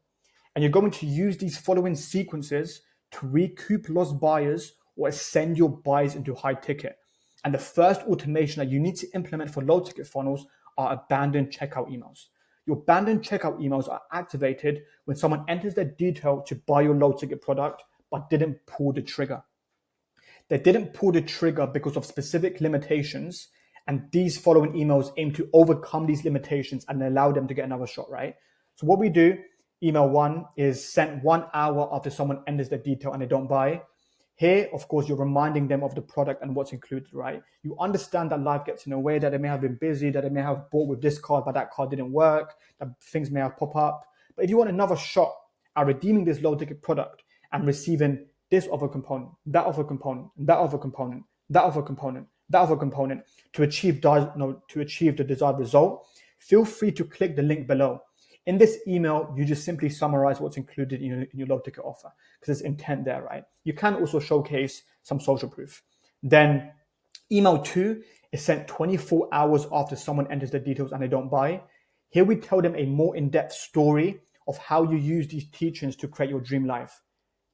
And you're going to use these following sequences to recoup lost buyers or ascend your buyers into high ticket. And the first automation that you need to implement for low ticket funnels are abandoned checkout emails. Your abandoned checkout emails are activated when someone enters their detail to buy your low ticket product but didn't pull the trigger. They didn't pull the trigger because of specific limitations, and these following emails aim to overcome these limitations and allow them to get another shot, right? So what we do, email 1 is sent 1 hour after someone enters their detail and they don't buy. Here, of course, you're reminding them of the product and what's included, right? You understand that life gets in the way, that they may have been busy, that they may have bought with this card, but that card didn't work, that things may have popped up. But if you want another shot at redeeming this low ticket product and receiving this other component, that other component, that other component, that other component, that other component to achieve the desired result, feel free to click the link below. In this email, you just simply summarize what's included in your low ticket offer because there's intent there, right? You can also showcase some social proof. Then email 2 is sent 24 hours after someone enters their details and they don't buy. Here we tell them a more in-depth story of how you use these teachings to create your dream life.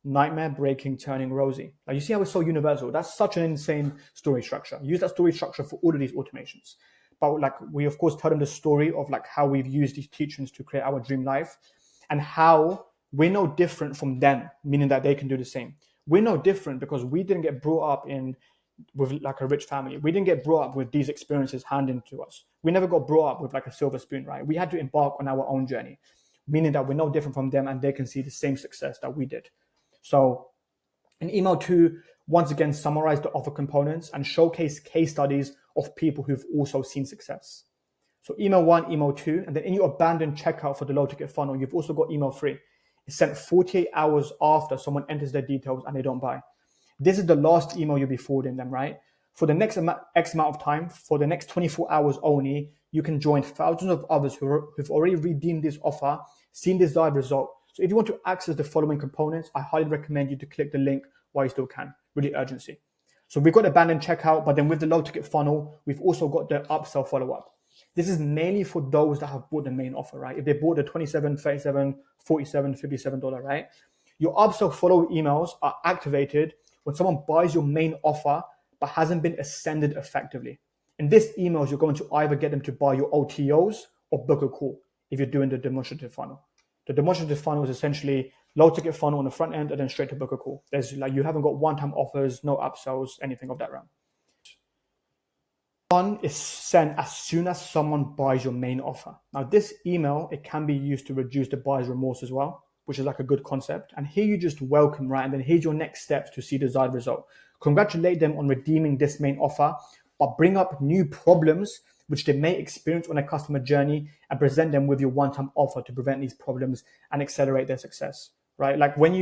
Nightmare breaking, turning rosy. Now you see how it's so universal. That's such an insane story structure. Use that story structure for all of these automations. But like we of course tell them the story of like how we've used these teachings to create our dream life and how we're no different from them, meaning that they can do the same. We're no different because we didn't get brought up with like a rich family. We didn't get brought up with these experiences handed to us. We never got brought up with like a silver spoon, right? We had to embark on our own journey, meaning that we're no different from them and they can see the same success that we did. So in email 2, once again, summarize the offer components and showcase case studies of people who've also seen success. So email 1, email 2, and then in your abandoned checkout for the low ticket funnel, you've also got email 3. It's sent 48 hours after someone enters their details and they don't buy. This is the last email you'll be forwarding them, right? For the next X amount of time, for the next 24 hours only, you can join thousands of others who've already redeemed this offer, seen this desired result. So if you want to access the following components, I highly recommend you to click the link while you still can. Really urgency. So we've got abandoned checkout, but then with the low ticket funnel, we've also got the upsell follow-up. This is mainly for those that have bought the main offer, right? If they bought the $27, $37, $47, $57, right? Your upsell follow emails are activated when someone buys your main offer but hasn't been ascended effectively. In this emails, you're going to either get them to buy your OTOs or book a call if you're doing the demonstrative funnel. The demonstrative funnel is essentially low ticket funnel on the front end and then straight to book a call. There's like, you haven't got one-time offers, no upsells, anything of that round. One is sent as soon as someone buys your main offer. Now this email, it can be used to reduce the buyer's remorse as well, which is like a good concept. And here you just welcome, right? And then here's your next steps to see the desired result. Congratulate them on redeeming this main offer, but bring up new problems which they may experience on a customer journey and present them with your one-time offer to prevent these problems and accelerate their success, right? Like when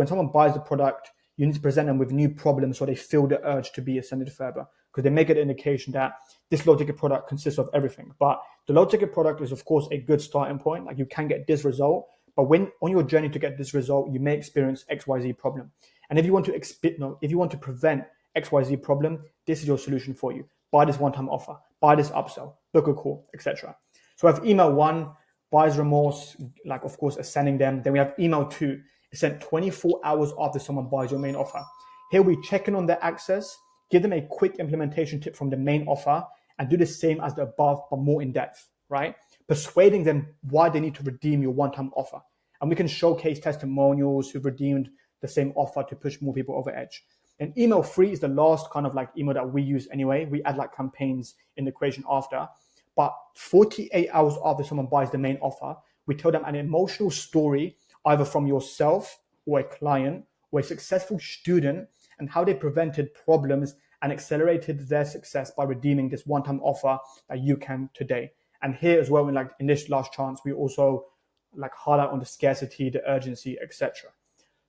someone buys the product, you need to present them with new problems so they feel the urge to be ascended further because they may get an indication that this low ticket product consists of everything. But the low ticket product is of course a good starting point. Like you can get this result, but when on your journey to get this result, you may experience XYZ problem. And if you want to prevent XYZ problem, this is your solution for you. Buy this one-time offer, buy this upsell, book a call, etc. So we have email 1, buyer's remorse, like of course ascending them. Then we have email 2, it's sent 24 hours after someone buys your main offer. Here we check in on their access, give them a quick implementation tip from the main offer, and do the same as the above, but more in depth, right? Persuading them why they need to redeem your one-time offer. And we can showcase testimonials who've redeemed the same offer to push more people over edge. And email 3 is the last kind of like email that we use anyway. We add like campaigns in the equation after. But 48 hours after someone buys the main offer, we tell them an emotional story, either from yourself or a client or a successful student, and how they prevented problems and accelerated their success by redeeming this one-time offer that you can today. And here as well, in this last chance, we also highlight on the scarcity, the urgency, etc.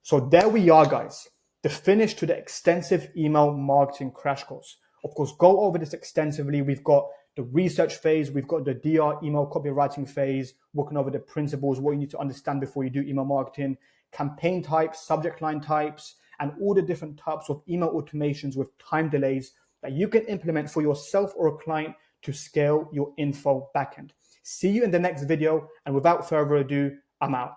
So there we are, guys. The finish to the extensive email marketing crash course. Of course, go over this extensively. We've got the research phase, we've got the DR email copywriting phase, working over the principles, what you need to understand before you do email marketing, campaign types, subject line types, and all the different types of email automations with time delays that you can implement for yourself or a client to scale your info backend. See you in the next video, and without further ado, I'm out.